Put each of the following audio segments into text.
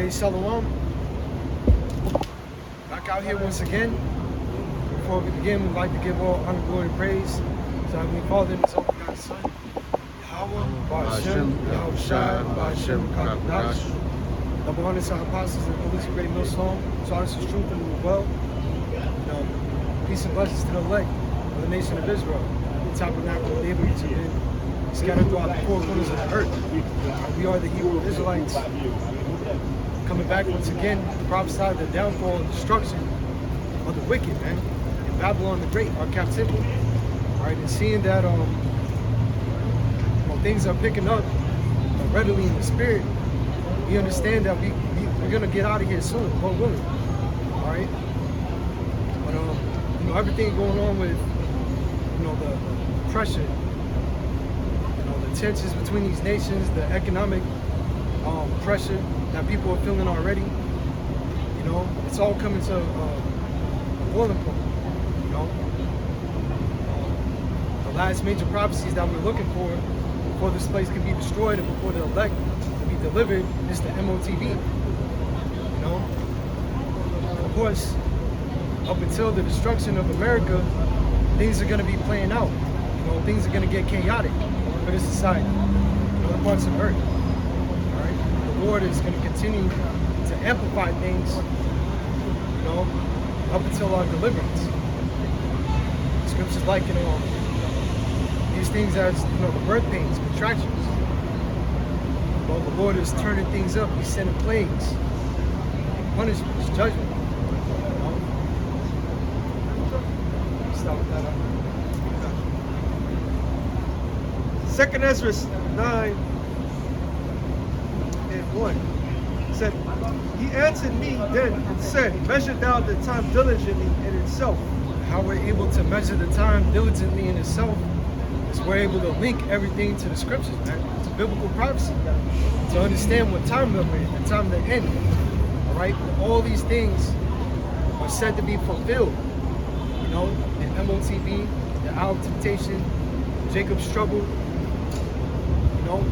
Hey, Shalom. Back out here once again. Before we begin, we'd like to give all honor, glory, and praise to Heavenly Father and His only God Son, Yahweh, Ba'ashem, Yahweh Shai, Ba'ashem, Kakadash. Double honor to our apostles and police of Great Millstone, so honest is truth and rule well. Peace and blessings to the elect of the nation of Israel, the tabernacle of David, which have been scattered throughout the four corners of the earth. We are the Hebrew Israelites, coming back once again to prophesy the downfall and destruction of the wicked, man. In Babylon the Great, our captivity. All right, and seeing that things are picking up readily in the spirit, we understand that we're gonna get out of here soon, Lord willing. All right, but everything going on with the pressure, the tensions between these nations, the economic pressure that people are feeling already. It's all coming to a boiling point. The last major prophecies that we're looking for before this place can be destroyed and before the elect can be delivered is the MOTV. Of course, up until the destruction of America, things are going to be playing out. Things are going to get chaotic for this society, other parts of Earth. All right, the Lord is going to continue to amplify things, up until our deliverance. Scriptures like these things as the birth pains, contractions. Well, the Lord is turning things up. He's sending plagues, punishments, judgment. Stop with that. Second Ezra 9 and 1 said, he answered me then and said, measure thou the time diligently in itself. How we're able to measure the time diligently in itself is we're able to link everything to the scriptures, man, to biblical prophecy, to understand what time we're in, the time to end. All right, all these things are said to be fulfilled. In MOTV, the hour of temptation, Jacob's trouble.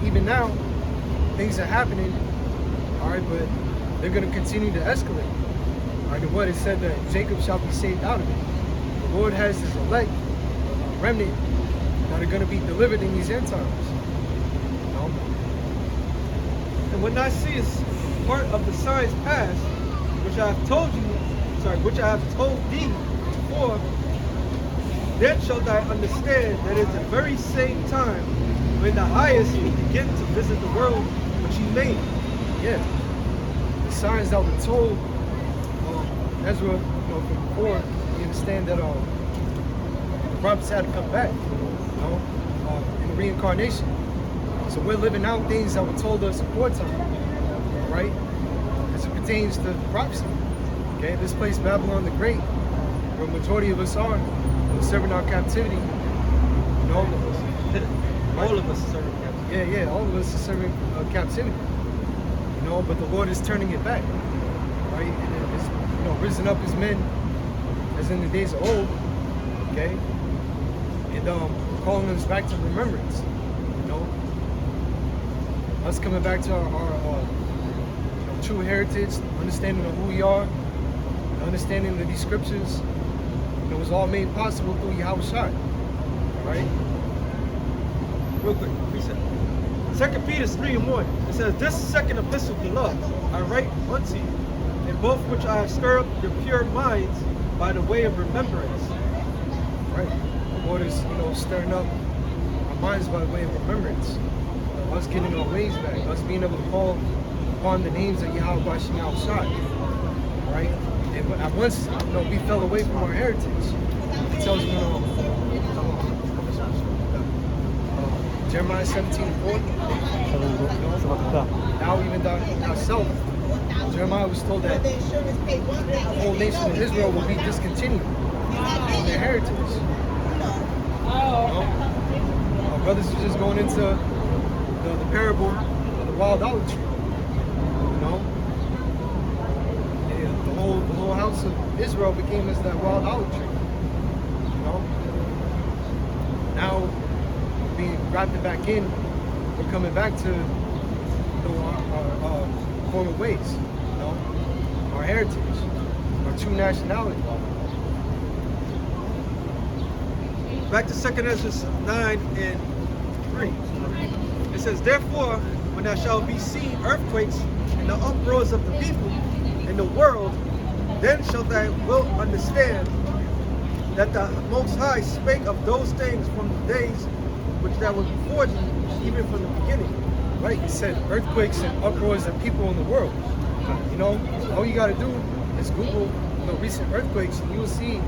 Even now, things are happening, all right, but they're going to continue to escalate. All right, and what it said that Jacob shall be saved out of it. The Lord has his elect, remnant, that are going to be delivered in these end times. And when thou seest part of the signs past, which I have told thee before, then shalt thou understand that it's the very same time when the highest will begin to visit the world which he made. Yeah. The signs that were told Ezra from before, we understand that the prophets had to come back, in the reincarnation. So we're living out things that were told us aforetime, right? As it pertains to prophecy. Okay, this place, Babylon the Great, where the majority of us are, we're serving our captivity. All of us are serving captivity. Yeah, all of us are serving captivity. But the Lord is turning it back, right? And it's risen up his men as in the days of old, okay? And calling us back to remembrance. Us coming back to our true heritage, understanding of who we are, understanding that these scriptures, was all made possible through Yahweh Shai, right? Real quick, reset. 2 Peter 3 and 1. It says, this second epistle, beloved, I write unto you, in both which I have stirred up your pure minds by the way of remembrance. Right. The Lord is, stirring up our minds by way of remembrance. Us getting our ways back. Us being able to call upon the names of Yahweh Bashim Yahweh Shai. Right? And at once, we fell away from our heritage. It tells you, Jeremiah 17:4. Now even thyself, Jeremiah was told that the whole nation of Israel will be discontinued in their heritage. Our brothers are just going into the parable of the wild olive tree. And the whole house of Israel became as that wild olive tree. Now being grafted back in, we're coming back to our former ways. our heritage, our true nationality. Back to 2 Ezra 9 and 3. It says, therefore, when there shall be seen earthquakes and the uproars of the people in the world, then shalt thou wilt understand that the Most High spake of those things from the days which that was before thee, even from the beginning. Right? He said earthquakes and uproars of people in the world. You know, all you got to do is Google recent earthquakes, and you will see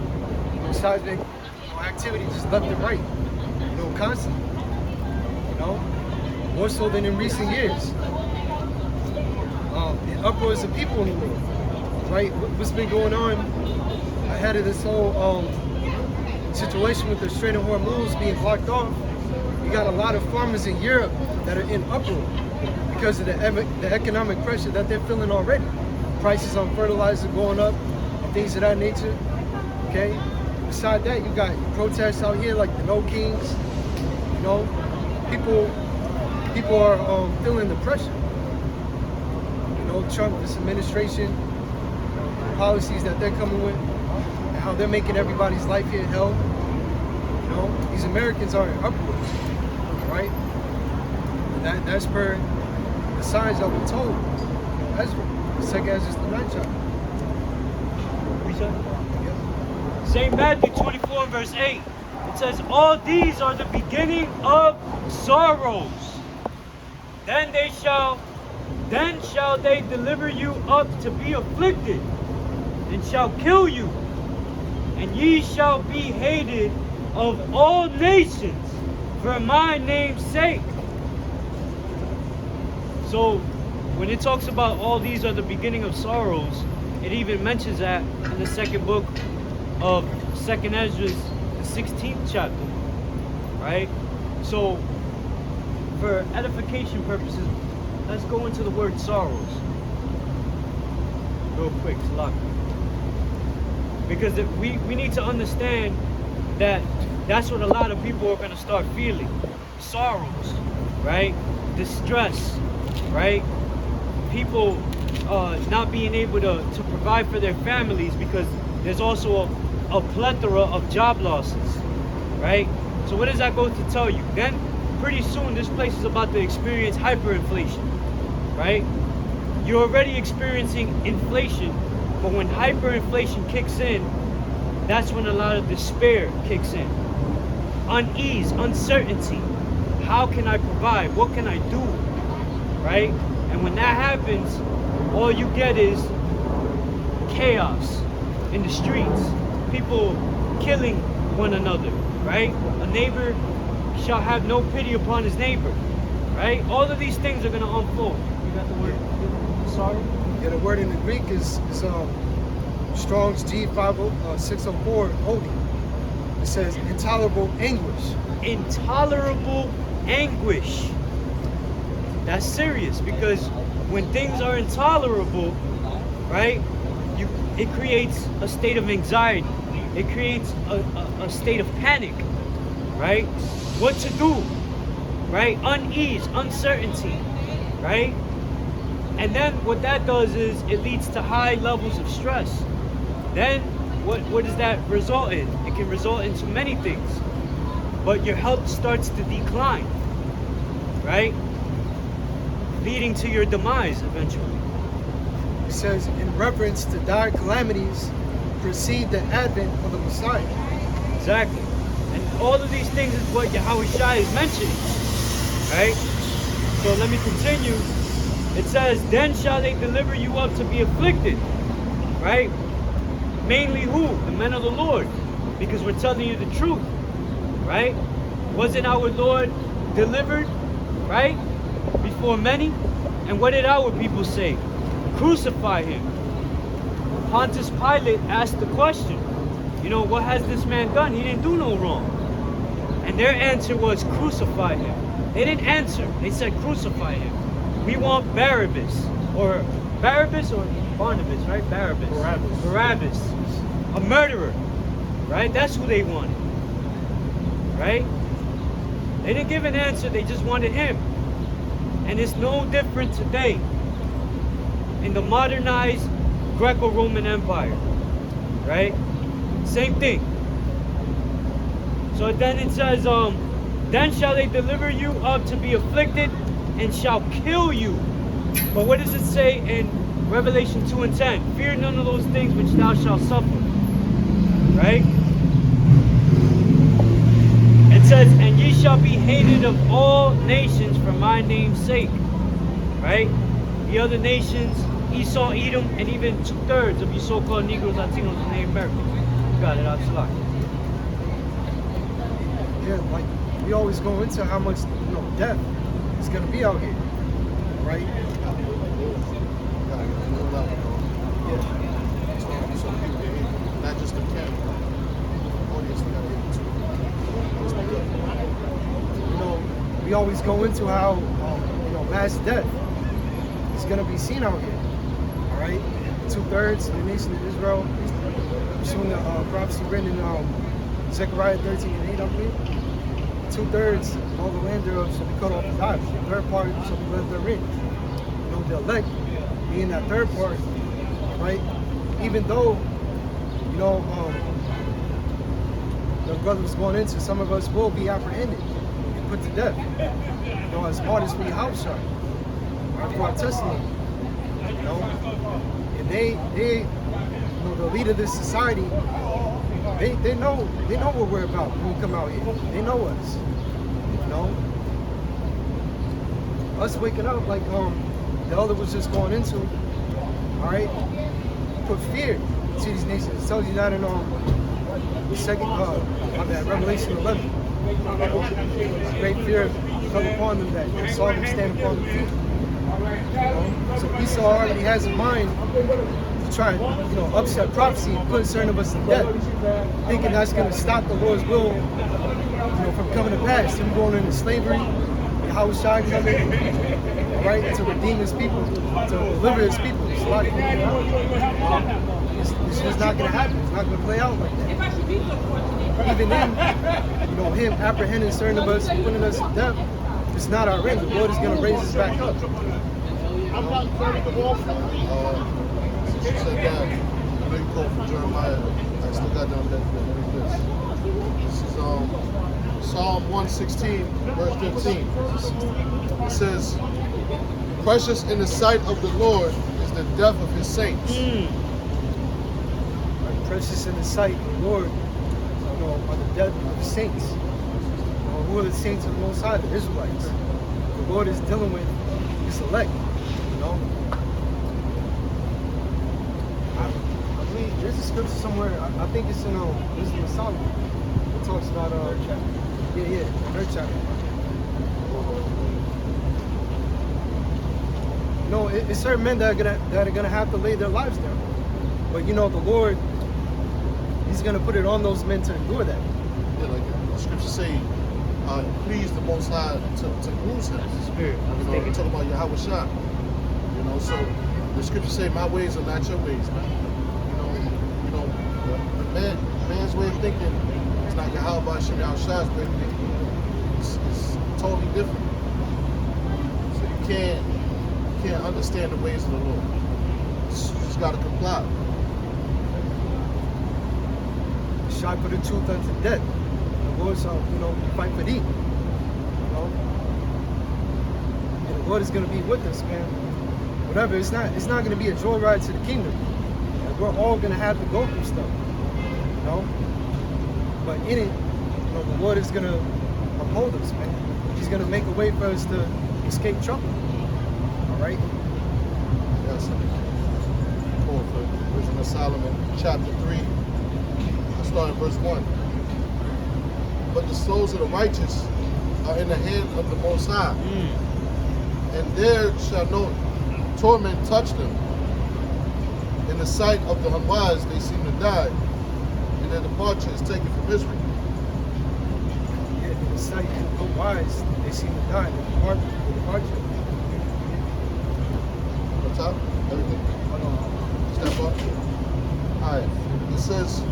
seismic activity just left and right. You know, constantly. You know, more so than in recent years. And uproars of people in the world. Right? What's been going on ahead of this whole situation with the Strait of Hormuz being blocked off? You got a lot of farmers in Europe that are in uproar because of the economic pressure that they're feeling already. Prices on fertilizer going up and things of that nature. Okay. Beside that, you got protests out here like the No Kings. You know, people are feeling the pressure. You know, Trump, this administration, policies that they're coming with, and how they're making everybody's life here hell. You know, these Americans are in uproar, right? And that's per the signs that were told. Ezra, the second Ezra, the 9th chapter. St. Matthew 24 verse 8. It says, all these are the beginning of sorrows. Then shall they deliver you up to be afflicted, and shall kill you, and ye shall be hated of all nations for my name's sake. So when it talks about all these are the beginning of sorrows, it even mentions that in the second book of 2nd Ezra, the 16th chapter, right? So for edification purposes, let's go into the word sorrows real quick, Salaki. Because we need to understand that that's what a lot of people are going to start feeling. Sorrows, right? Distress, right? People not being able to provide for their families because there's also a plethora of job losses, right? So what does that go to tell you? Then pretty soon this place is about to experience hyperinflation, right? You're already experiencing inflation, but when hyperinflation kicks in, that's when a lot of despair kicks in. Unease, uncertainty. How can I provide? What can I do? Right? And when that happens, all you get is chaos in the streets. People killing one another, right? A neighbor shall have no pity upon his neighbor, right? All of these things are going to unfold. You got the word? Sorry? Yeah, the word in the Greek is Strong's G5604 holding. It says intolerable anguish. Intolerable anguish. That's serious, because when things are intolerable, right, it creates a state of anxiety. It creates a state of panic, right? What to do, right? Unease, uncertainty, right? And then what that does is it leads to high levels of stress. Then what does that result in? It can result into many things. But your health starts to decline, right? Leading to your demise eventually. It says, in reference to dire calamities, precede the advent of the Messiah. Exactly. And all of these things is what Yahushua is mentioning, right? So let me continue. It says, then shall they deliver you up to be afflicted, right? Mainly who? The men of the Lord. Because we're telling you the truth, right? Wasn't our Lord delivered, right? Before many? And what did our people say? Crucify him. Pontius Pilate asked the question, you know, what has this man done? He didn't do no wrong. And their answer was crucify him. They didn't answer. They said crucify him. We want Barabbas or Barnabas, right? Barabbas. A murderer, right? That's who they wanted, right? They didn't give an answer. They just wanted him. And it's no different today. In the modernized Greco-Roman Empire, right? Same thing. So then it says, then shall they deliver you up to be afflicted and shall kill you. But what does it say in Revelation 2 and 10? Fear none of those things which thou shalt suffer. Right? It says, and ye shall be hated of all nations for my name's sake. Right? The other nations, Esau, Edom, and even 2/3 of you so-called Negroes, Latinos, and Native Americans. You got it, Absalom. Yeah, like we always go into how much death is gonna be out here, right? Not just the camera. Audience, we gotta hit it too. We always go into how mass death is gonna be seen out here. All right, 2/3 of the nation of Israel. Showing the prophecy written in Zechariah 13:8, I believe. 2/3 of all the land thereof shall be cut off and die. The third part shall be left therein. The elect being that third part, right? Even though, the brother was going into, some of us will be apprehended and put to death. As martyrs for your house shot, or for our testimony. And they the leader of this society, they know what we're about when we come out here. They know us. Us waking up like the elder was just going into, all right, put fear to these nations. It tells you that in Revelation 11. Great fear come upon them that they saw them stand upon the feet. So Esau already has in mind to try and upset prophecy and put certain of us to death, thinking that's going to stop the Lord's will from coming to pass. Him going into slavery, Yahushua coming, right, to redeem his people, to deliver his people. It's just not going to happen. It's not going to play out like that. Even then, him apprehending certain of us and putting us to death, it's not our end. The Lord is going to raise us back up. She said that, I know you quote from Jeremiah. I still got down that. This is Psalm 116, verse 15. It says, precious in the sight of the Lord is the death of his saints. Precious in the sight of the Lord, are the death of the saints. Who are the saints of the Most High? The Israelites. The Lord is dealing with his elect. I believe there's a scripture somewhere. I think it's in Wisdom of Solomon. It talks about the third chapter. It's certain men that are gonna have to lay their lives down. But the Lord, he's gonna put it on those men to endure that. Yeah, like the scriptures say, please the Most High to lose him. Spirit. We're talking about Yahushua. So the scriptures say, my ways are not your ways, man. The man's way of thinking is not Yahweh Shem Yahushua's way of thinking. It's totally different. So you can't understand the ways of the Lord. You just gotta comply. Shot for the truth unto death. The Lord shall, fight for thee. And the Lord is gonna be with us, man. Whatever, it's not gonna be a joyride to the kingdom. Like, we're all gonna have to go through stuff. But in it, the Lord is gonna uphold us, man. He's gonna make a way for us to escape trouble. Alright? Yes. Cool. For Wisdom of Solomon, chapter 3. I'll start in verse 1. But the souls of the righteous are in the hand of the Most High, and there shall no torment touch them. In the sight of the unwise they seem to die, and their departure is taken from Israel. Yeah, in the sight of the unwise they seem to die, and the departure. On top? Everything? Step up. Alright. It says,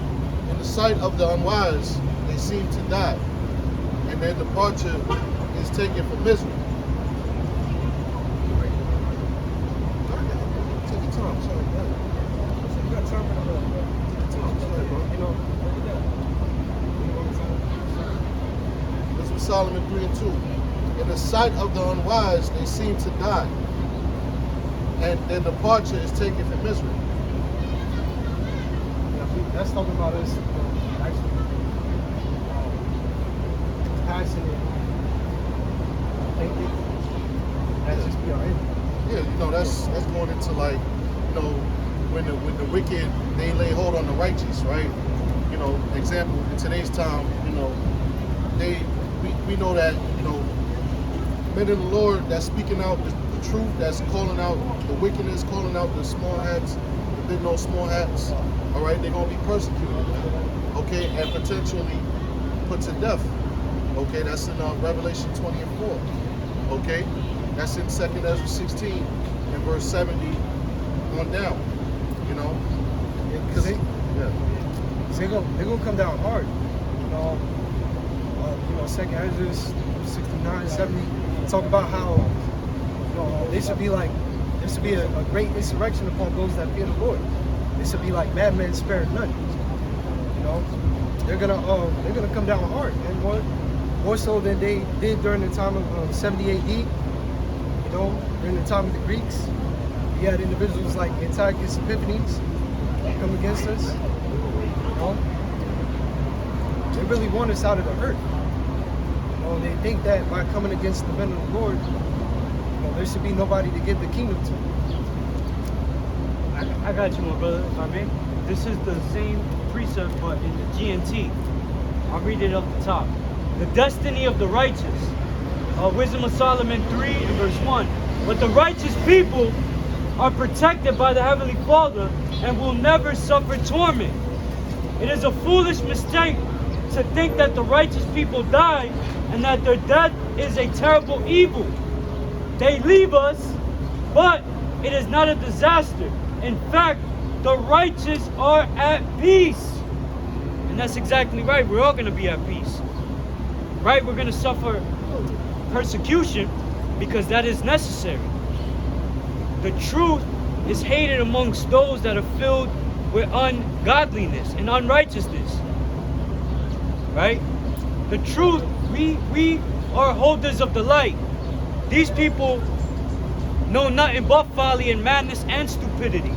in the sight of the unwise they seem to die, and their departure is taken from Israel. Take your time, sorry, Solomon 3 and 2. In the sight of the unwise, they seem to die, and their departure is taken from misery. That's talking about us actually passionate thinking. That's just be our enemy. Yeah, that's going into like, when the wicked, they lay hold on the righteous, right? Example, in today's time, we know that, men of the Lord that's speaking out the truth, that's calling out the wickedness, calling out the small hats, the big no small hats, all right, they're going to be persecuted, okay, and potentially put to death, okay? That's in Revelation 20 and 4, okay? That's in 2nd Ezra 16 and verse 70 on down, Because they're gonna come down hard. 2nd Ezra 69, 70 talk about how there should be a great insurrection upon those that fear the Lord. They should be like madmen spared none. They're gonna come down hard, and more so than they did during the time of 70 AD. During the time of the Greeks, you had individuals like Antiochus Epiphanes come against us. They really want us out of the hurt. They think that by coming against the men of the Lord, there should be nobody to give the kingdom to. I got you, my brother, if I may. This is the same precept, but in the GNT. I'll read it up the top. The destiny of the righteous. Wisdom of Solomon 3 and verse 1. But the righteous people are protected by the Heavenly Father and will never suffer torment. It is a foolish mistake to think that the righteous people die and that their death is a terrible evil. They leave us, but it is not a disaster. In fact, the righteous are at peace. And that's exactly right. We're all going to be at peace. Right? We're going to suffer persecution because that is necessary. The truth is hated amongst those that are filled with ungodliness and unrighteousness. Right? The truth, we are holders of the light. These people know nothing but folly and madness and stupidity.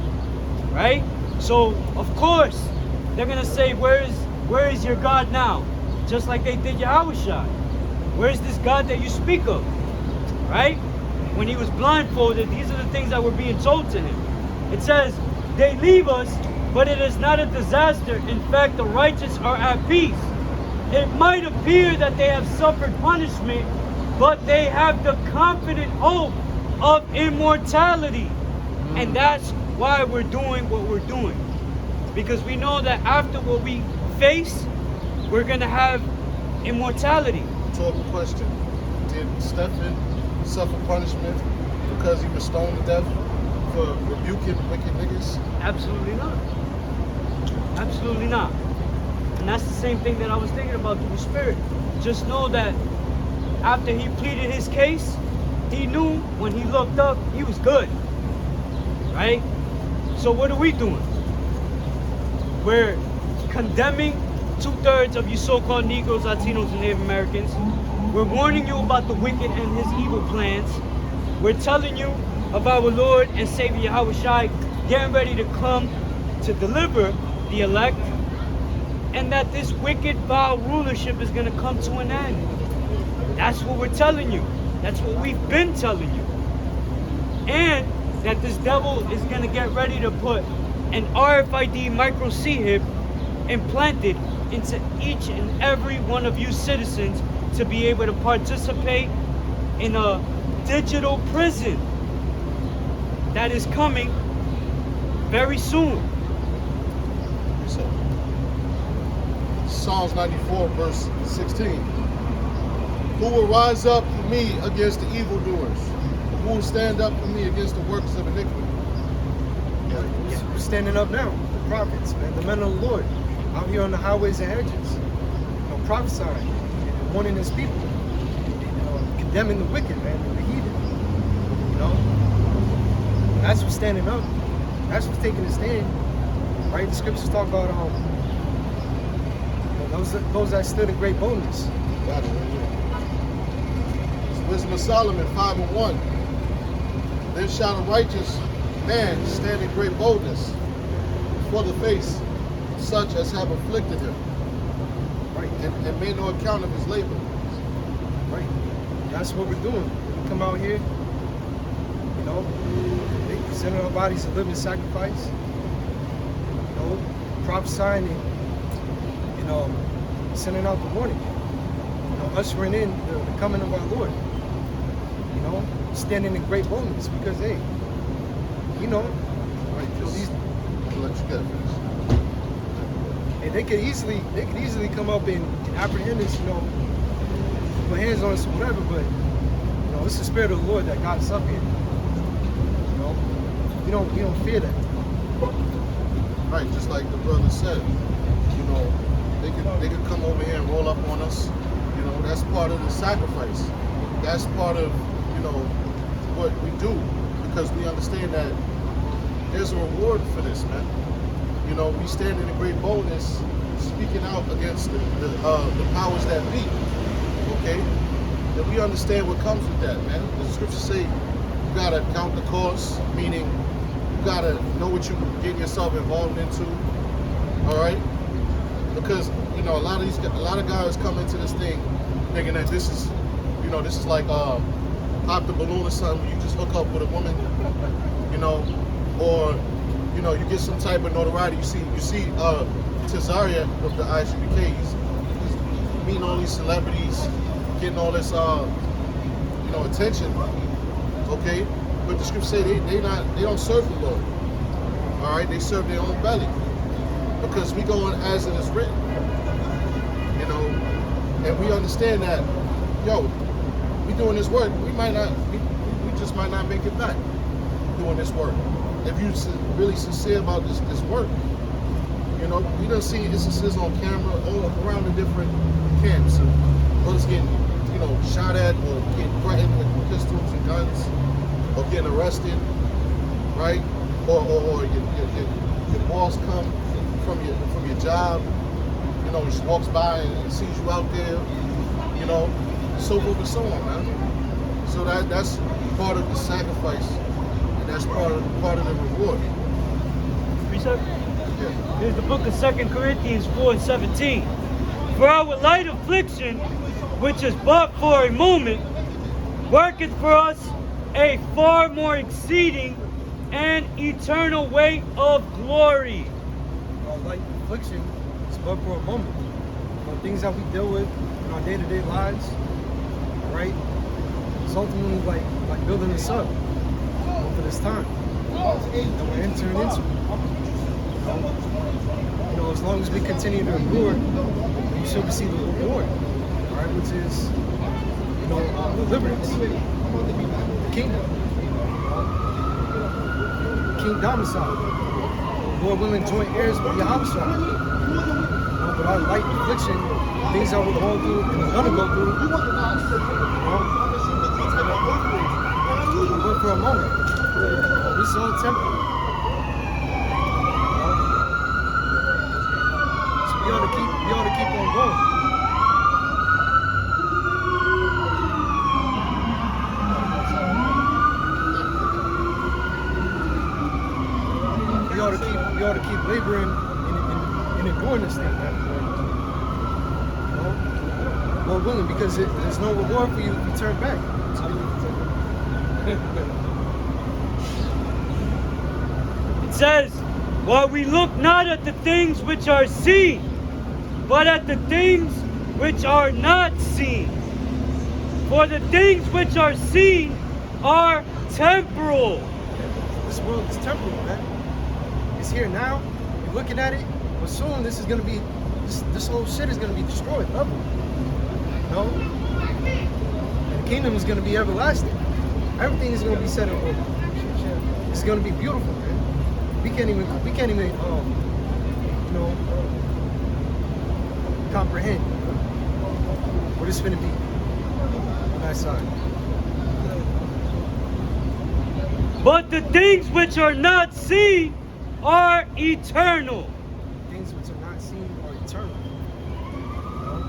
Right? So, of course, they're going to say, where is your God now? Just like they did Yahushua. Where is this God that you speak of? Right? When he was blindfolded, these are the things that were being told to him. It says, they leave us, but it is not a disaster. In fact, the righteous are at peace. It might appear that they have suffered punishment, but they have the confident hope of immortality. And that's why we're doing what we're doing. Because we know that after what we face, we're going to have immortality. Rhetorical question. Did Stephen suffer punishment because he was stoned to death for rebuking wicked niggas? Absolutely not. Absolutely not. And that's the same thing that I was thinking about through the Spirit. Just know that after he pleaded his case, he knew when he looked up, he was good. Right? So what are we doing? We're condemning 2/3 of you so-called Negroes, Latinos, and Native Americans. We're warning you about the wicked and his evil plans. We're telling you of our Lord and Savior Yahushua getting ready to come to deliver the elect, and that this wicked, vile rulership is going to come to an end. That's what we're telling you. That's what we've been telling you. And that this devil is going to get ready to put an RFID micro chip implanted into each and every one of you citizens to be able to participate in a digital prison that is coming very soon. So, Psalms 94 verse 16. Who will rise up for me against the evildoers? Who will stand up for me against the works of iniquity? We're standing up now, the prophets, man, the men of the Lord, out here on the highways and hedges, prophesying, warning his people, condemning the wicked, man, and the heathen. That's what's standing up. That's what's taking a stand. Right? The scriptures talk about those that stood in great boldness. Got it, right here. Wisdom of Solomon 5:1. Then shall a righteous man stand in great boldness before the face, such as have afflicted him, Right. and made no account of his labor. Right. That's what we're doing. We come out here, you know, they present our bodies a living sacrifice, you know, prophesying and, you know, sending out the warning, you know, ushering in the coming of our Lord, you know, standing in great boldness because, hey, you know, Right, you know, just these, I'll let you get it. and they could easily come up and apprehend us, you know, put hands on us or whatever, but you know, it's the spirit of the Lord that got us up here. You know, we don't fear that. Right, just like the brother said, you know, they could come over here and roll up on us. You know, that's part of the sacrifice. That's part of, you know, what we do, because we understand that there's a reward for this, man. You know, we stand in a great boldness, speaking out against the powers that be. Okay, and we understand what comes with that, man. The scriptures say you gotta count the cost, meaning you gotta know what you're getting yourself involved into. All right, because you know a lot of guys come into this thing thinking that this is, you know, this is like pop the balloon or something. You just hook up with a woman, you know, or you know you get some type of notoriety. You see Tazaria of the ISUBK. He's meeting all these celebrities, getting all this you know, attention. Okay, but the scriptures say they don't serve the Lord. All right, they serve their own belly, because we go on as it is written. You know, and we understand that, yo, we doing this work. We just might not make it back doing this work. If you really sincere about this work, you know, we done see instances on camera all around the different camps. Brothers getting, you know, shot at or getting threatened with pistols and guns, or getting arrested, right? Or your boss come from your job, you know, just walks by and sees you out there, you know, so forth and so on, man. So that's part of the sacrifice, and that's part of the reward. Precept? Yeah. Here's the book of 2 Corinthians 4:17. For our light affliction, which is but for a moment, worketh for us a far more exceeding and eternal weight of glory. Our light affliction is but for a moment. You know, things that we deal with in our day-to-day lives, right? It's ultimately like building us up for this time that we're entering into. You know, as long as we continue to endure, we should receive the reward, right? Which is, you know, deliverance, the kingdom, King domicile. Lord willing, joint heirs with Yahushua. You know, but our light affliction, things that we're going through and we're gonna go through, you know, but for a moment, this is all temporary. We ought to keep on going. We ought to keep laboring and enduring this thing, man. You know? Lord willing, because there's no reward for you if you turn back. It says, while we look not at the things which are seen, but at the things which are not seen. For the things which are seen are temporal. This world is temporal, man. It's here now. You're looking at it, but soon this is gonna be, this whole shit is gonna be destroyed, leveled. You know? And the kingdom is gonna be everlasting. Everything is gonna be set in order. It's gonna be beautiful, man. We can't even you know, comprehend what it's gonna be on that side. But the things which are not seen are eternal. Things which are not seen are eternal. You know?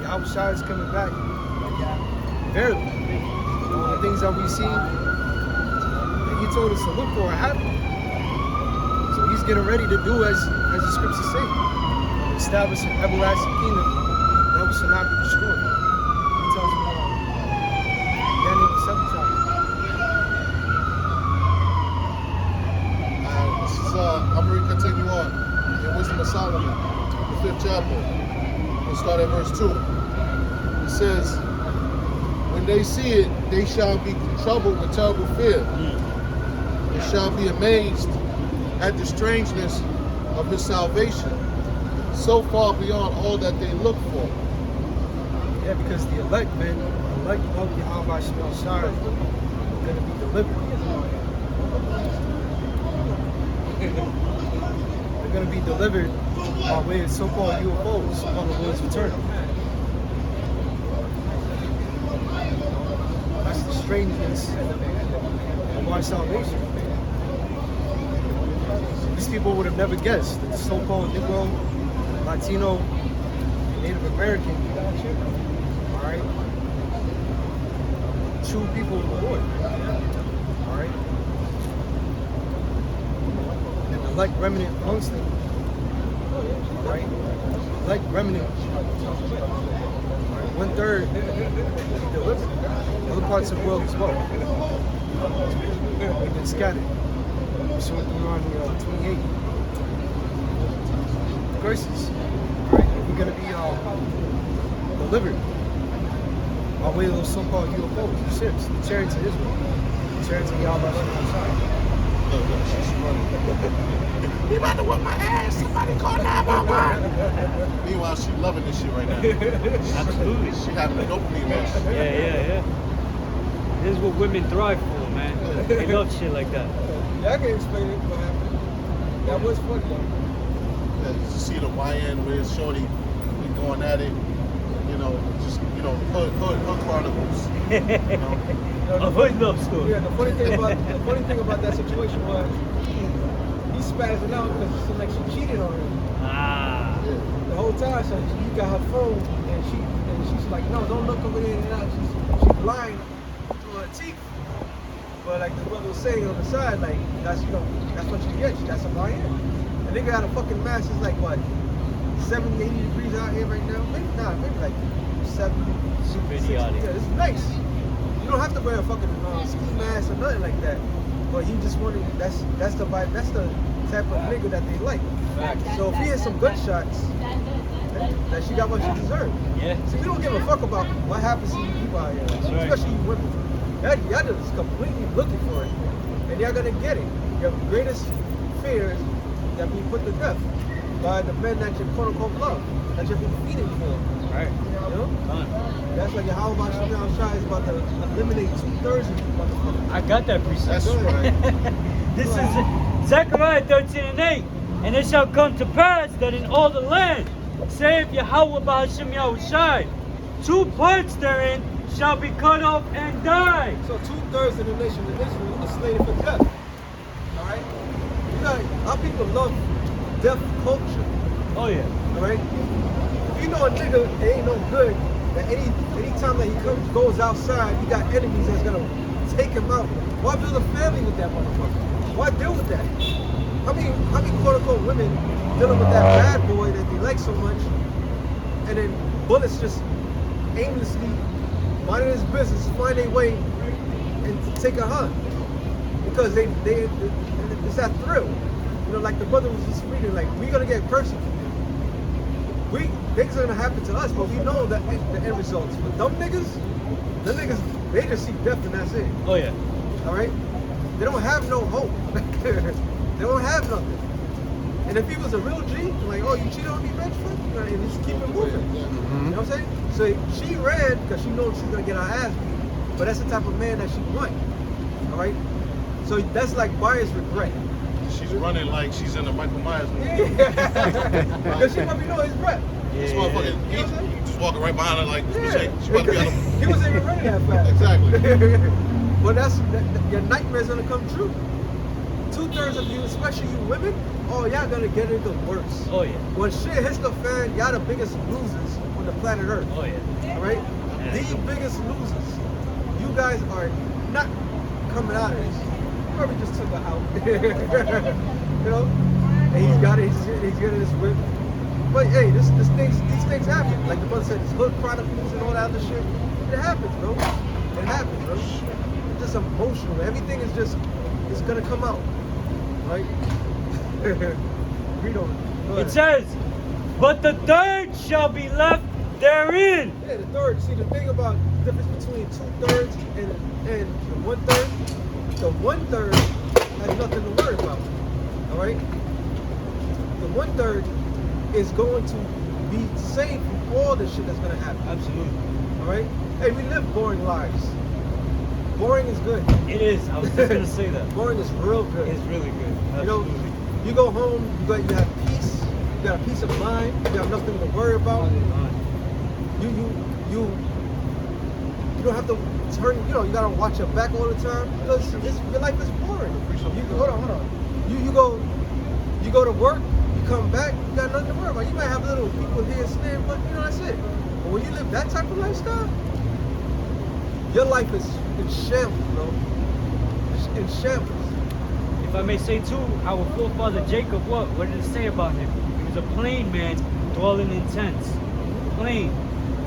Yahushua is coming back verily, the things that we see that he told us to look for are happening. So he's getting ready to do as the scriptures say, establish an everlasting kingdom that shall not be destroyed. He tells me Daniel the 7th chapter. This is I'm going to continue on in Wisdom of Solomon, the 5th chapter. We'll start at verse 2. It says, when they see it, they shall be troubled with terrible fear. They shall be amazed at the strangeness of his salvation, so far beyond all that they look for. Yeah, because the elect, man, the elect of Yahweh Shemel Shai are going to be delivered. They're going to be delivered by way of so-called UFOs upon the Lord's return. That's the strangeness of our salvation. These people would have never guessed that the so-called Negro, Latino, Native American, all right, true people of the Lord, all right, and the elect remnant amongst them, all right, elect remnant, all right, 1/3 be delivered. Other parts of the world as well. We've been scattered. So we're on 28 curses. Right? We're going to be delivered by way of those so-called UFOs, the ships, the chariots of Israel, the chariots of Yahweh. He about to whip my ass. Somebody call 911. Meanwhile, she's loving this shit right now. Absolutely. She having an dopamine rush. Yeah. This is what women thrive for, man. They love shit like that. Yeah, I can explain it what happened. That was funny though. Yeah, you see the YN with his shorty he going at it, just hood chronicles. A hood love story. Yeah, the funny thing about that situation was he spazzing out because it seemed like she cheated on him. Ah. Yeah. The whole time, so he got her phone and she's like, no, don't look over there. And she's lying to her teeth. But like the brother was saying on the side, like that's what you get. That's a YN. And they got a fucking mask. It's like what, 70, 80 degrees out here right now. Maybe like 70, Super 60. idiotic. Yeah, it's nice. You don't have to wear a fucking ski mask or nothing like that. But he just wanted. That's the vibe. That's the type of nigga that they like. So if he has some gunshots, that she got what she deserved. Yeah. So we don't give a fuck about what happens to you people out here, especially you women. Y'all just completely looking for it, and y'all gonna get it. Your greatest fear is that being put to death by the men that you quote unquote love, that you've been feeding for. Right. You know? That's like how about Shemel Shai is about to eliminate 2/3 of you motherfuckers. I got that precept. That's right. This is Zechariah 13:8. And it shall come to pass that in all the land, saith Yahweh B'Hashem Yahushai, 2 parts therein shall be cut off and die. So 2/3 of the nation of Israel are slated for death. Alright? You know, our people love death culture. Oh yeah. Alright? If you know a nigga ain't no good, that any time that he goes outside, he got enemies that's gonna take him out. Why build a family with that motherfucker? Why deal with that? I mean quote unquote women dealing with that bad boy that they like so much, and then bullets just aimlessly minding his business, find their way and take a hunt because they it's that thrill. You know, like the brother was just reading, like we're gonna get persecuted. Things are gonna happen to us, but we know that the end results. But them niggas, they just see death and that's it. Oh yeah. All right, they don't have no hope. They don't have nothing. And if he was a real G, like, oh, you cheated on me, bitch, fuck you, and just keep it moving. You know what I'm saying? So she ran because she knows she's gonna get her ass beat. But that's the type of man that she want. All right. So that's like buyer's regret. She's running like she's in a Michael Myers movie. Yeah. Because she probably know his breath. This motherfucker, he just walking right behind her like, Yeah. she about to be on He wasn't even running that fast. Exactly. But your nightmare's gonna come true. 2/3 of you, especially you women, oh, y'all gonna get it the worst. Oh yeah. When shit hits the fan, y'all the biggest losers on the planet Earth. Oh yeah. All right? Yeah. The biggest losers. guys are not coming out of this. You probably just took her out. You know? And he's got it, he's getting his whip. But hey, these things happen. Like the brother said, this hood chronicles and all that other shit. It happens, bro. It happens, bro. It's just emotional. Everything is just, it's gonna come out. Right? Read on it. It says, but the third shall be left therein. Yeah, the third. See, the thing about the difference between 2/3 and the 1/3, the 1/3 has nothing to worry about. All right? The 1/3 is going to be saved from all the shit that's going to happen. Absolutely. All right? Hey, we live boring lives. Boring is good. It is. I was just gonna say that. Boring is real good. It's really good. You know, Absolutely. you go home, you have peace, you got a peace of mind, you have nothing to worry about. You don't have to turn, you gotta watch your back all the time because your life is boring. Hold on. You go to work, you come back, you got nothing to worry about. You might have little people here and there, but that's it. But when you live that type of lifestyle, your life is in shambles, bro. It's in shambles. If I may say too, our forefather Jacob, what did it say about him? He was a plain man dwelling in tents. Plain,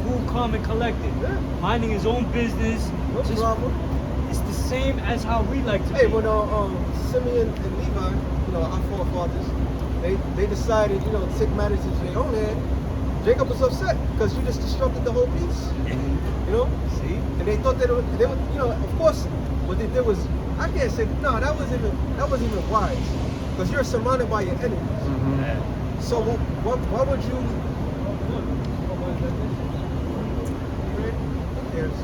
cool, calm, and collected. Yeah. Minding his own business. No Just- problem. It's the same as how we like to Hey, be. when Simeon and Levi, our forefathers, they decided, to take matters into their own hand. Jacob was upset because you just disrupted the whole piece. See? And they thought they would, of course, what they did was, I can't say, no, that wasn't even wise. Because you're surrounded by your enemies. Yeah. So why would you, who cares?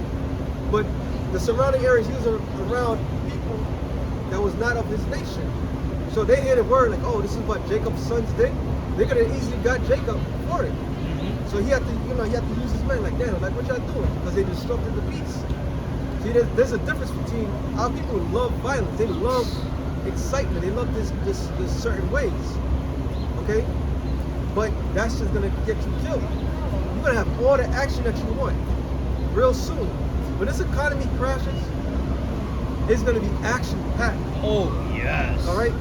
But the surrounding areas, he was around people that was not of his nation. So they hear the word like, oh, this is what Jacob's sons did. They could have easily got Jacob for it. So he had to use his men like, damn, like what y'all doing? Because they disrupted the peace. See, there's a difference between our people love violence. They love excitement. They love this certain ways. Okay? But that's just gonna get you killed. You're gonna have all the action that you want real soon. When this economy crashes, it's gonna be action packed. Oh yes. All right?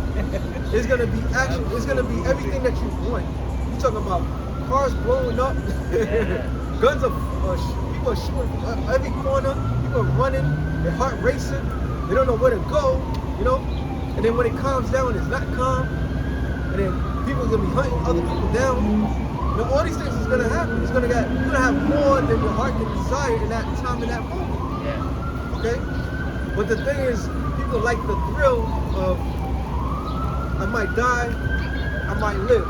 It's gonna be action. It's gonna be everything that you want. You talking about cars blowing up, guns are people are shooting from every corner. People are running, their heart racing. They don't know where to go. And then when it calms down, it's not calm. And then people are gonna be hunting other people down. All these things is gonna happen. You're gonna have more than your heart can desire in that time, in that moment. Yeah. Okay? But the thing is, people like the thrill of I might die, I might live.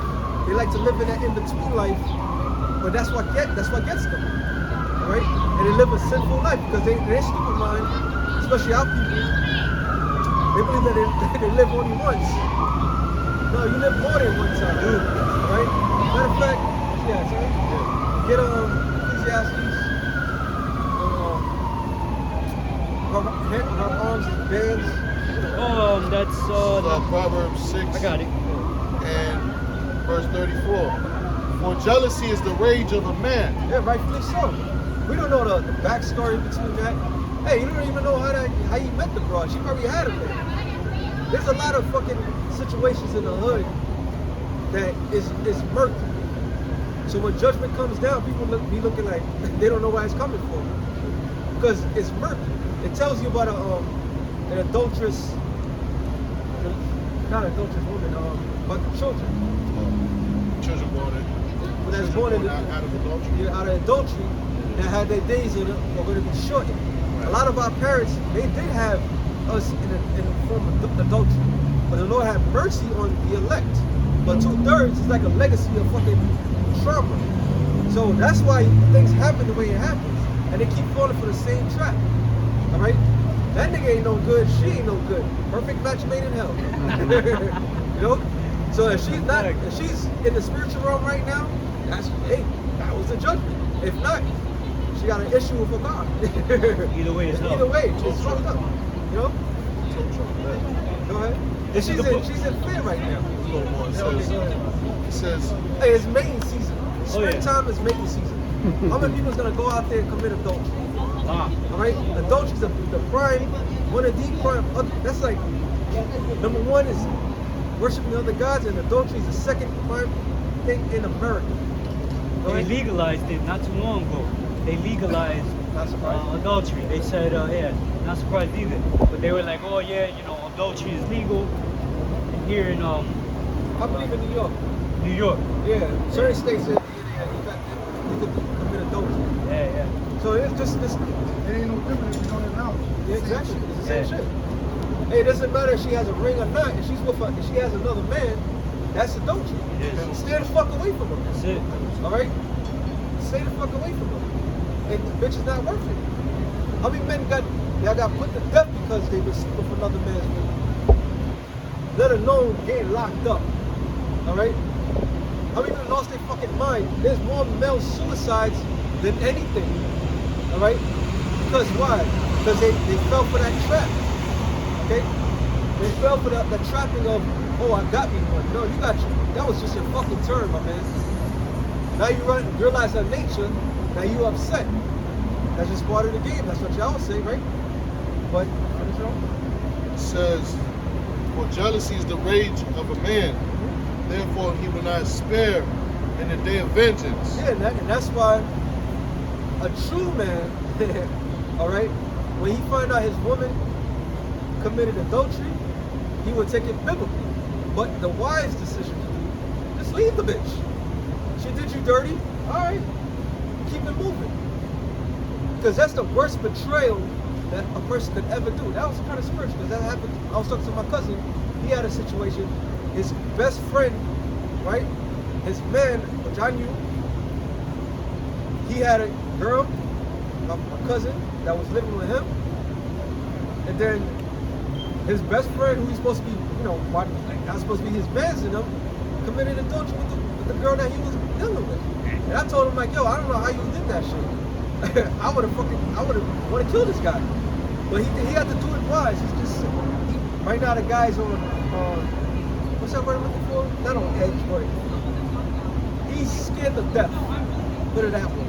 They like to live in that in-between life, but that's what gets them, right? And they live a sinful life because their stupid mind, especially our people, they believe that they live only once. No, you live more than one time, right? Matter of fact, get Ecclesiastes. Her arms and bands. That's Proverbs 6 I got it. and verse 34. For jealousy is the rage of a man. Yeah, rightfully so. We don't know the backstory between that. Hey, you don't even know how you met the broad. She probably had him there. There's a lot of fucking situations in the hood that is murky. So when judgment comes down, people be looking like they don't know where it's coming from because it's murky. It tells you about an adulterous, not adulterous woman, but the children. Children born out of adultery. Out of adultery that had their days are going to be shortened. A lot of our parents, they did have us in a form of adultery, but the Lord had mercy on the elect. But 2/3 is like a legacy of fucking trauma. So that's why things happen the way it happens, and they keep falling for the same trap. All right, that nigga ain't no good. She ain't no good. Perfect match made in hell. So if she's in the spiritual realm right now, that was the judgment. If not, she got an issue with her God. Either way, it's Either way, it's fucked up. Go ahead. And she's in fear right now. It says, hey, it's mating season. Oh, yeah. Springtime is mating season. How many people's gonna go out there and commit adultery? lot. All right, adultery is the prime, one of the prime. That's like number one is worshiping other gods, and adultery is the second prime thing in America. All They right? legalized it not too long ago. They legalized Not surprised. adultery. They said, yeah, not surprised either. But they were like, oh yeah, you know, adultery is legal here in I believe in New York. New York. Yeah, certain states you could commit adultery. Yeah. So it's just this. It ain't no different if you don't acknowledge it. Yeah, exactly. It's the same Yeah. shit. Hey, it doesn't matter if she has a ring or not. If she's with if she has another man, that's adultery. It is. Stay the fuck away from her. That's it. All right? Stay the fuck away from her. And the bitch is not worth it. How many men got put to death because they were sleeping with another man's woman? Let alone getting locked up. All right? How many men lost their fucking mind? There's more male suicides than anything. All right? Because why? Because they fell for that trap. Okay? They fell for the trapping of, oh, I got me one. No, you got you. That was just your fucking turn, my man. Now you realize her nature. Now you upset. That's just part of the game. That's what y'all say, right? But It says, for jealousy is the rage of a man. Therefore he will not spare in the day of vengeance. yeah, and that's why a true man, all right, when he find out his woman committed adultery, he would take it biblically. But the wise decision to do, just leave the bitch. She did you dirty, all right, keep it moving. Because that's the worst betrayal that a person could ever do. That was kind of spiritual, because that happened. I was talking to my cousin. He had a situation. His best friend, right, his man, which I knew, he had a girl, a cousin, that was living with him. And then his best friend, who he's supposed to be, you know, not supposed to be his man's in him, committed adultery with the girl that he was dealing with. And I told him, like, yo, I don't know how you did that shit. I would have want to kill this guy. But he had to do it wise. He's just, right now the guy's on, what's that word I'm looking for? Not on edge, but he's scared to death. Put it that way.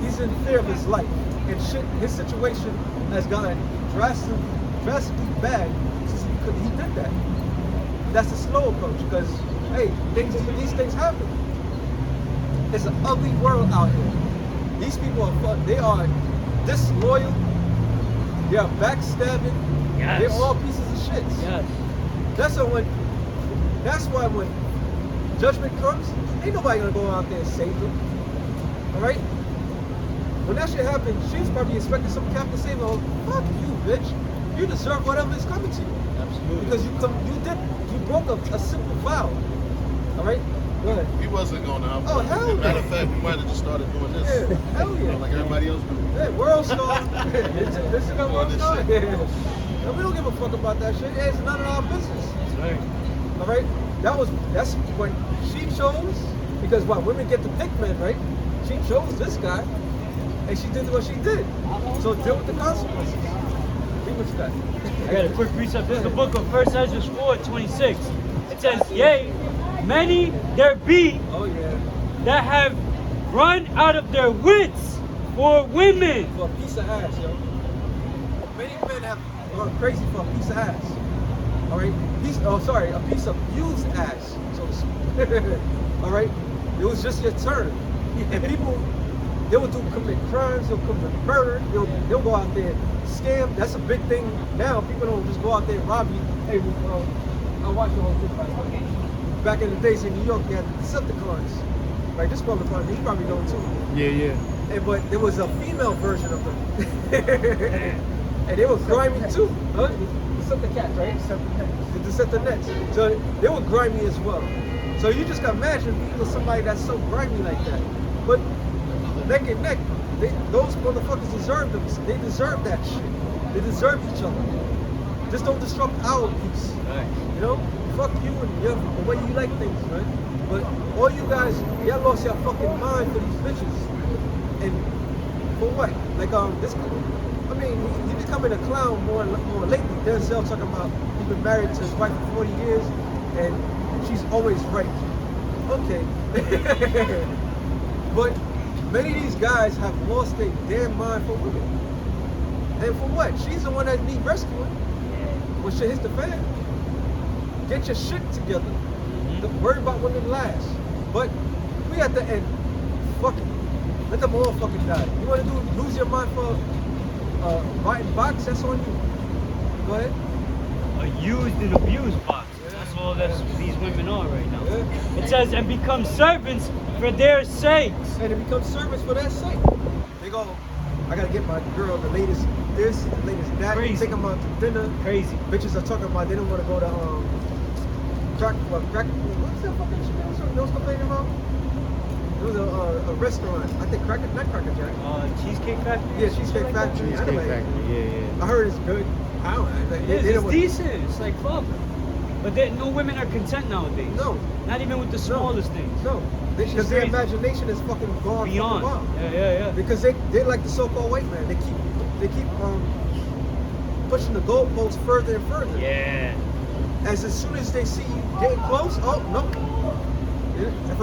He's in fear of his life. And shit, his situation has gotten drastically bad since he did that. That's the slow approach, because, hey, these things happen. It's an ugly world out here. These people they are disloyal, they are backstabbing, Yes. they're all pieces of shit. Yes. That's why when judgment comes, ain't nobody gonna go out there and save them. Alright? When that shit happened, she's probably expecting some cap to say, well, fuck you, bitch. You deserve whatever is coming to you. Absolutely. Because you broke a simple vow. Alright? Go ahead. He wasn't going to. Oh, hell Matter no. of fact, we might have just started doing this. Yeah, hell yeah. Like everybody else do. Hey, world star. This is a world star. shit. Yeah. And we don't give a fuck about that shit. It's none of our business. That's right. All right. That's when she chose, because what, women get to pick men, right? She chose this guy, and she did what she did. So deal with the consequences. Read what you got. I got a quick precept. This is the book of 1 Ezra 4:26. It says, yea, many there be Oh yeah. that have run out of their wits for women. For a piece of ass, yo. Many men have gone crazy for a piece of ass. All right. A piece of used ass, so to speak. All right. It was just your turn, and people, they will commit crimes, they'll commit murder, they'll go out there scam. That's a big thing now. People don't just go out there and rob you. Hey, I watched the whole thing. Back in the days in New York, they had the Decepticons. Right, this brother probably, he probably know it too. Yeah. But there was a female version of them. And they were grimy too. Huh? Decepticats, right? The Decepticats. So they were grimy as well. So you just can imagine being with somebody that's so grimy like that. But neck and neck, those motherfuckers deserve them. They deserve that shit. They deserve each other. Just don't disrupt our peace. Right. You know? Fuck you and the way you like things, right? But all you guys, y'all lost your fucking mind for these bitches. And for what? Like this, I mean, he becoming a clown more lately. Denzel talking about he's been married to his wife for 40 years and she's always right. Okay. But Many of these guys have lost their damn mind for women. And for what? She's the one that needs rescuing. When shit hits the fan. Get your shit together. Don't worry about women last. But we at the end. Fuck it. Let them all fucking die. You want to lose your mind for riding box? That's on you. Go ahead. A used and abused box. That's all that these women are right now. Yeah. It says, and become servants for their sakes. And it becomes service for their sake. They go, I gotta get my girl the latest this, the latest that. Crazy. Take them out to dinner. Crazy. Bitches are talking about they don't want to go to what's that fucking shit they was complaining about? It was a restaurant. I think Cracker Jack. Cheesecake Factory? Yeah, Cheesecake Factory. Cheesecake Anyway, Factory, yeah. I heard it's good. I don't know. Like, It's decent. It's like fuck. But no women are content nowadays. No. Not even with the smallest things. No. It's Because just their crazy. imagination is fucking gone. Beyond. Fucking wild. Yeah. Because they like the so-called white man. They keep pushing the goalposts further and further. Yeah. As soon as they see you getting close, oh no. If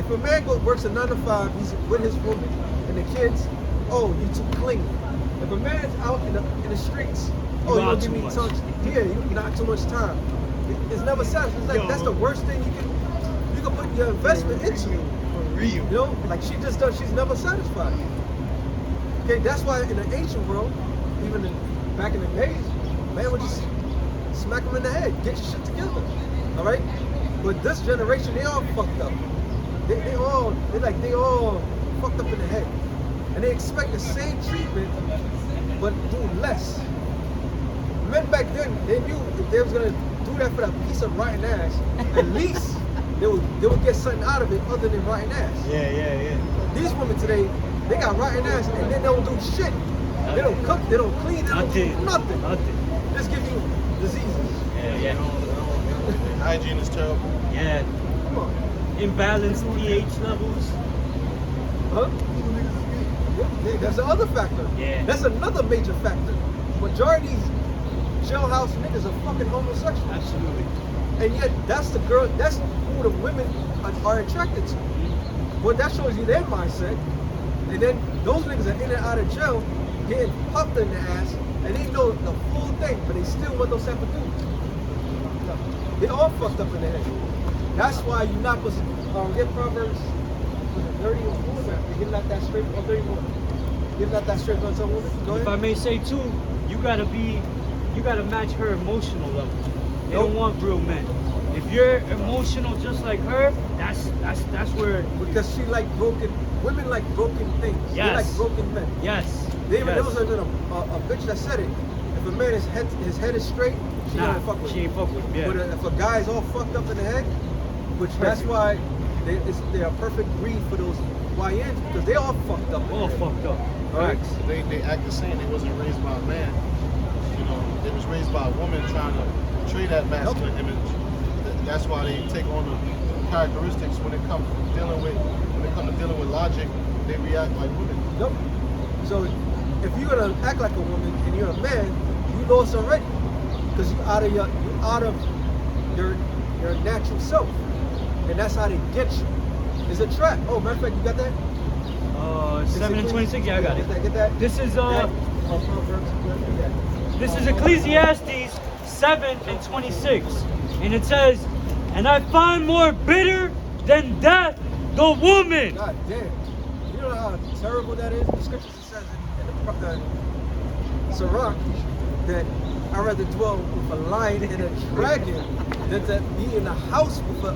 a man works a 9 to 5, he's with his woman and the kids. Oh, you too clingy. If a man's out in the streets, oh, you don't give me touch. Yeah, you not too much time. It's never satisfied. It's like that's the worst thing you can put your investment into. For real. You know, like she just does. She's never satisfied. Okay, that's why in the ancient world, even back in the days, man would just smack him in the head, get your shit together. All right, but this generation, they all fucked up. They all fucked up in the head, and they expect the same treatment, but do less. Men back then, they knew if they was gonna do that for that piece of rotten ass, at least they would get something out of it other than rotten ass. Yeah. These women today, they got rotten ass and they don't do shit. They don't cook, they don't clean, they don't do nothing. Just give you diseases. Yeah. Hygiene is terrible. Yeah. Come on. Imbalanced pH levels. Huh? Yeah, that's the other factor. Yeah. That's another major factor. Majority of these jailhouse niggas are fucking homosexuals. Absolutely. And yet that's who the women are attracted to. Well, that shows you their mindset. And then those niggas are in and out of jail getting pumped in the ass and they know the full thing, but they still want those type of dudes. They all fucked up in the head. That's why you're not supposed to get Proverbs 30 or 4. You're getting at that straight or 31. Getting at that straight on some woman. Go ahead. If I may say too, you gotta match her emotional level. They don't want real men. If you're emotional just like her, that's where. Because she like women like broken things. Yes. They like broken men. Yes. There was a bitch that said it. If a man his head is straight, she don't fuck with She ain't fuck with him. Yeah. But if a guy's all fucked up in the head, which that's why they're a perfect breed for those YNs because they all fucked up. All fucked up. Right. They act the same. They wasn't raised by a man. You know, they was raised by a woman trying to portray that masculine image. That's why they take on the characteristics when it comes to dealing with logic. They react like women. Nope. So if you're gonna act like a woman and you're a man, you lost already because you're out of your natural self, and that's how they get you. It's a trap. Oh, matter of fact, you got that? 7 and 26. Yeah, I got it. Get that? This is This is Oh, Ecclesiastes 7 and 26, and it says, "And I find more bitter than death the woman." God damn. You know how terrible that is? The scriptures says in Sirach that I'd rather dwell with a lion and a dragon than to be in a house with a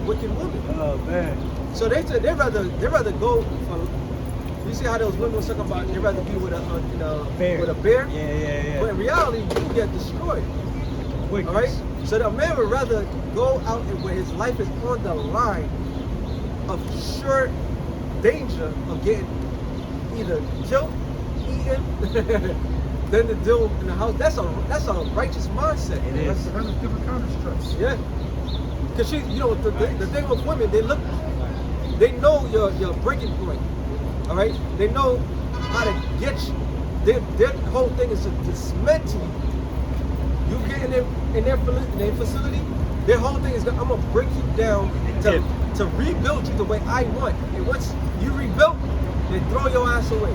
wicked woman. Oh man. So they rather go for. You see how those women was talking about? They rather be with a Bear. with a bear. Yeah. But in reality, you get destroyed. Quick. All right. So the man would rather go out and where his life is on the line of sure danger of getting either killed, eaten, than to deal in the house. That's a righteous mindset. It is. That's a different kind of stress. Yeah. Because the thing with women, they know your breaking point. All right. They know how to get you. Their whole thing is to dismantle you. You you get in their facility, their whole thing is I'm gonna break you down to rebuild you the way I want. And once you rebuilt, they throw your ass away.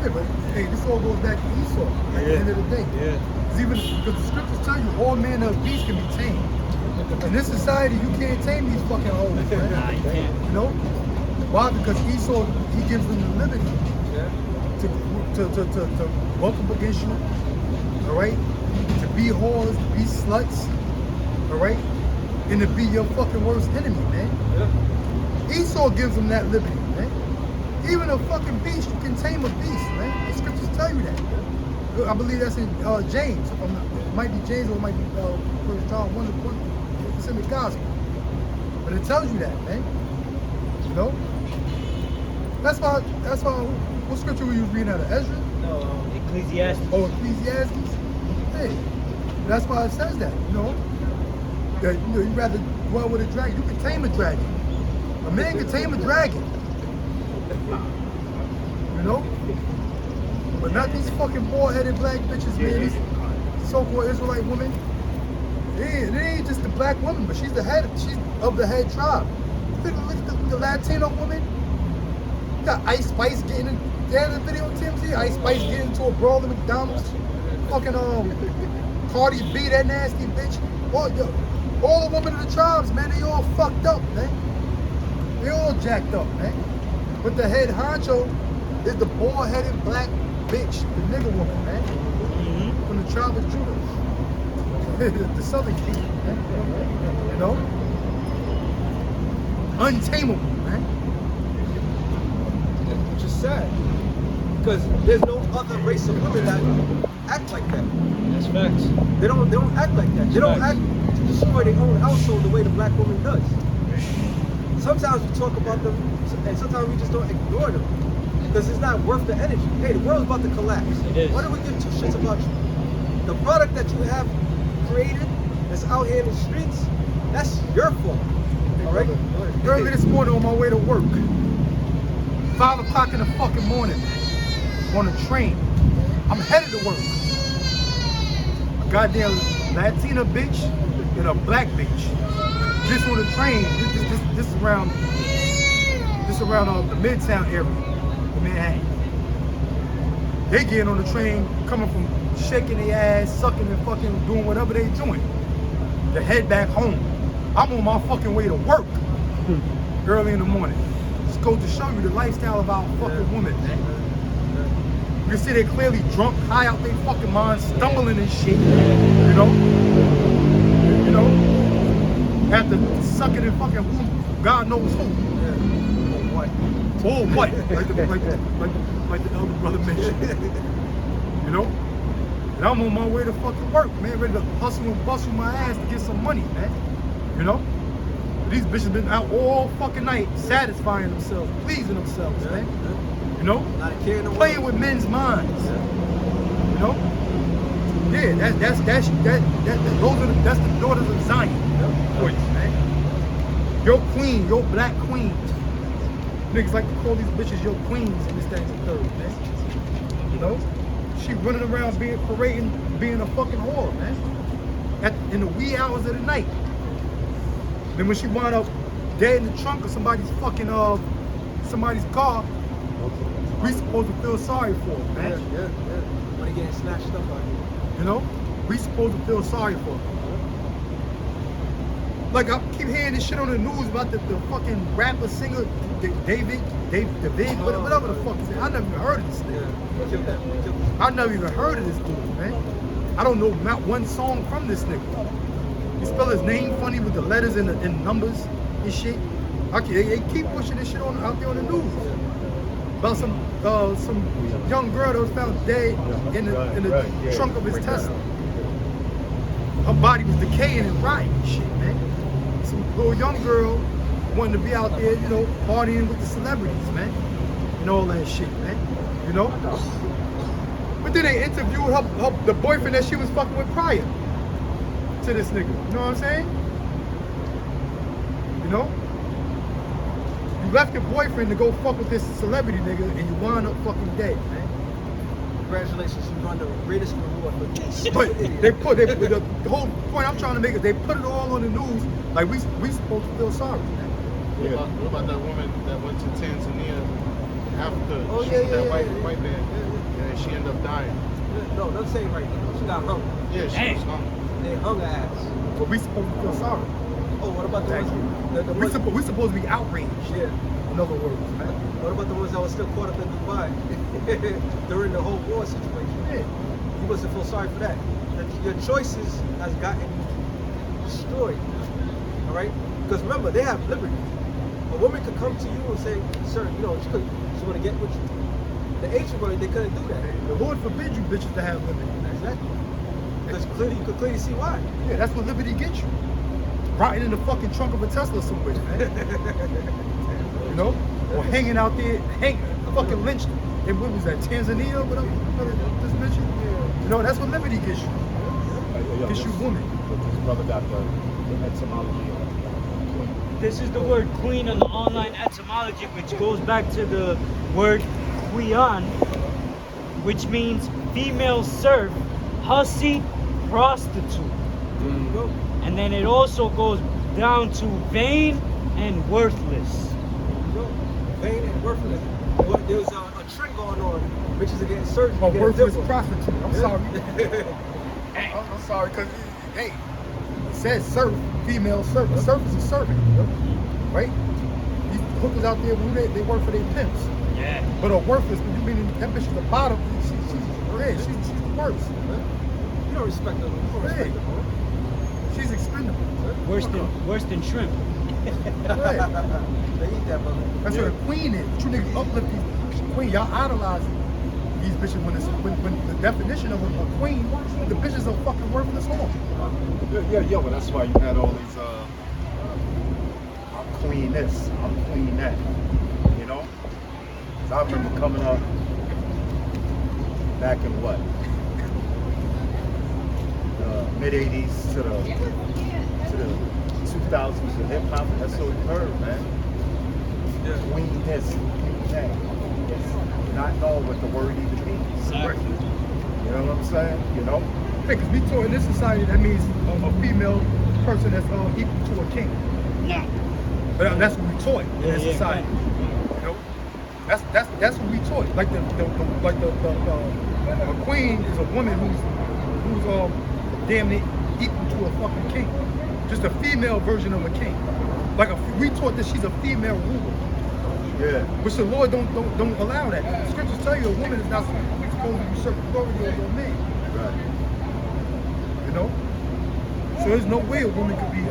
Yeah, but hey, this all goes back to Esau at the end of the day. Yeah. It's even because the scriptures tell you all manner of beasts can be tamed. In this society, you can't tame these fucking hoes, man. Nah, you can't. You know? Why? Because Esau, he gives them the liberty to walk up against you, all right? To be whores, to be sluts, all right? And to be your fucking worst enemy, man. Yeah. Esau gives them that liberty, man. Even a fucking beast, you can tame a beast, man. The scriptures tell you that. I believe that's in James. It might be James or it might be First John 1. It's in the gospel. But it tells you that, man. You know? That's why, what scripture were you reading out of? Ezra? No, Ecclesiastes. Oh, Ecclesiastes? Hey, that's why it says that, you know? That, you know, you'd rather dwell with a dragon. You can tame a dragon. A man can tame a dragon. You know? But not these fucking bald-headed black bitches, man. These so-called Israelite women. It ain't just the black woman, but she's the head. She's of the head tribe. Look at the Latino woman. You got Ice Spice getting in. They had a video on TMZ. Ice Spice getting into a brawl at McDonald's. Fucking Cardi B, that nasty bitch. All the women of the tribes, man, they all fucked up, man. They all jacked up, man. But the head honcho is the bald-headed black bitch, the nigga woman, man. From the tribe of Judah. The southern king, man. You know? Untamable, man. Which is sad. Because there's no other race of women that act like that. That's facts. They don't act like that. They don't act to destroy their own household the way the black woman does. Sometimes we talk about them, and sometimes we just don't ignore them. Because it's not worth the energy. Hey, the world's about to collapse. It is. Why do we give two shits about you? The product that you have created that's out here in the streets, that's your fault. All right? Early this morning on my way to work, 5 o'clock in the fucking morning, on a train. I'm headed to work. A goddamn Latina bitch and a black bitch. Just on the train. This is around the Midtown area of Manhattan. They getting on the train, coming from shaking their ass, sucking and fucking doing whatever they doing to head back home. I'm on my fucking way to work early in the morning. Just go to show you the lifestyle of our fucking women, man. You can see they're clearly drunk, high out their fucking minds, stumbling and shit. You know? You know? After sucking and fucking who, God knows who. Or what? Like the elder brother mentioned. You know? And I'm on my way to fucking work, man, ready to hustle and bustle my ass to get some money, man. You know? These bitches been out all fucking night, satisfying themselves, pleasing themselves, man. You know? Playing with men's minds. You know? Yeah, that's the daughters of Zion. Boys, man. Your queen, your black queen. Niggas like to call these bitches your queens and this, that, and the third, man. You know? She running around parading, being a fucking whore, man. In the wee hours of the night. Then when she wound up dead in the trunk of somebody's fucking somebody's car, we supposed to feel sorry for her, man. Yeah. When they getting snatched up out here. You know? We supposed to feel sorry for her. Like I keep hearing this shit on the news about the fucking rapper singer David, whatever the fuck is it. I never even heard of this nigga. I never even heard of this dude, man. I don't know not one song from this nigga. You spell his name funny with the letters and the numbers and shit. They keep pushing this shit out there on the news about some young girl that was found dead in the trunk of his Tesla. Her body was decaying and rotting and shit, man. Some little young girl wanting to be out there, you know, partying with the celebrities, man, and all that shit, man. You know. But then they interviewed the boyfriend that she was fucking with prior to this nigga. You know what I'm saying? You know? You left your boyfriend to go fuck with this celebrity nigga and you wound up fucking dead, man. congratulations, you won the greatest reward for this. But the whole point I'm trying to make is they put it all on the news like we supposed to feel sorry. What about that woman that went to Tanzania, Africa? Oh, She yeah, was yeah, that yeah, white man, yeah. and she ended up dying. No, don't say it right now. She got hung. Yeah, she was hung. They hung her ass. But we supposed to feel sorry. Oh, what about the Thank ones? you. We supposed to be outraged. Yeah. In other words, man. What about the ones that were still caught up in Dubai during the whole war situation? Yeah. You mustn't feel sorry for that. Your choices has gotten destroyed. All right? Because remember, they have liberty. A woman could come to you and say, "Sir, you know, she want to get with you." The ancient world, they couldn't do that. The Lord forbid you bitches to have liberty. Exactly. Because clearly, you could clearly see why. Yeah, that's what liberty gets you. Rotting in the fucking trunk of a Tesla somewhere, man. You know? Or hanging out there, fucking lynched. And what was that, Tanzania? Whatever this mission? You know, that's what liberty gets you. Gets you woman. This brother got the etymology. This is the word queen on the online etymology, which goes back to the word quean, which means female serf, hussy, prostitute. There you go. And then it also goes down to vain and worthless. There you go. Vain and worthless. There's a trend going on. Bitches are getting surgery. A getting worthless dimple. prostitute. I'm sorry. I'm sorry, because, hey, it says serf, female serf. A serf is a servant, right? These hookers out there, they work for their pimps. Yeah. But a worthless, you mean that bitch is the bottom, she's the worst. You don't respect them. You don't respect them, bro. She's expendable. Worse than shrimp. Right. They eat that, brother. That's what a queen is. You niggas uplift these queen. Y'all idolize these bitches when the definition of a queen, the bitches are fucking worthless whore. Yeah, but that's why you had all these, I'm queen this, I'm queen that, you know? 'Cause I remember coming up back in what? Mid-80s to the 2000s in hip hop, that's what we heard, man. Yeah. Queen this, queen that. Not know what the word even means. Exactly. You know what I'm saying? You know? Because we taught in this society that means a female person that's equal to a king. Nah. But that's what we taught in this Yeah, society. You know, that's what we taught. Like a queen is a woman who's damn near equal to a fucking king. Just a female version of a king. Like we taught that she's a female ruler. Yeah. Which the Lord don't allow that. The scriptures tell you a woman is not supposed to usurp authority over a man. Right. You know? So there's no way a woman could be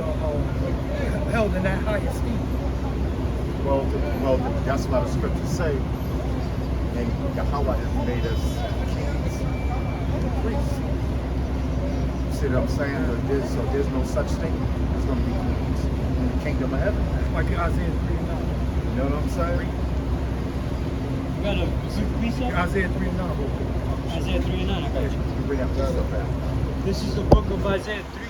held in that high esteem. Well, that's what the scriptures say. And Yahweh has made us kings and priests. You see what I'm saying? So there's no such thing as going to be queens in the kingdom of heaven. Like Isaiah 3 and 9. You know what I'm saying? You got a good precept? Isaiah 3 and 9. Isaiah 3 and 9, I got you. You bring that stuff out. This is the book of Isaiah 3.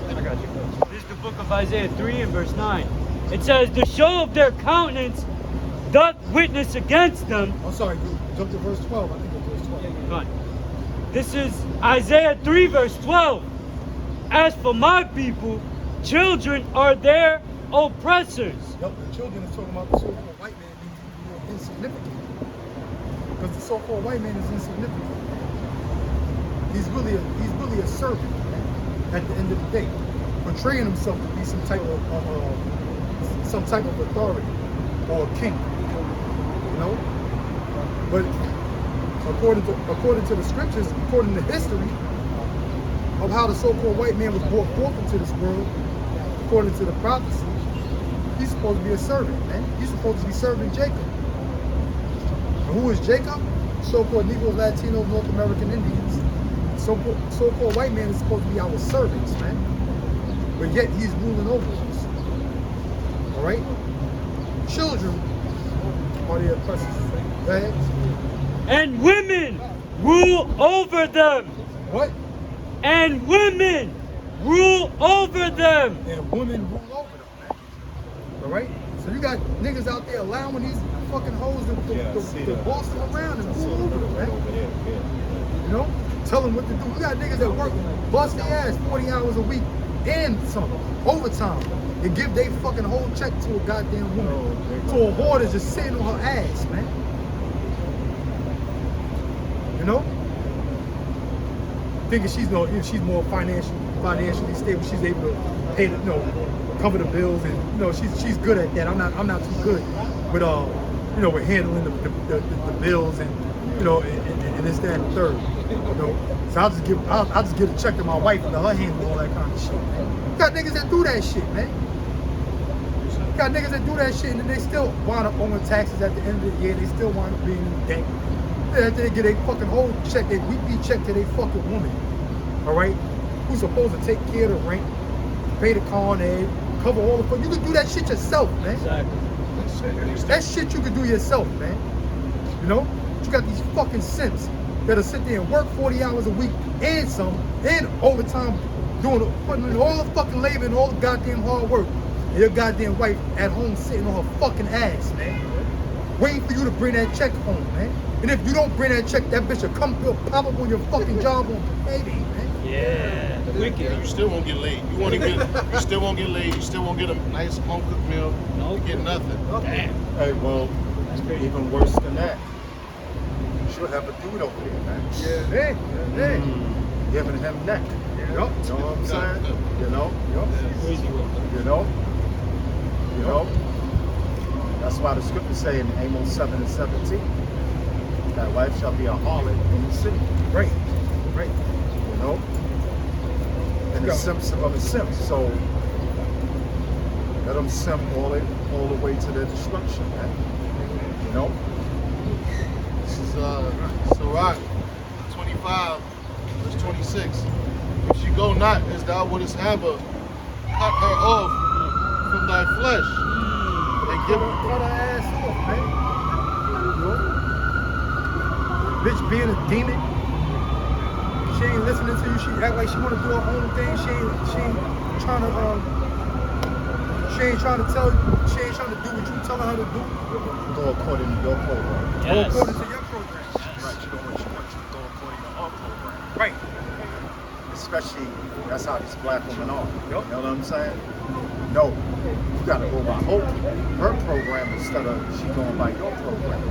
I got you. This is the book of Isaiah 3 and verse 9. It says, the show of their countenance doth witness against them. I'm sorry, you jumped to verse 12. I think it's verse 12. Go on. This is Isaiah 3 verse 12. As for my people, children are their oppressors. Yep, the children is talking about the so-called white man being insignificant. Because the so-called white man is insignificant. He's really a servant, man, at the end of the day, portraying himself to be some type of authority or a king, you know. But according to the scriptures, according to history of how the so-called white man was brought forth into this world, according to the prophecy, he's supposed to be a servant, man. He's supposed to be serving Jacob. And who is Jacob? So-called Negro, Latino, North American Indians. So-called white man is supposed to be our servants, man. But yet he's ruling over us. All right? Children are the oppressors. Go ahead. And women rule over them. What? And women rule over them. And women rule over them, man. All right? So you got niggas out there allowing these fucking hoes to boss them around and move over them, man. You know? Tell them what to do. We got niggas that work, bust their ass 40 hours a week and some overtime. And give they fucking whole check to a goddamn woman. To a whore that's just sitting on her ass, man. You know? Thinking she's more financially stable. She's able to pay the, cover the bills, and she's good at that. I'm not too good with with handling the bills and and this, that, and the third. So I'll just give a check to my wife and let her handle all that kind of shit. You got niggas that do that shit, man. You got niggas that do that shit and they still wind up owing taxes at the end of the year. They still wind up being in debt. After they get a fucking whole check, their weekly check to their fucking woman. All right, who's supposed to take care of the rent, pay the car and egg, cover all the fuck. You can do that shit yourself, man. Exactly. That shit you can do yourself, man. You know? You got these fucking simps that'll sit there and work 40 hours a week and some, and overtime, putting in all the fucking labor and all the goddamn hard work. And your goddamn wife at home sitting on her fucking ass, man. Waiting for you to bring that check home, man. And if you don't bring that check, that bitch will come pop up on your fucking job on payday, man. Yeah. Wicked. You still won't get laid. You still won't get laid. You still won't get a nice home cooked meal. Nope. You get nothing. Damn. Hey, well, even worse than that. She'll have a dude over there, man. Yeah. Giving him neck. Yup. You know what I'm saying? You know? Crazy work. You know? That's why the scriptures say in Amos 7:17, that wife shall be a harlot in the city. Right. You know? And the simps are gonna simp. So let them simp all the way to their destruction, man. You know? This is Sirach 25, verse 26. If she go not as thou wouldest have her, cut her off from thy flesh, and give her. Cut her ass off, man. You know? Bitch being a demon. She ain't listening to you. She act like she wanna do her own thing. She ain't trying to tell you. She ain't trying to do what you telling her to do. Go according to your program. Go Yes. according to your program. Right, you don't want you to go according to our program. Right. Especially, that's how these black women are. Yep. You know what I'm saying? No, you gotta go by her program instead of she going by your program.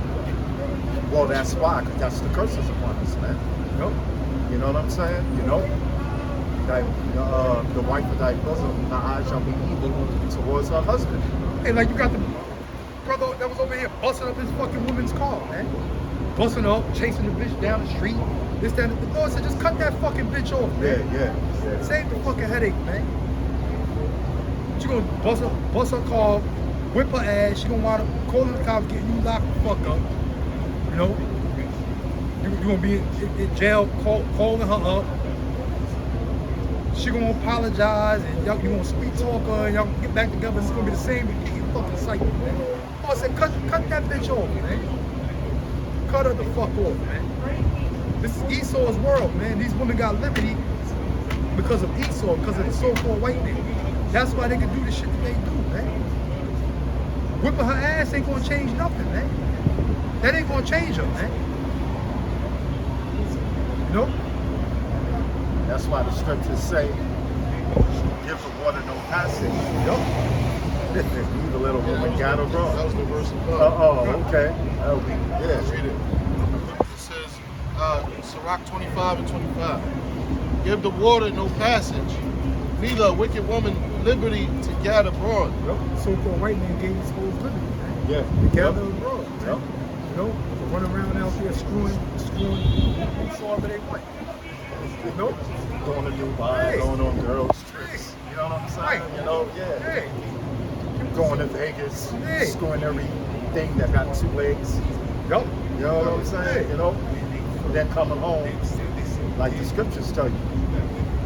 Well, that's why, because that's the curses upon us, man. Yep. You know what I'm saying? You know? The wife of thy bosom, her eyes shall be evil towards her husband. And like you got the brother that was over here busting up his fucking woman's car, man. Busting her up, chasing the bitch down the street. This, that, and the Lord said, just cut that fucking bitch off, man. Yeah. Save the fucking headache, man. She gonna bust her car, whip her ass. She gonna wind up calling the cops, getting you locked the fuck up. You know, you gonna be in jail, calling her up. She gonna apologize, and you gonna sweet talk her, and y'all gonna get back together. It's gonna be the same fucking cycle, man. I said, cut that bitch off, man. Cut her the fuck off, man. This is Esau's world, man. These women got liberty because of Esau, because of the so-called white man. That's why they can do the shit that they do, man. Whipping her ass ain't gonna change nothing, man. That ain't gonna change her, man. You know? That's why the scriptures say, give the water no passage. Yup. The little woman got her That wrong. was the verse above. Okay. Let's read it. It says, Sirach 25 and 25. Give the water no passage, neither a wicked woman liberty to gather abroad. Yup. So-called white man gave these hoes liberty, man. Yeah. To gather abroad, man. Yep. You know, to run around out there screwing whoever they want. You know? Going to Dubai, Hey. going on girls trips. You know what I'm saying? Right. You know, yeah. Hey. Going to Vegas, Hey. screwing everything that got two legs. Yup. You know what I'm saying? Hey. You know? Then coming home, like the scriptures tell you,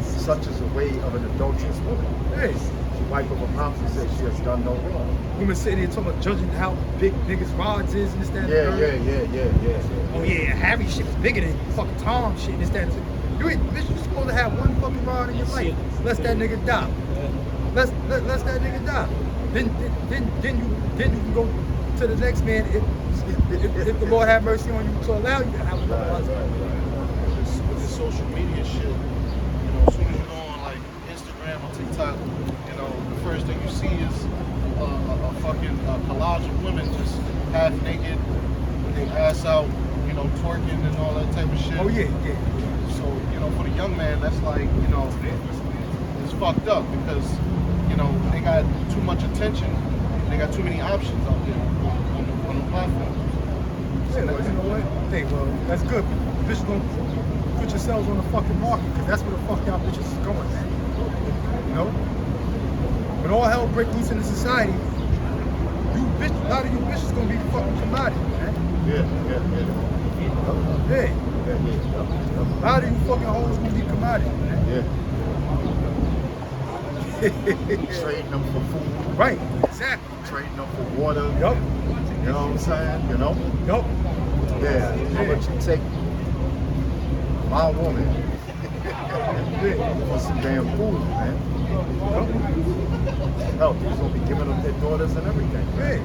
such is the way of an adulterous woman. Hey. She wipe up her mouth and says she has done no wrong. Women sitting here talking about judging how big niggas' rods is and this, that, and the Yeah. third. Oh yeah, Harry shit was bigger than fucking Tom shit and this, that, and the You ain't, bitch, you supposed to have one fucking rod in your life. Let that nigga die. Let that nigga die. then you can go to the next man if the Lord have mercy on you to allow you to have another husband. With this social media shit, you know, as soon as you go on like Instagram or TikTok, you know, the first thing you see is a fucking collage of women just half naked, with their ass out, you know, twerking and all that type of shit. Oh yeah. So, you know, for the young man, that's like, you know, it's fucked up because, you know, they got too much attention. They got too many options out there on the platform. Yeah, well, you know what? Hey, well, that's good. Bitches don't put yourselves on the fucking market because that's where the fuck y'all bitches is going, man. You know? When all hell breaks loose in the society, a lot of you bitches gonna be fucking commodity, man. Yeah. Hey, a lot of you fucking hoes gonna be commodity, man. Yeah. Trading them for food. Right, exactly. Trading them for water. Yup. You know what I'm saying? You know? Yup. Yeah. How much you take my woman for some damn food, man? Hell, he's gonna be giving them their daughters and everything. Hey,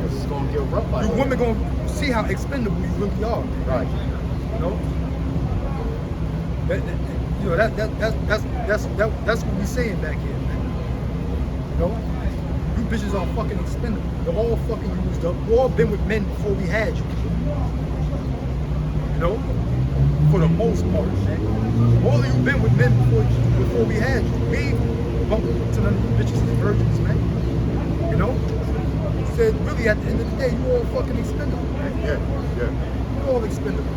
Because it's gonna get rough out you here. women gonna see how expendable you really are, man. Right. You know? You know, that's what we saying back here, man. You know? You bitches are fucking expendable. You're all fucking used up. You all been with men before we had you. You know? For the most part, man. All of you been with men before we had you. We ain't bumped to none of you bitches as virgins, man. You know? Said really at the end of the day, you all fucking expendable, man. Yeah. You all expendable.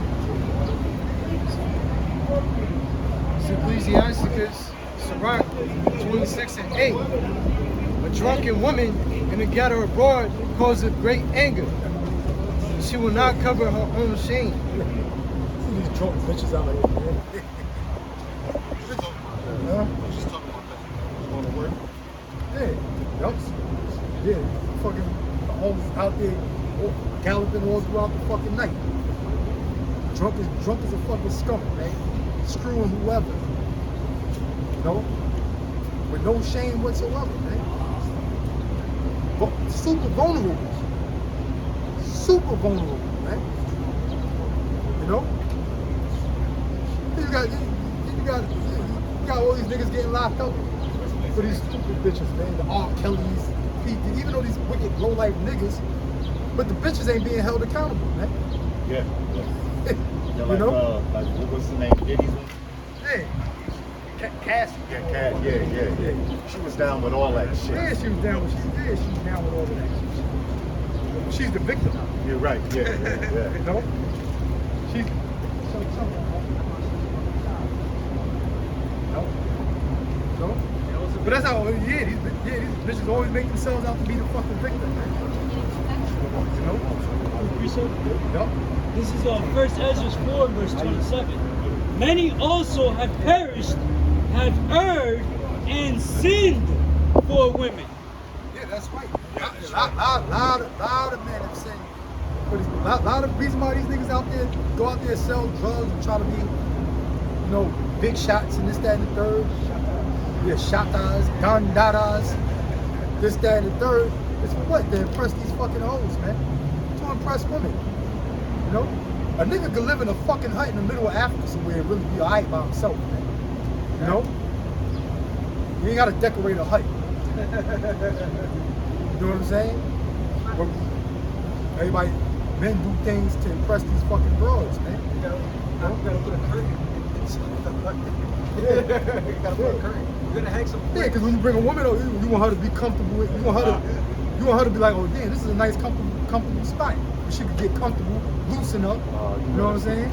Ecclesiasticus, Sirach 26:8. A drunken woman in the ghetto abroad causeth great anger. She will not cover her own shame. See these drunk bitches out here, man. Huh? Just talking about that. Going to work. Yeah, yup. Yeah, fucking hoes out there galloping all throughout the fucking night. Drunk as a fucking skunk, man. Screwing whoever. You know? With no shame whatsoever, man. Super vulnerable. Super vulnerable, man. You know? You got all these niggas getting locked up for these stupid bitches, man. The R. Kellys, even though these wicked low-life niggas, but the bitches ain't being held accountable, man. Yeah. You Like, know? like, what was the name? Diddy's one? Hey, Cassie. Yeah, Cat. Yeah. She was down with all that shit. Yeah, she was down with all of that shit. She's the victim. You're right. Yeah. You know? She's no. But that's how these bitches always make themselves out to be the fucking victim, man. You know? Yup. This is 1 Ezra 4, verse 27. Many also have perished, have erred, and sinned for women. Yeah, that's right. Lot of men have sinned. But a lot of reason why these niggas out there go out there and sell drugs and try to be, you know, big shots and this, that, and the third. Yeah, shatas, gandadas, this, that, and the third. It's for what? To impress these fucking hoes, man. To impress women. You know? A nigga could live in a fucking hut in the middle of Africa somewhere and really be alright by himself, man. You know? You ain't gotta decorate a hut. You know what I'm saying? Where everybody, men do things to impress these fucking broads, man. You gotta put a curtain. Yeah. You gotta put a curtain. You're gonna hang some. Yeah, because when you bring a woman over, you want her to be comfortable with, you want her to be like, oh damn, this is a nice comfortable spot. Where she could get comfortable, loosen up, you know what I'm saying?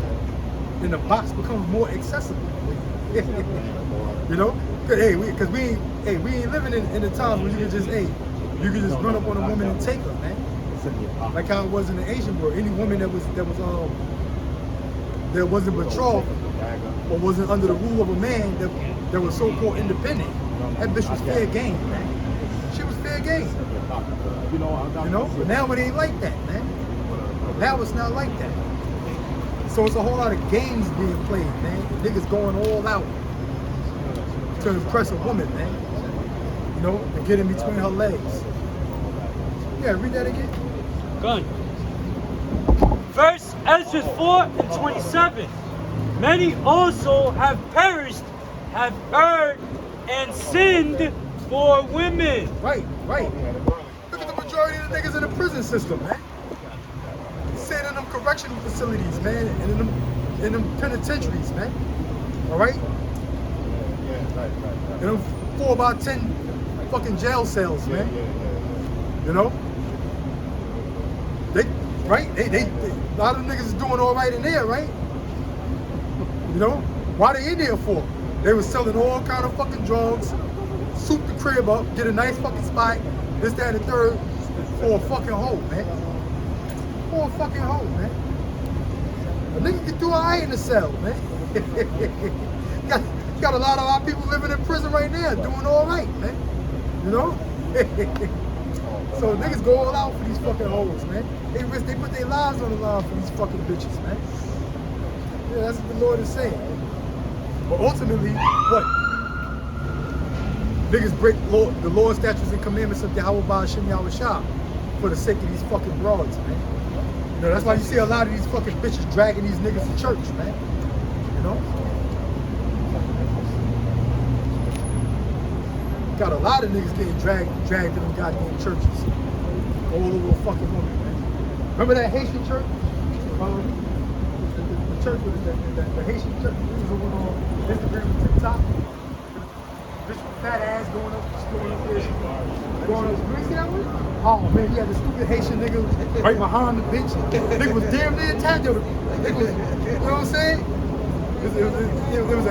Then the box becomes more accessible. You know? Cause we ain't living in the times where you can just run up on a woman and take her, man. Like how it was in the Asian world. Any woman that wasn't betrothed or wasn't under the rule of a man that was so-called independent, that bitch was fair game, man. She was fair game. You know? But now it ain't like that, man. Now it's not like that. So it's a whole lot of games being played, man. The niggas going all out to impress a woman, man. You know, and get in between her legs. Yeah, read that again. Gun. First Ezra 4:27. Many also have perished, have erred, and sinned for women. Right. Look at the majority of the niggas in the prison system, man. Sitting in them correctional facilities, man, and in them penitentiaries, man. All right? In them 4x10 fucking jail cells, man. You know? They a lot of them niggas is doing all right in there, right? You know? Why they in there for? They was selling all kind of fucking drugs, soup the crib up, get a nice fucking spot, this, that, and the third, for a fucking hoe, man. For a fucking hoe, man. A nigga can do alright in the cell, man. got a lot of our people living in prison right now, doing alright, man. You know? So niggas go all out for these fucking hoes, man. They put their lives on the line for these fucking bitches, man. Yeah, that's what the Lord is saying. But ultimately, what? Niggas break the Lord's statutes and commandments of Yahweh Ba'Shem Yahweh Shah for the sake of these fucking broads, man. You know, that's why you see a lot of these fucking bitches dragging these niggas to church, man. You know? Got a lot of niggas getting dragged to them goddamn churches. All over a fucking woman, man. Remember that Haitian church? The church was the Haitian church. It was on Instagram and TikTok. This fat ass going up there. You see that one? Oh man, yeah, the stupid Haitian nigga right behind the bitch. Nigga was damn near attacked. You know what I'm saying? It was a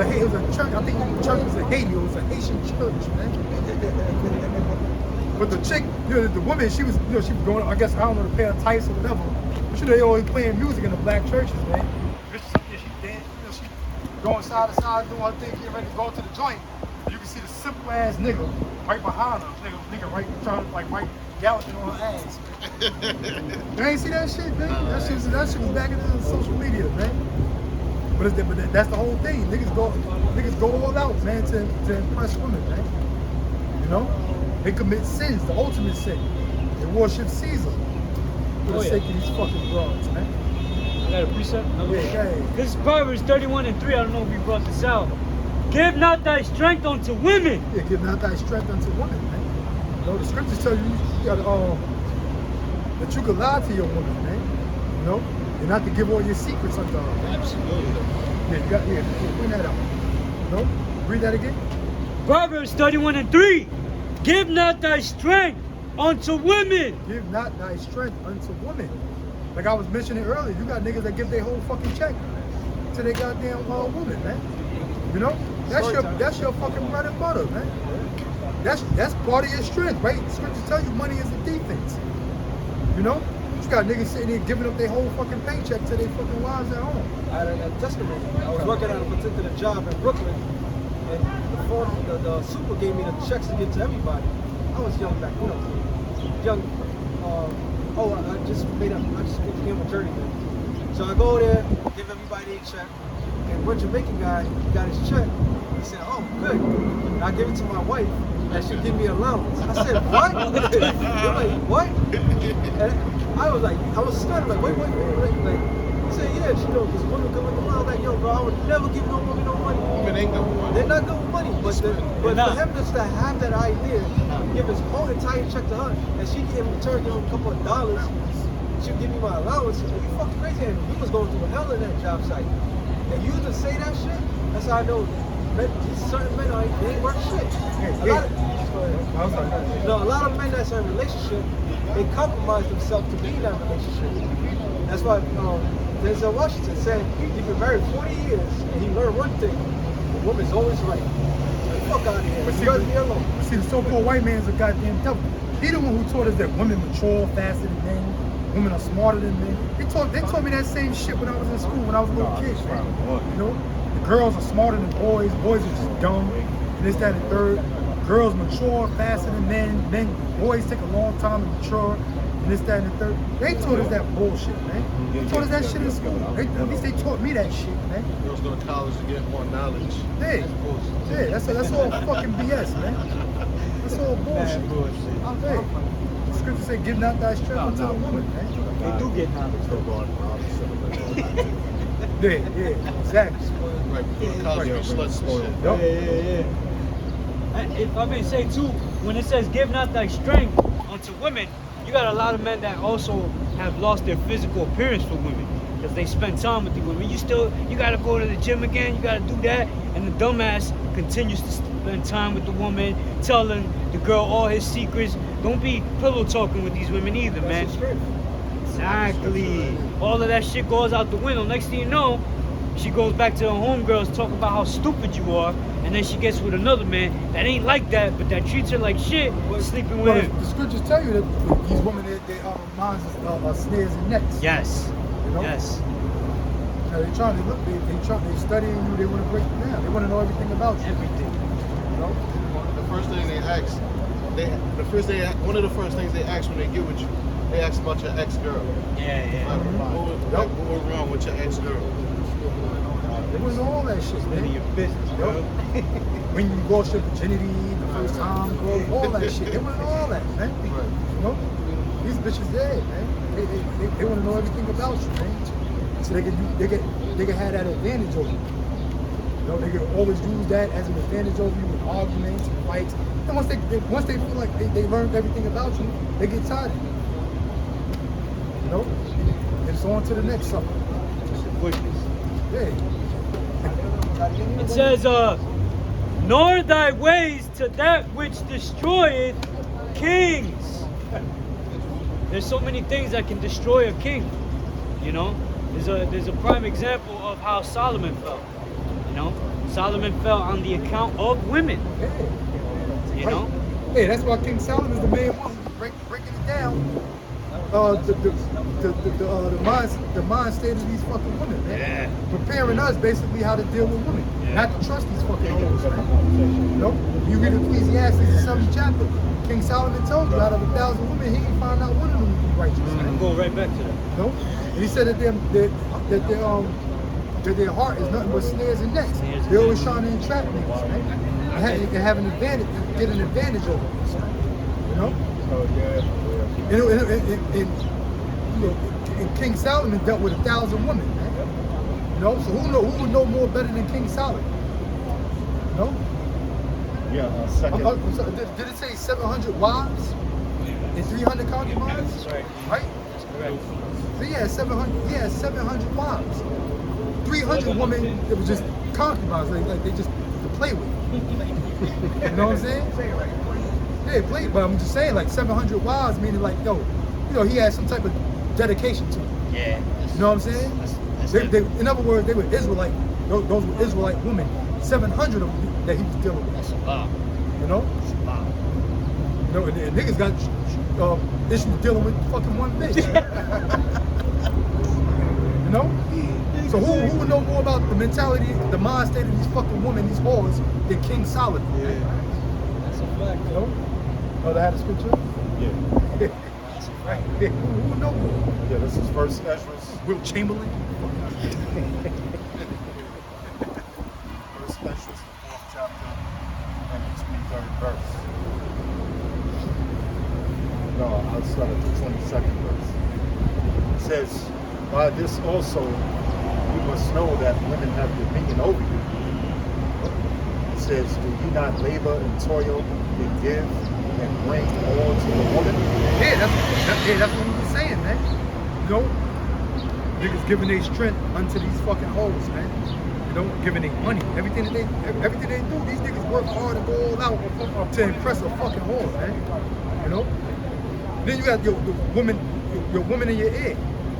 church. I think the church was in Haiti. It was a Haitian church, man. But the chick, you know, the woman, she was going, I guess, I don't know, to pay her tights or whatever. But you know, they always playing music in the black churches, man. Bitch, she dancing, you know, she going side to side, doing her thing, getting ready to go to the joint. You can see the simple ass nigga right behind her. Nigga right trying to right galloping on her ass. You ain't see that shit, man? That shit was back in the social media, man. But that's the whole thing. Niggas go all out, man, to impress women, man. You know? They commit sins, the ultimate sin. They worship Caesar for the sake of these fucking broads, man. I got a precept? Yeah. This is Proverbs 31:3. I don't know if we brought this out. Give not thy strength unto women. Yeah, give not thy strength unto women, man. You know, the scriptures tell you gotta, that you can lie to your woman, man. You know? And not to give all your secrets unto her. Man. Absolutely. Yeah, bring that out. You know? Read that again. Proverbs 31:3. Give not thy strength unto women. Give not thy strength unto women. Like I was mentioning earlier, you got niggas that give their whole fucking check to their goddamn woman, man. You know? That's your fucking bread and butter, man. That's part of your strength, right? The scriptures tell you money is a defense. You know? You got niggas sitting there giving up their whole fucking paycheck to their fucking wives at home. I had a testimony. I was working at a particular job in Brooklyn, and the super gave me the checks to give to everybody. I was young back, you know, young. I just became a journeyman. So I go there, give everybody a check, and one Jamaican guy got his check. He said, "Oh, good." And I give it to my wife, and she give me an allowance. I said, "What?" I'm like, "What?" And I was stunned, like, wait. Like, he said, "Yeah, she knows, because women come with the money." I was like, "Yo, bro, I would never give no woman no money." Women ain't good with money. They're not good with money, but for him just to have that idea, give his whole entire check to her, and she in return give him a couple of dollars, she'll give me my allowance. Are you fucking crazy? And he was going through hell in that job site. And you to say that shit, that's how I know these certain men they ain't worth shit. A lot of men that's in a relationship, they compromise themselves to be in that relationship. That's why Denzel Washington said he's been married 40 years and he learned one thing: the woman's always right. Fuck out of here. But Leave me alone. see, the so-called white man's a goddamn devil. He the one who taught us that women mature faster than men, women are smarter than men. They taught me that same shit when I was in school, when I was a little kid, man. You know, the girls are smarter than boys are just dumb, and this, that, and third. Girls mature faster than men, boys take a long time to mature, and this, that, and the third. They taught us that bullshit, man. They taught us that shit in school. At least they taught me that shit, man. Girls go to college to get more knowledge. Yeah, that's all fucking BS, man. That's all bullshit. scripture say, give not thy strength unto the woman, man. They do get knowledge. So God, Yeah, exactly. Right, before the college sluts and shit. Yup. Yeah. And if I may say too, when it says give not thy strength unto women, you got a lot of men that also have lost their physical appearance for women because they spend time with the women. You gotta go to the gym again, you gotta do that, and the dumbass continues to spend time with the woman, telling the girl all his secrets. Don't be pillow talking with these women either, man. That's the strength. Exactly. All of that shit goes out the window. Next thing you know, she goes back to her homegirls talking about how stupid you are, and then she gets with another man that ain't like that, but that treats her like shit, sleeping with Well, him. the scriptures tell you that these women, their minds are snares and nets. Yes. You know? Yes. You know, they're trying to look, they're studying you, they want to break you down. They want to know everything about you. Everything. You know? The first thing they ask, one of the first things they ask when they get with you, they ask about your ex-girl. Yeah, yeah. What was wrong with your ex-girl? They want to know all that shit, None of man. your business, Yup. bro. When you lost your virginity, the first time, bro, all that shit. They want to know all that, man. You know? These bitches dead, man. They want to know everything about you, man. So they can have that advantage over you. You know, they can always use that as an advantage over you with arguments and fights. And once they feel like they learned everything about you, they get tired of you. You know? And it's on to the next something. Yeah. It says, nor thy ways to that which destroyeth kings. There's so many things that can destroy a king. You know, there's a prime example of how Solomon fell. You know, Solomon fell on the account of women. Yeah. You know, Hey, that's why King Solomon's the main one breaking it down. The mind state of these fucking women, man. Yeah. Preparing us basically how to deal with women, not to trust these fucking hoes, man. You know, you read Ecclesiastes, the 7th chapter. King Solomon told you, out of 1,000 women, he didn't find out one of them would be righteous. I'm going right back to that. You know, and he said that their heart is nothing but snares and nets. They're always trying to entrap niggas, man. And have an advantage, get an advantage over us, you know. And King Solomon dealt with 1,000 women, man. You know, so who would know more better than King Solomon? You know? Yeah, second. Did it say 700 wives and 300 concubines? Right. Right? Right. So he had 700 wives. 300 women that was just concubines, like they just to play with. You know what I'm saying? Yeah, play, but I'm just saying, like 700 wives, meaning like, yo, you know, he had some type of dedication to it. Yeah. You know what I'm saying? They, in other words, they were Israelite. Those were Israelite women. 700 of them that he was dealing with. That's a lot. You know? That's a lot. You know, and niggas got issues dealing with fucking one bitch. You know? So who would know more about the mentality, the mind state of these fucking women, these whores, than King Solomon? Yeah. That's a fact, You know? Oh, they had a scripture? Yeah. Right. Yeah. Who would know more? Yeah, this is First Ezra. Will Chamberlain? First Ezra, 4th chapter, and the 23rd verse. No, I'll start at the 22nd verse. It says, by this also you must know that women have dominion over you. It says, do you not labor and toil and give and bring all to the woman? Yeah, that's what we were saying, man. You know? Niggas giving their strength unto these fucking hoes, man. You know, giving their money, everything they do. These niggas work hard and go all out to impress a fucking whore, man. You know. Then you got your woman in your ear.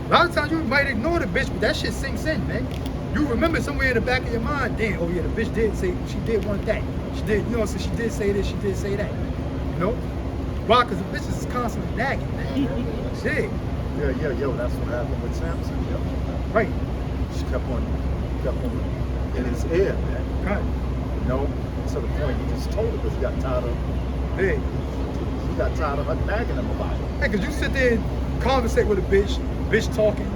A lot of times you might ignore the bitch, but that shit sinks in, man. You remember somewhere in the back of your mind, damn, oh yeah, the bitch did say she did want that. She did, you know, so she did say this, she did say that. You know. Why? Because the bitches is constantly nagging, man. Yeah. Yeah, that's what happened with Samson. Yo. Right. She kept on in his ear, man. Right. You know, to the point he just told her because he got tired of Hey. he got tired of her nagging him about it. Hey, cause you sit there and conversate with a bitch talking.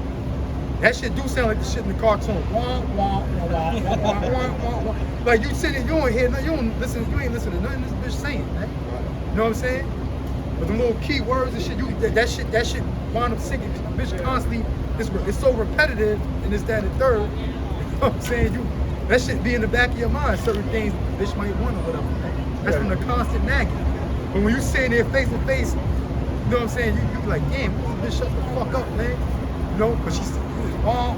That shit do sound like the shit in the cartoon. Wah, wah, wah, wah, wah, wah, wah, wah. Like you sit there, you don't hear nothing, you ain't listening to nothing this bitch saying, man. You know what I'm saying? But the little key words and shit, that shit wind up sinking. Bitch constantly, it's so repetitive and this, that, and the third. You know what I'm saying? That shit be in the back of your mind. Certain things bitch might want or whatever. That's from the constant nagging. But when you sitting there face to face, you know what I'm saying? You be like, damn, bitch, shut the fuck up, man. You know, but she's wah.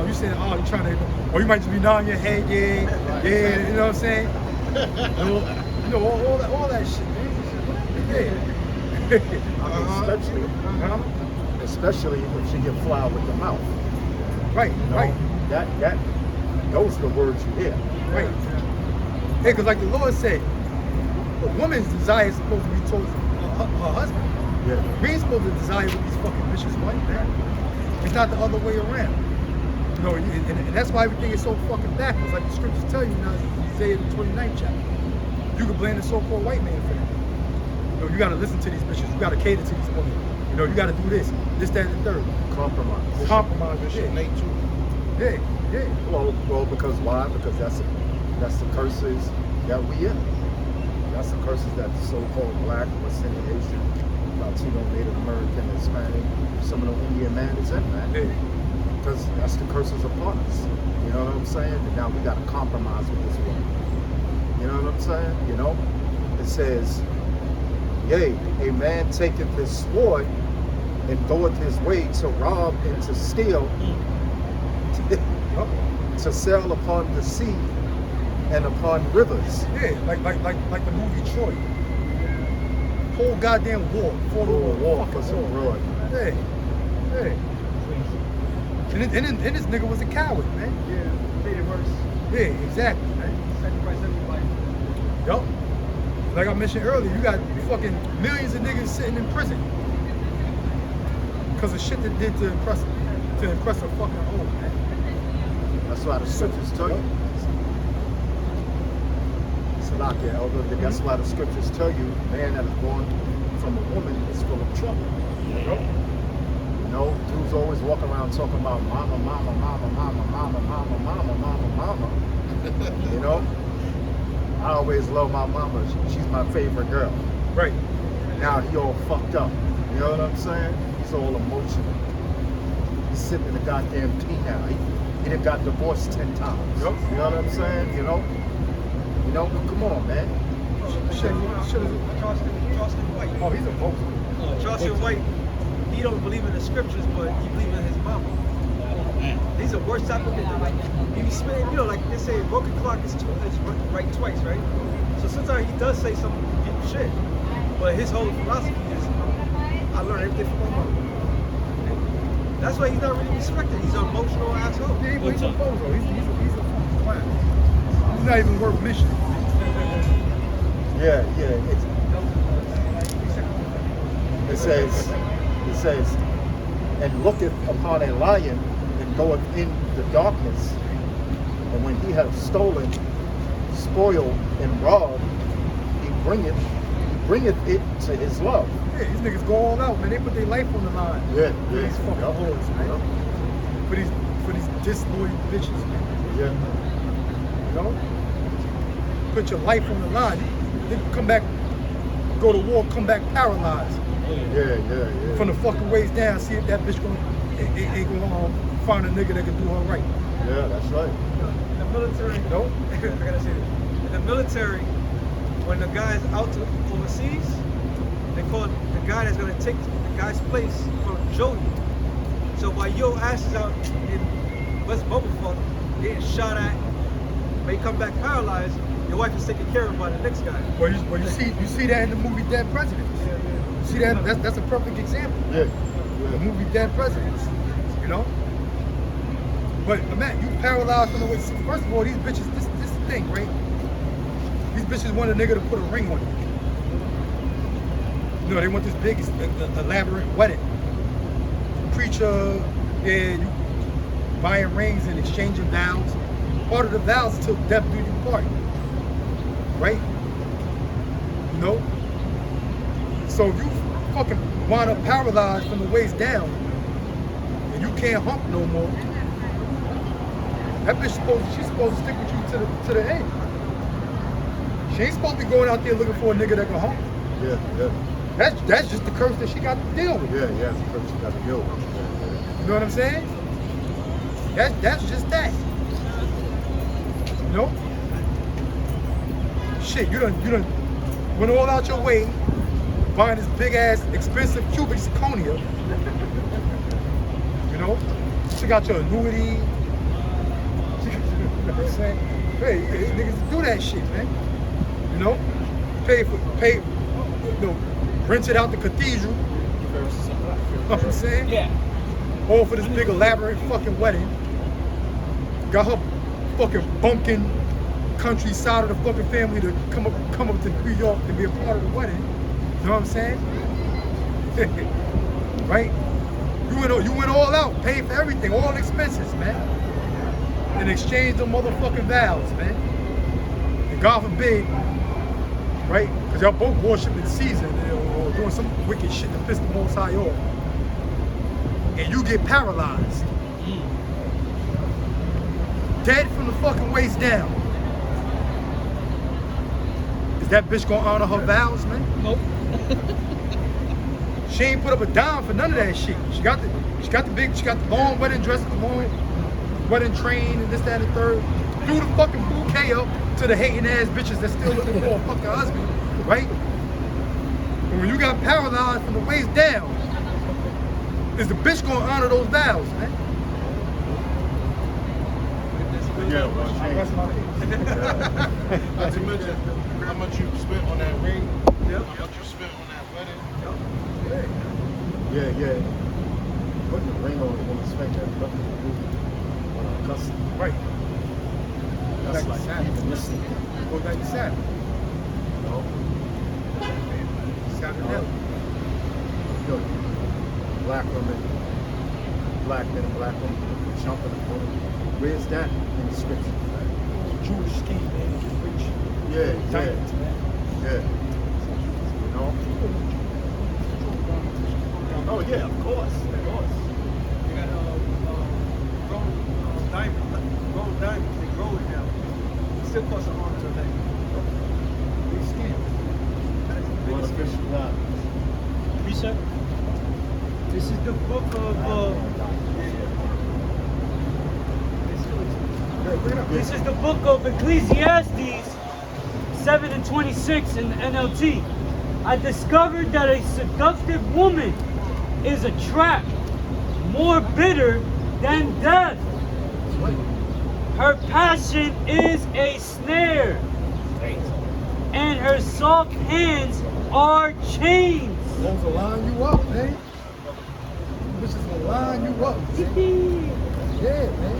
You saying, oh, you trying to, or you might just be nodding your head, yeah, you know what I'm saying? You know, all that shit, man. I mean, especially if she get fly with the mouth. Right, You know, right. Those are the words you hear. Right. Yeah, because like the Lord said, a woman's desire is supposed to be towards her husband. Yeah. We ain't supposed to desire what these fucking bitches want, man. It's not the other way around. You know, and that's why everything is so fucking backwards. Like the scriptures tell you now, Isaiah the 29th chapter. You can blame the so-called white man for that. You know, you gotta listen to these bitches. You gotta cater to these women. You know, you gotta do this, that, and the third. Compromise and shit. Nate too. Yeah. Well, because why? Because that's the curses that we in. That's the curses that the so-called black, West Indian, Asian, Latino, Native American, Hispanic, some of the Indian man is in, man. Yeah. Because that's the curses upon us. You know what I'm saying? And now we got to compromise with this woman. You know what I'm saying? You know? It says, yea, a man taketh his sword and goeth his way to rob and to steal, to sail upon the sea and upon rivers. Yeah, like the movie Troy. Whole goddamn war. For the war. For some blood, man. Yeah. And this nigga was a coward, man. Yeah, made it worse. Yeah, exactly, man. Sacrifice everybody. Yup. Like I mentioned earlier, you got fucking millions of niggas sitting in prison because of shit that did to impress a fucking old man. That's why the scriptures tell you. Salakia, elder, that's why the scriptures tell you, man that is born from a woman is full of trouble. You know, dudes always walk around talking about mama. You know, I always love my mama. She's my favorite girl. Right. Now he all fucked up. You know what I'm saying? He's all emotional. He's sitting in the goddamn tea now. He done got divorced 10 times. Yep. You know what I'm saying? You know, come on, man. Charleston White. Oh, he's a vocal. Charleston White, he don't believe in the scriptures, but he believes in his mama. He's the worst type of nigga. Like, he be spitting, you know, like they say, a broken clock is right twice, right? So sometimes he does say some deep shit, but his whole philosophy is, I learned everything from my mama. That's why he's not really respected. He's an emotional asshole. Yeah, he's a bozo. He's a fucking clown. He's not even worth mentioning. Yeah. It says, and looketh upon a lion and goeth in the darkness, and when he hath stolen, spoiled, and robbed, he bringeth it to his love. Yeah, these niggas go all out, man. They put their life on the line. Yeah. For these fucking hoes, man. For these disloyal bitches, man. Yeah. You know? Put your life on the line. Then come back, go to war, come back paralyzed. Yeah. From the fucking waist down, see if that bitch ain't gonna find a nigga that can do her right. Yeah, that's right. In the military, No? I gotta say this. In the military, when the guy's out to overseas, they call it the guy that's gonna take the guy's place called Jody. So while your ass is out in West Bumblefuck getting shot at, may come back paralyzed, your wife is taken care of by the next guy. Well, you see that in the movie Dead Presidents. You see that? That's a perfect example. Yeah. The movie Dead Presidents. You know? But Matt, you paralyzed from the way. First of all, these bitches, this is the thing, right? These bitches want a nigga to put a ring on it. You know, they want this big, elaborate wedding. Preacher, yeah, you buying rings and exchanging vows. Part of the vows is till death do you part. Right? You know? So if you fucking wind up paralyzed from the waist down and you can't hump no more, that bitch she's supposed to stick with you to the end. She ain't supposed to be going out there looking for a nigga that can hump. Yeah. That's just the curse that she got to deal with. Yeah, yeah, it's a curse you got to deal with. You know what I'm saying? That's just that. You know? Shit, you done went all out your way buying this big ass expensive cubic zirconia. You know? She got your annuity. You know what I'm saying? Hey, niggas do that shit, man. You know? Pay, you know, rent it out the cathedral. You know what I'm saying? Yeah. All for this big elaborate fucking wedding. Got her fucking bumpkin countryside of the fucking family to come up to New York and be a part of the wedding. You know what I'm saying? Right? You went all out, paid for everything, all expenses, man. In exchange of motherfucking vows, man. And God forbid, right? Because y'all both worshiping Caesar or doing some wicked shit to piss the Most High off. And you get paralyzed. Dead from the fucking waist down. Is that bitch gonna honor her vows, man? Nope. She ain't put up a dime for none of that shit. She got the long wedding dress, the long wedding train, and this, that, and the third. Threw the fucking bouquet up to the hating ass bitches that's still looking for a fucking husband, right? And when you got paralyzed from the waist down, is the bitch gonna honor those vows, man? Yeah, well, That's my case. Not to mention how much you spent on that ring. Yep. How much you spent on that wedding. yeah, yeah. Put the ring on the woman's finger, nothing to do on her custody. Right. That's Like like Saturday. even listening. Go back to Saturday. You know? Saturday. Yo, black women, black men and black women jumping the woman. Where's that in the scripture? Jewish scheme, man. Rich. Yeah, Diamonds, man. yeah. You know? Oh yeah, of course, of course. You got gold diamonds. They grow it now. It still costs an arm and a leg. Big scam. That's the biggest scam. Artificial diamonds. Precept. This is the book of. This is the book of Ecclesiastes 7:26 in the NLT. I discovered that a seductive woman is a trap more bitter than death. Her passion is a snare, and her soft hands are chains. Those will line you up, man. Bitches will line you up, man. Yeah, man.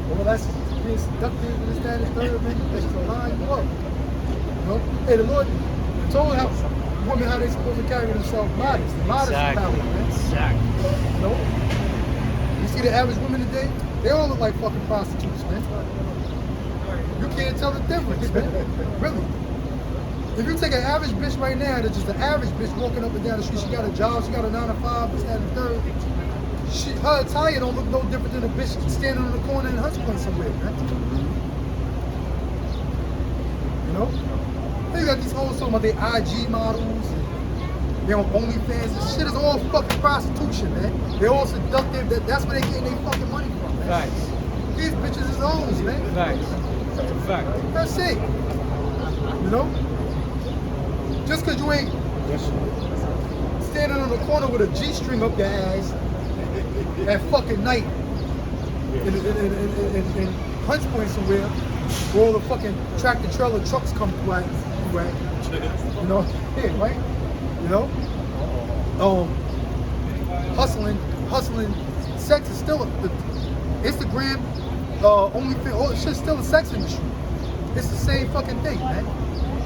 Well, that's being seductive and this, that, and third, man. Bitches will line you up. You know? Hey, the Lord told women how they supposed to carry themselves modest. Modest Exactly. power, man. Exactly. You know? You see the average women today? They all look like fucking prostitutes, man. You can't tell the difference, man. Really. If you take an average bitch right now, that's just an average bitch walking up and down the street, she got a job, she got a 9 to 5, this, that, and the third. Her attire don't look no different than a bitch standing on the corner in Hunts Point somewhere, man. You know? Then you got these hoes talking about their IG models, they on OnlyFans. This shit is all fucking prostitution, man. They're all seductive. That's where they getting their fucking money from, man. Facts. These bitches is hoes, man. Facts. That's a fact. That's it. You know? Just cause you ain't standing on the corner with a G-string up your ass at fucking night in Hunts Point somewhere where all the fucking tractor trailer trucks come through at, you know? Yeah, right? You know? Hustling, sex is still the Instagram, OnlyFans, all this shit's still a sex industry. It's the same fucking thing, man.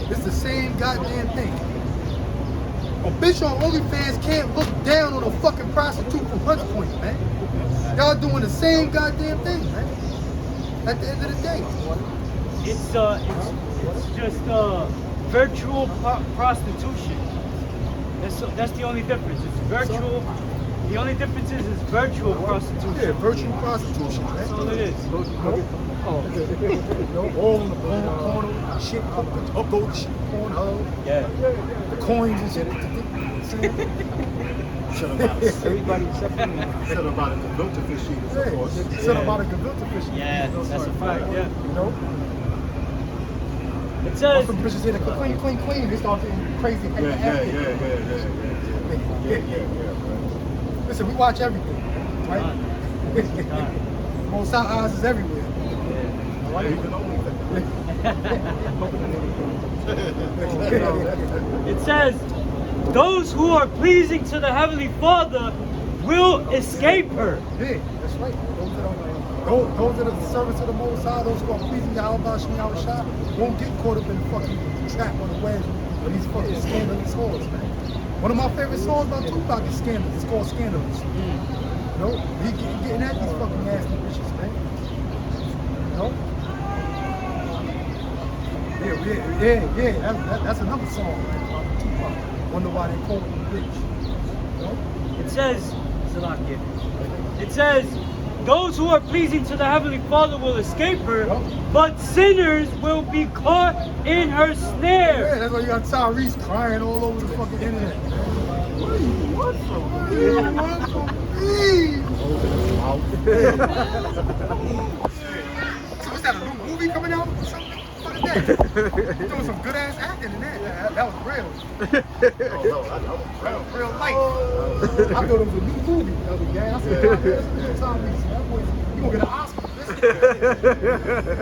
It's the same goddamn thing. A bitch on OnlyFans can't look down on a fucking prostitute from Hunts Point, man. Y'all doing the same goddamn thing, man. At the end of the day. It's just virtual prostitution. That's the only difference. It's virtual. The only difference is virtual prostitution. Yeah, virtual prostitution, man. That's all it is. All in the corner, shit, go to shit, Pornhub. Yeah. The coins and shit. Said about it. Everybody except for me. Said about it. The filter fish eaters, of course. Said about a gefilte fish. Yeah, that's a fact, yeah. You know? It says, Some bitches say the clean. They start getting crazy. Yeah. Listen, we watch everything, right? Most our eyes is everywhere. Why you even it says, those who are pleasing to the Heavenly Father will escape her. Yeah, that's right. Those are the servants of the Most High, those who are pleasing to Allah Subhanahu wa Ta'ala, won't get caught up in the fucking trap on the wedge of these fucking scandalous whores, man. One of my favorite songs about Tupac is Scandalous. It's called Scandalous. You know, he getting at these fucking nasty bitches, man. You know? Yeah. That's another song, man, about Tupac. Wonder why they call him a bitch. You know? It says, those who are pleasing to the Heavenly Father will escape her, but sinners will be caught in her snare. Yeah, that's why you got Tyrese crying all over the fucking internet. What do you want from me? What do you want from me? So is that a new movie coming out or something? What is that? Doing some good ass acting in that. That was real. Real life. I thought it was a new movie the other day. I said, Tyrese, that boy, you gonna get an Oscar for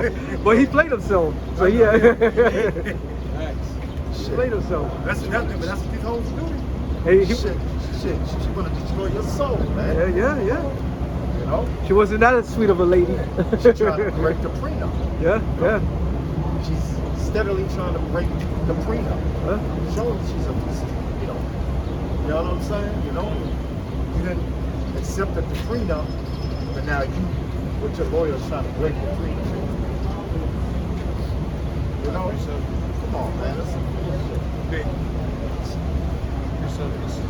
this? Well, he played himself, so yeah. He played himself. That's his whole story. Hey, Shit, she's gonna destroy your soul, man. yeah. You know? She wasn't that sweet of a lady. She tried to break the prenup. Yeah. She's steadily trying to break the prenup. Huh? Showing she's a, you know what I'm saying? You know, you didn't accept the prenup, but now you, with your lawyers, trying to break the prenup. You know, so come on, man. That's big. So this is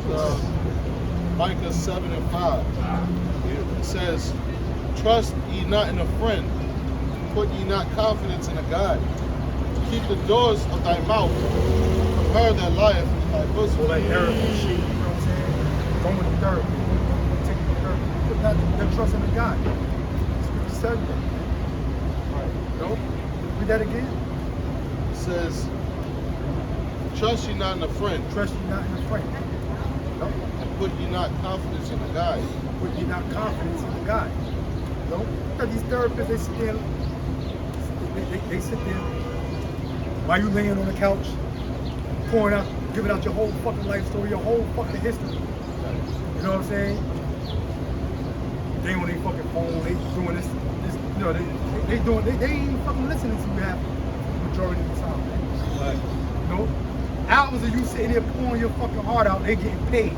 Micah 7:5. It says, "Trust ye not in a friend, put ye not confidence in a God. Keep the doors of thy mouth from her that lieth in thy bosom." All that therapy shit, you know what I'm saying? Going to therapy. Taking therapy. Put not their trust in the God. Scripture says that. Right. No? Read that again. It says, "Trust ye not in a friend, Trust ye not in a friend. No? and put ye not confidence in a God." Put ye not confidence in the God. No? Because these therapists, they sit there, they sit there while you laying on the couch, pouring out, giving out your whole fucking life story, your whole fucking history. You know what I'm saying? They on their fucking phone, they doing this, you know, they ain't even fucking listening to you half the majority of the time, man. Right. You know? Hours of you sitting there pouring your fucking heart out, they getting paid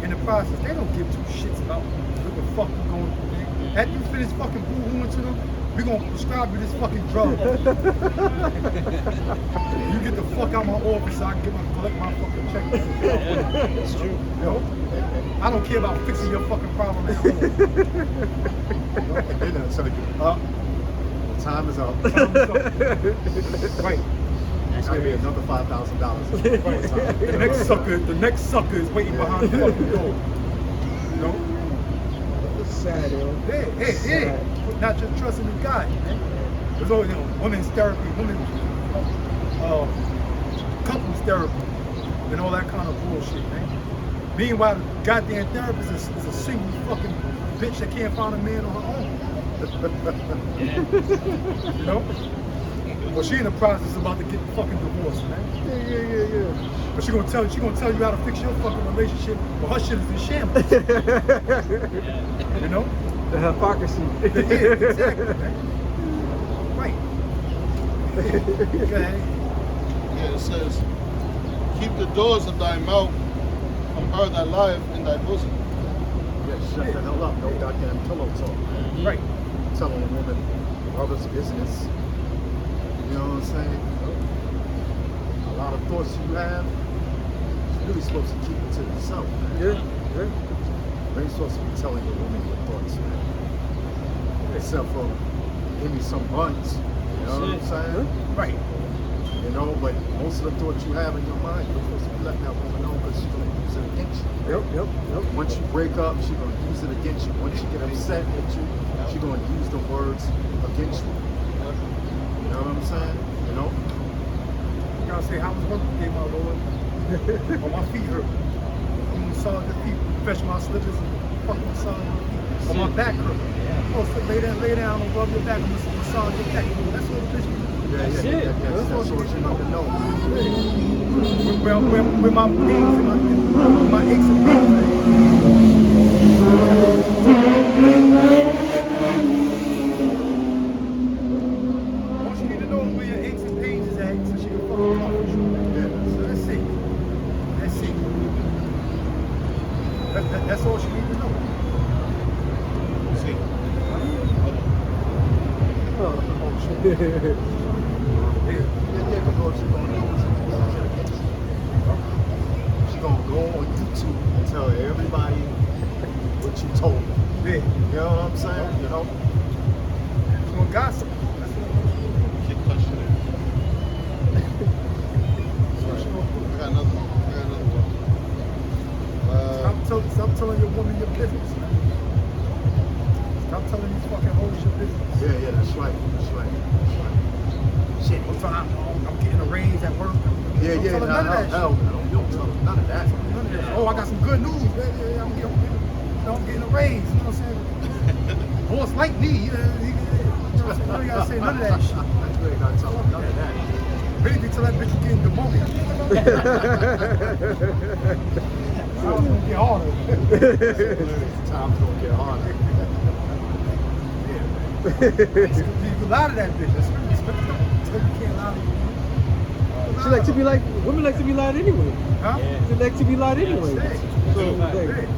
in the process. They don't give two shits about what the fuck you going through, man. After you finish fucking boo-hooing to them, we gonna prescribe you this fucking drug. You get the fuck out of my office so I can collect my fucking check. That's true. You know? I don't care about fixing your fucking problem at home. And then they'll tell you, time is up. Right. It's gonna be another $5,000. The next sucker is waiting behind the fucking door. You know? It's sad, yo. Yeah. Put not just trusting in God, man. There's always, you know, women's therapy, couples therapy, and all that kind of bullshit, man. Meanwhile, the goddamn therapist is a single fucking bitch that can't find a man on her own. You know? Well, she in the process about to get fucking divorced, man. Yeah. But she gonna tell you how to fix your fucking relationship, but her shit is in shambles. You know? The hypocrisy. Yeah, exactly, man. Right. Okay. Yeah, it says, "Keep the doors of thy mouth from her that lieth in thy bosom." Yeah, shut the hell up. No goddamn pillow talk. Right. Telling a woman others' business. You know what I'm saying? A lot of thoughts you have, you're really supposed to keep it to yourself, man. Yeah. You ain't supposed to be telling a woman your thoughts, man. Except for give me some buns. You know what I'm saying? Right. You know, but most of the thoughts you have in your mind, you're supposed to be letting that Yep. Once you break up, she's gonna use it against you. Once you get upset with you, she's gonna use the words against you. You know what I'm saying? You know? You gotta say, how was work today, my Lord? Oh, my feet hurt. I'm massage your feet, fetch my slippers, fucking massage your feet. Oh, my back hurt. Oh, so lay down and rub your back and massage your back. That's what the bitch do. That's it. That's what you need to know. Where my pains and my aches and pains. All she need to know is where your aches and pains is at, so she can fucking comfort you. So that's it. That's all she need to know. See. Oh shit. Because what she's gonna do is she's gonna go on YouTube and tell everybody what you told her. Yeah. You know what I'm saying? You know? She's gonna gossip. That's what Kid question. I got another one. Stop telling your woman your business, man. Stop telling these fucking hoes your business. Yeah, that's right. Shit, I'm getting a raise at work. Yeah, Don't tell her none of that shit. hell no. You don't tell them none of that. None of that. Oh, I got some good news. Yeah, I'm getting a raise. You know what I'm saying? Boss like me. You know what I'm saying? You ain't gotta say none of that shit. You ain't gotta tell them none of that. Maybe tell that bitch you're getting demoted. Time's gonna get harder. Time's gonna get harder. You lie to that bitch. That's what you can't lie to you. She like to be like, women like to be lied anyway. Huh? They like to be lied anyway. Hey, So, like,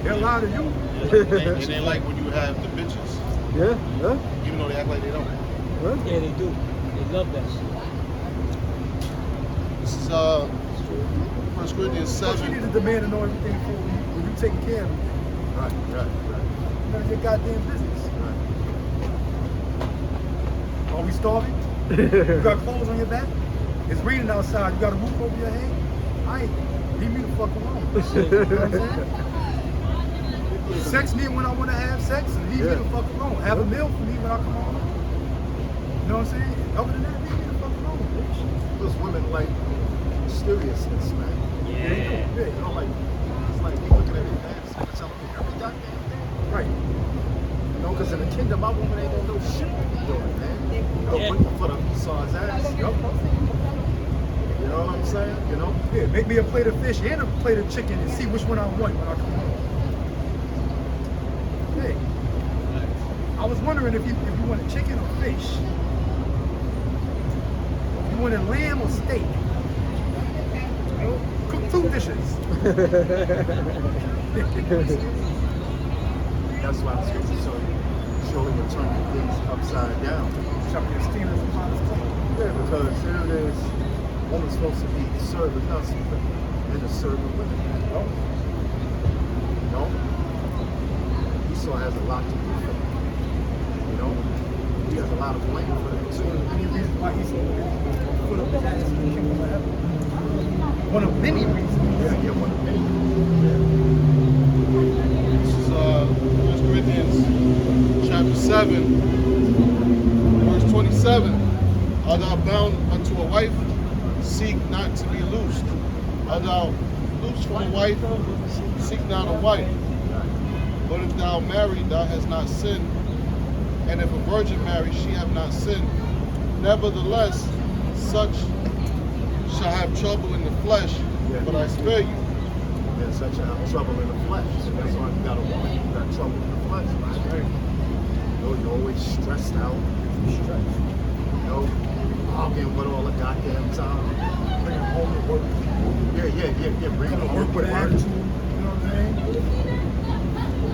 they'll lie to you. It ain't like when you have the bitches, yeah. even though they act like they don't. Yeah, they do. They love that shit. This is 1 Corinthians Plus, you 7. need to demand to know everything for when you taking care of them. Right. None of your goddamn business. Are we starving? You got clothes on your back? It's raining outside. You got a roof over your head? Alright, leave me the fuck alone. You know what I'm saying? Sex me when I want to have sex, and leave me the fuck alone. Have a meal for me when I come home. You know what I'm saying? Other than that, leave me the fuck alone, bitch. Those women like mysteriousness, man. Yeah. You know, like it's like you looking at it, man. It's like telling me every goddamn thing. Right. You know, because in the kingdom, my woman ain't gonna know shit what we doing, man. No Yeah. waiting for the Esau's ass. Yup. You know what I'm saying? You know? Yeah, make me a plate of fish and a plate of chicken and see which one I want when I come home. Hey, I was wondering if you wanted chicken or fish. If you wanted lamb or steak. Cook 2 dishes. That's why the scripture show you surely will turn your things upside down. Chuck your steamers and fries clean. Yeah, because here it is, woman's supposed to be serving us and to serving women. You know? Esau has a lot to do for them. You know? He has a lot of blame for them too. Any reason why he's so put up his ass in the kingdom of heaven? One of many reasons. Yeah, one of many. This is 1 Corinthians chapter 7, verse 27. Art thou bound unto a wife? Seek not to be loosed. Art thou loosed from a wife? Seek not a wife. But if thou marry, thou hast not sinned. And if a virgin marry, she have not sinned. Nevertheless, such shall have trouble in the flesh, but I spare you. And such have trouble in the flesh. That's why you got a woman, you got trouble in the flesh, right? You know, you're always stressed out. You know, arguing with all the goddamn time. Bringing home to work. Yeah. Bringing Coming her to work with an work. attitude. You know what I'm saying?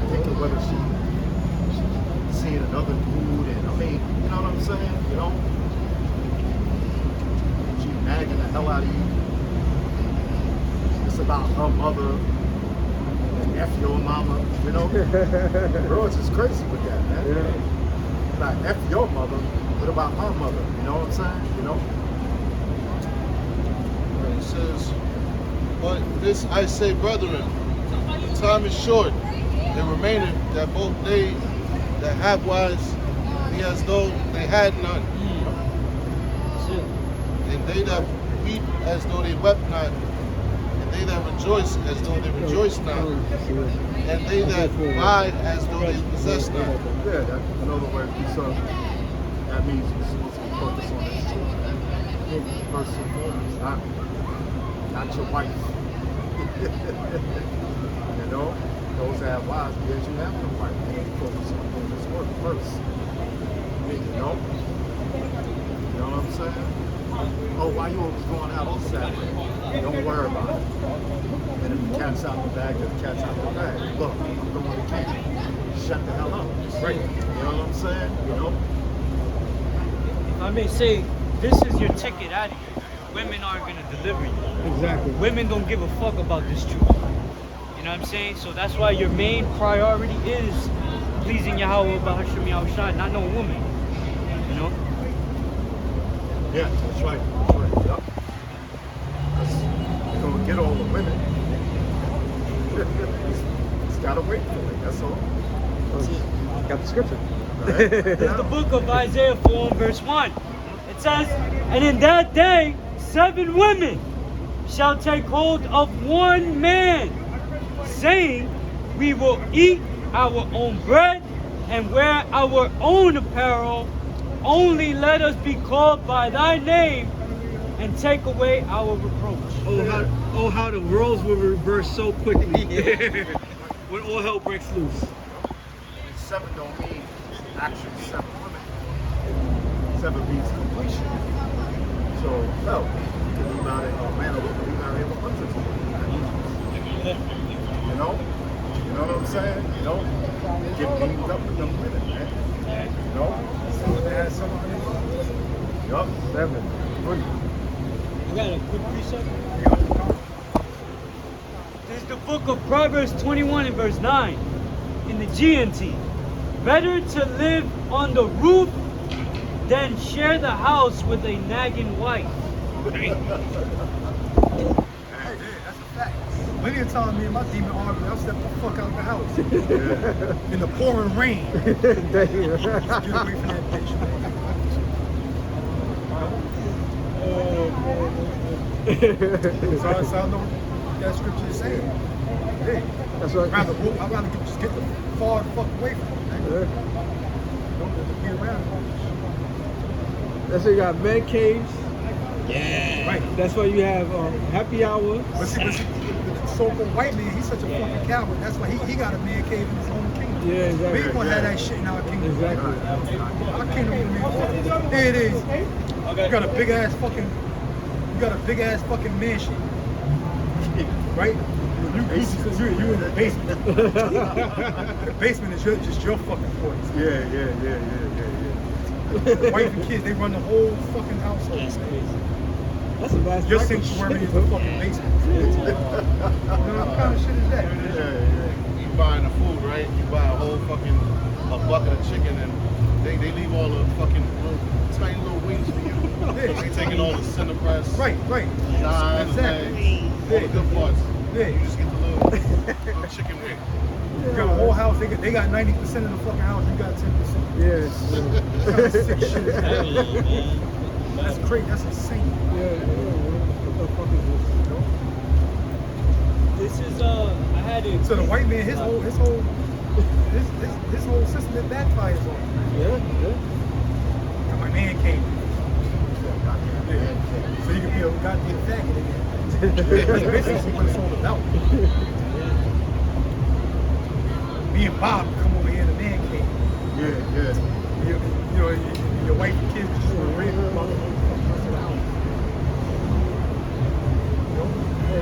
Thinking whether she's seeing another dude, and I mean, you know what I'm saying? You know, she nagging the hell out of you. It's about her mother and F your mama, you know? Girls is crazy with that, man. Like F your mother, what about my mother? You know what I'm saying? You know? It says, but this I say, brethren, time is short. It remaineth that both they that have wives be as though they had none, and they that weep as though they wept not, and they that rejoice as though they rejoiced not, and they that buy as though they possess not. Yeah, that, in other words, so that means we're supposed to focus on this children. First and foremost, not your wife. You know, those that have wives, because you have no wife. You need to focus on doing this work first. You know? You know what I'm saying? Oh, why you always going out on Saturday? Don't worry about it. And if the cat's out the bag, then the cat's out the bag. Look, I'm doing the can. Shut the hell up. Right. You know what I'm saying? You know? If I may say, this is your ticket out of here. Women aren't gonna deliver you. Exactly. Women don't give a fuck about this truth. You know what I'm saying? So that's why your main priority is pleasing Yahweh Bahasham Yahushua, not no woman. You know? Yeah, that's right. That's right. Yep. You're gonna get all the women. Just gotta wait for it. That's all. Got the scripture. This is the book of Isaiah 4 and verse 1. It says, and in that day 7 women shall take hold of one man, saying, we will eat our own bread and wear our own apparel. Only let us be called by thy name and take away our reproach. Oh, how the roles will reverse so quickly when all hell breaks loose. And 7 don't mean actually 7 women. 7 means completion. So, no, you can be married, a man or woman, be married with hundreds of women. You know? You know what I'm saying? You know? Get beamed up with them women, man. You know? Yup. 7. You got a quick precept? This is the book of Proverbs 21 and verse 9 in the GNT. Better to live on the roof than share the house with a nagging wife. Hey, yeah, that's a fact. Plenty of time me and my demon argue, I'll step the fuck out the house. In the pouring rain. Get away from that bitch, man. So I know what that scripture is saying. Hey, that's right. I'd rather just get the far fuck away from it, man. Don't have to be around it. That's why you got man caves. Yeah. Right. That's why you have happy hour. But see, the so-called white man, he's such a fucking coward. That's why he got a man cave in his own kingdom. Yeah, exactly. We ain't gonna have that shit in our kingdom. Exactly. Our kingdom is man. There it is. You got a big ass fucking mansion. Right? You in the basement. The basement is just your fucking place. Yeah. Wife and kids, they run the whole fucking household. That's crazy. That's a nice Your sanctuary is the fucking basement. You know what kind of shit is that? Yeah. You buying the food, right? You buy a whole fucking bucket of chicken, and they leave all the fucking tiny little wings for you. They taking all the cinnabrats, Right. thighs, Exactly. legs, all the good parts. Yeah. You just get the little chicken wing. You got a whole house, they got 90% of the fucking house, you got 10%. Yes. What kind of sick shit is that? That's crazy, that's insane. What the fuck is this? This is I had it. So the white man, his whole system that backfires on him. Yeah. Got my man cave. Yeah. So you can be a goddamn faggot again. That's basically what it's all about. Me and Bob come over here in the man cave. Yeah. Your wife and kids just want to raise them about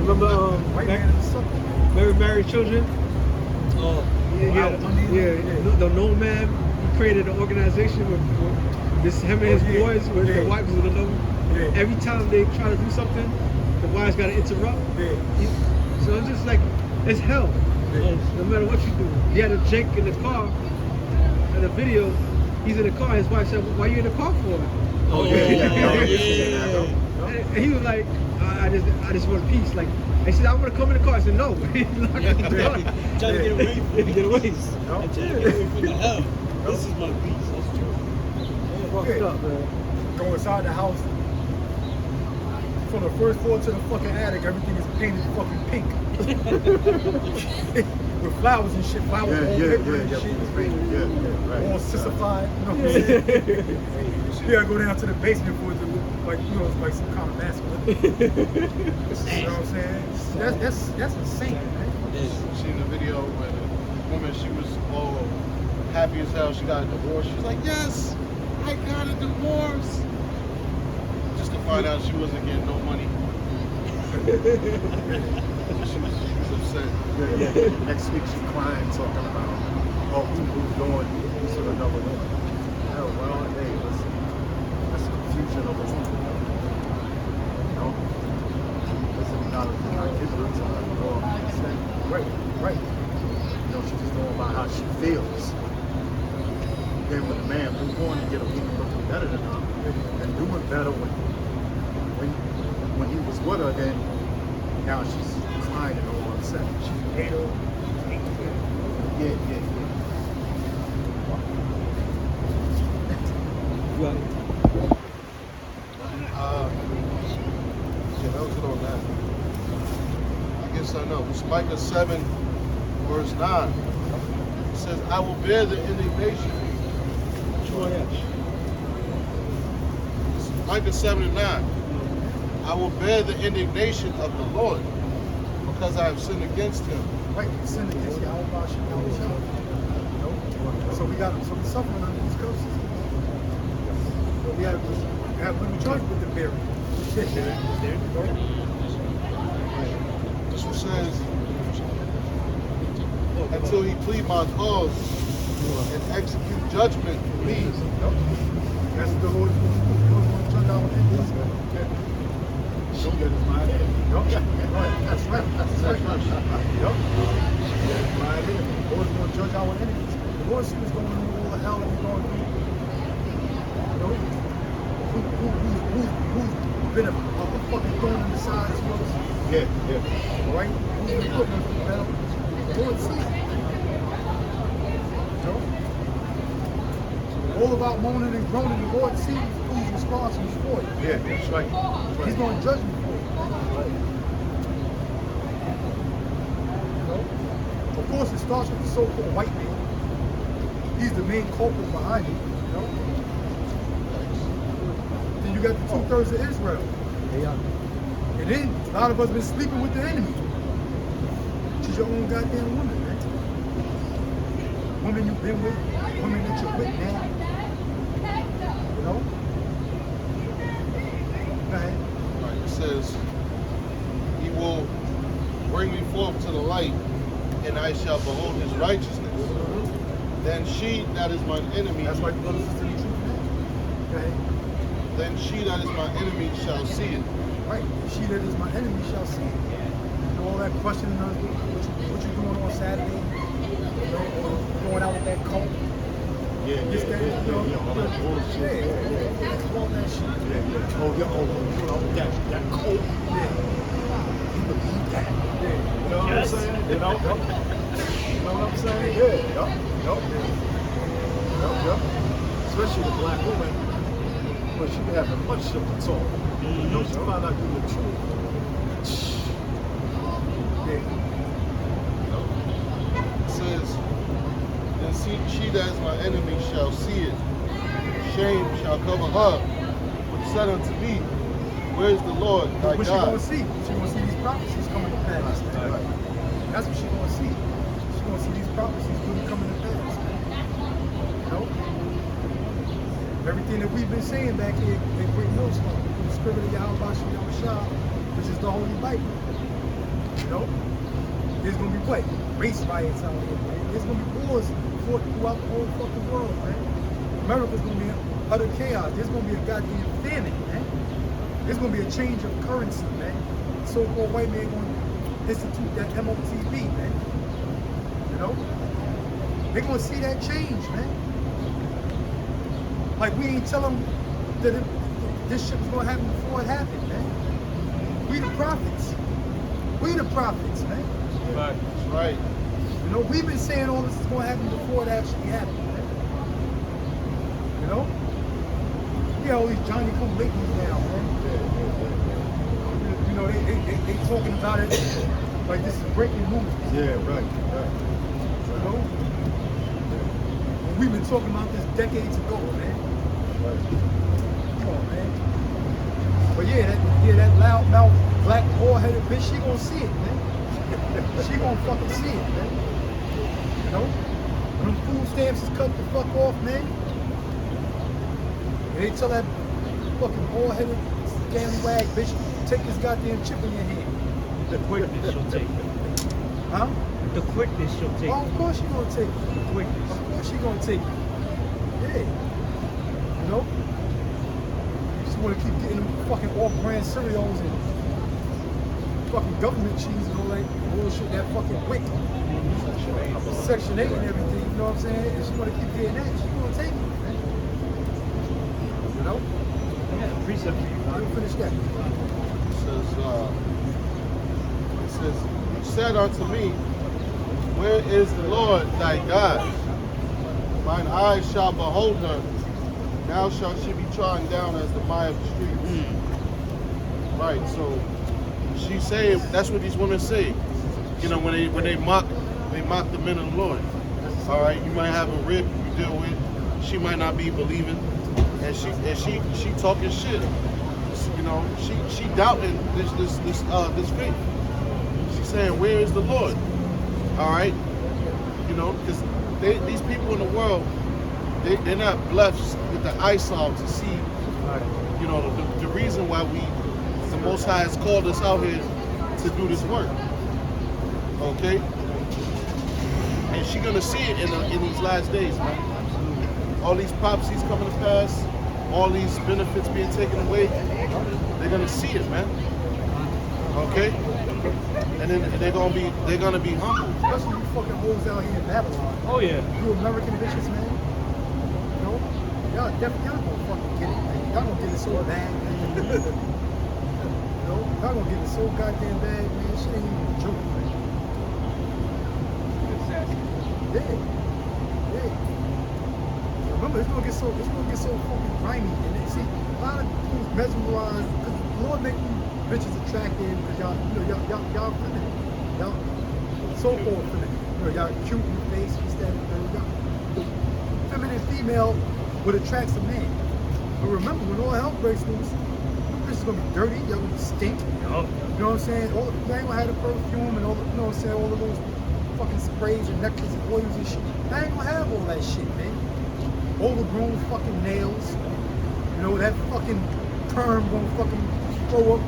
Remember white man is a sucker. Very Married Children? Oh, The Nomad created an organization with this him and his boys with the wives with another. Yeah. Every time they try to do something, the wives gotta interrupt. Yeah. So it's just like it's hell. Yeah. No matter what you do. He had a jank in the car. In the video, he's in the car. His wife said, "Why you in the car for?" Oh, yeah. And he was like, I just want peace. Like, he said, I want to come in the car. I said, no. He's not gonna do it. Trying to get away from it. Get away. I'm trying to get away from the hell. This is my peace. That's true. Fucked up, man. Go inside the house. From the first floor to the fucking attic, everything is painted fucking pink. With flowers and shit. Flowers all paper and shit. Right. All sissified. You know what I'm saying? You gotta go down to the basement for it to look like, you know, it's like some kind of masculine. You know what I'm saying? That's insane, man. Seen the video where the woman, she was all happy as hell. She got a divorce. She was like, yes, I got a divorce. Just to find out she wasn't getting no money. She was upset. Next week she crying, talking about, oh, who moved on to another woman. Oh, well, hey, listen, that's confusion of a woman. You know? Listen, you gotta give her time. You know, right. You know, she's just going by how she feels. Then when the man moved on to get a woman looking better than her, and doing better when he was with her, then now she's crying and all upset. She's bitter. Yeah. Well, Yeah, that was it on that. I guess I know. It's Micah 7, verse 9. It says, I will bear the indignation. Micah 7 and 9. I will bear the indignation of the Lord because I have sinned against him. Right, sin against Yahweh, so we suffering under these curses. But we have little choice but to bear it. This one says, until he plead my cause and execute judgment for me. That's the Lord's going to judge our enemies. Don't get his mind in. That's right. Yep. My enemy. The Lord's going to judge our enemies. The Lord sees what's going on in all the hell that we're going through. You know? Who's been a fucking thorn in the side as well? Yeah. All right? Who's been putting them through hell? The Lord sees it. You know? All about moaning and groaning, the Lord sees who's responsible for it. Yeah, that's right. He's going to judge me for it. You know? Of course, it starts with the so-called white man. He's the main culprit behind it. You know? Then you got the 2/3 of Israel. And then a lot of us been sleeping with the enemy. She's your own goddamn woman, man. Women you've been with, women that you're with now. You know? Go ahead. Right, it says, he will bring me forth to the light, and I shall behold his righteousness. Then she that is mine enemy, That's why you go to the truth, man. Go ahead. then she that is my enemy shall see it. Right. She that is my enemy shall see it. You know, all that questioning us, what you doing on Saturday? You know, or going out with that coat. Yeah. This, that, you know, All that bullshit. all that shit. That cold. You believe that? You know what I'm saying? You know what I'm saying? Yeah. Yup. Especially the black woman, but she be having much of a talk. You know, she found out the truth. It says, then she that is my enemy shall see it. Shame shall cover her, which said unto me, where is the Lord thy What she God? gonna see? She gonna see these prophecies coming to pass. That's what she gonna see. She gonna see these prophecies really coming to pass. You know? Everything that we've been saying back here in Great Millstone, from the spirit of Yahweh Shah, which is the Holy Bible. You know? There's gonna be what? Race riots out here, man. There's gonna be wars fought throughout the whole fucking world, man. America's gonna be in utter chaos. There's gonna be a goddamn famine, man. There's gonna be a change of currency, man. So-called white man gonna institute that MOTB, man. You know? They're gonna see that change, man. Like we ain't telling them that this shit was gonna happen before it happened, man. We the prophets. We the prophets, man. Right. That's right. You know, we've been saying all this is gonna happen before it actually happened, man. You know? Yeah, all these Johnny come latelys now, man. You know, they talking about it like this is breaking news. Yeah, right. You know? And we've been talking about this decades ago, man. Come on, man. But yeah, that loud mouth, black, bald-headed bitch, she gonna see it, man. She gonna fucking see it, man. You know? When them food stamps is cut the fuck off, man. And they tell that fucking bald-headed, scallywag bitch, take this goddamn chip in your hand. The quickness she'll take. Huh? The quickness she'll take. Oh, of course she gonna take it. The quickness. Of course she gonna take it. Yeah. You know? You just wanna keep getting them fucking off-brand cereals and fucking government cheese and all that bullshit, that fucking WIC. Section 8 and everything, you know what I'm saying? And she wanna keep getting that, she gonna take it, man. You know? I got a precept for you. Let me finish that. It says, you said unto me, where is the Lord thy God? Mine eyes shall behold her. Now shall she be trodden down as the mire of the streets. Right, so she say, that's what these women say. You know, when they mock the men of the Lord. All right, you might have a rib you deal with. She might not be believing, and she talking shit. You know, she doubting this faith. She's saying, where is the Lord? All right, you know, because these people in the world, they're not blessed with the eyesight to see, you know, the reason why the Most High has called us out here to do this work. Okay, and she's gonna see it in these last days, man. All these prophecies coming to pass, all these benefits being taken away, they're gonna see it, man. Okay, and then they're gonna be humble. Especially you fucking hoes out here in Babylon. Oh yeah. You American bitches, man. You know? Y'all gonna fucking get it, man. Y'all gonna get it so bad, man. You know? Y'all gonna get it so goddamn bad, man. Shit ain't even a joke, man. Yeah. Yeah. Remember, it's gonna get so fucking grimy. And they see a lot of fools mesmerized because the Lord make you bitches attractive because y'all feminine. Y'all so-called feminine. You know, y'all cute in the face and stuff. The feminine female would attract some man. But remember, when all hell breaks loose, this is gonna be dirty. Y'all gonna stink. You know what I'm saying? All you ain't gonna have the perfume and all the, you know what I'm saying? All of those fucking sprays and necklaces and oils and shit. I ain't gonna have all that shit, man. Overgrown fucking nails. You know that fucking perm gonna fucking throw up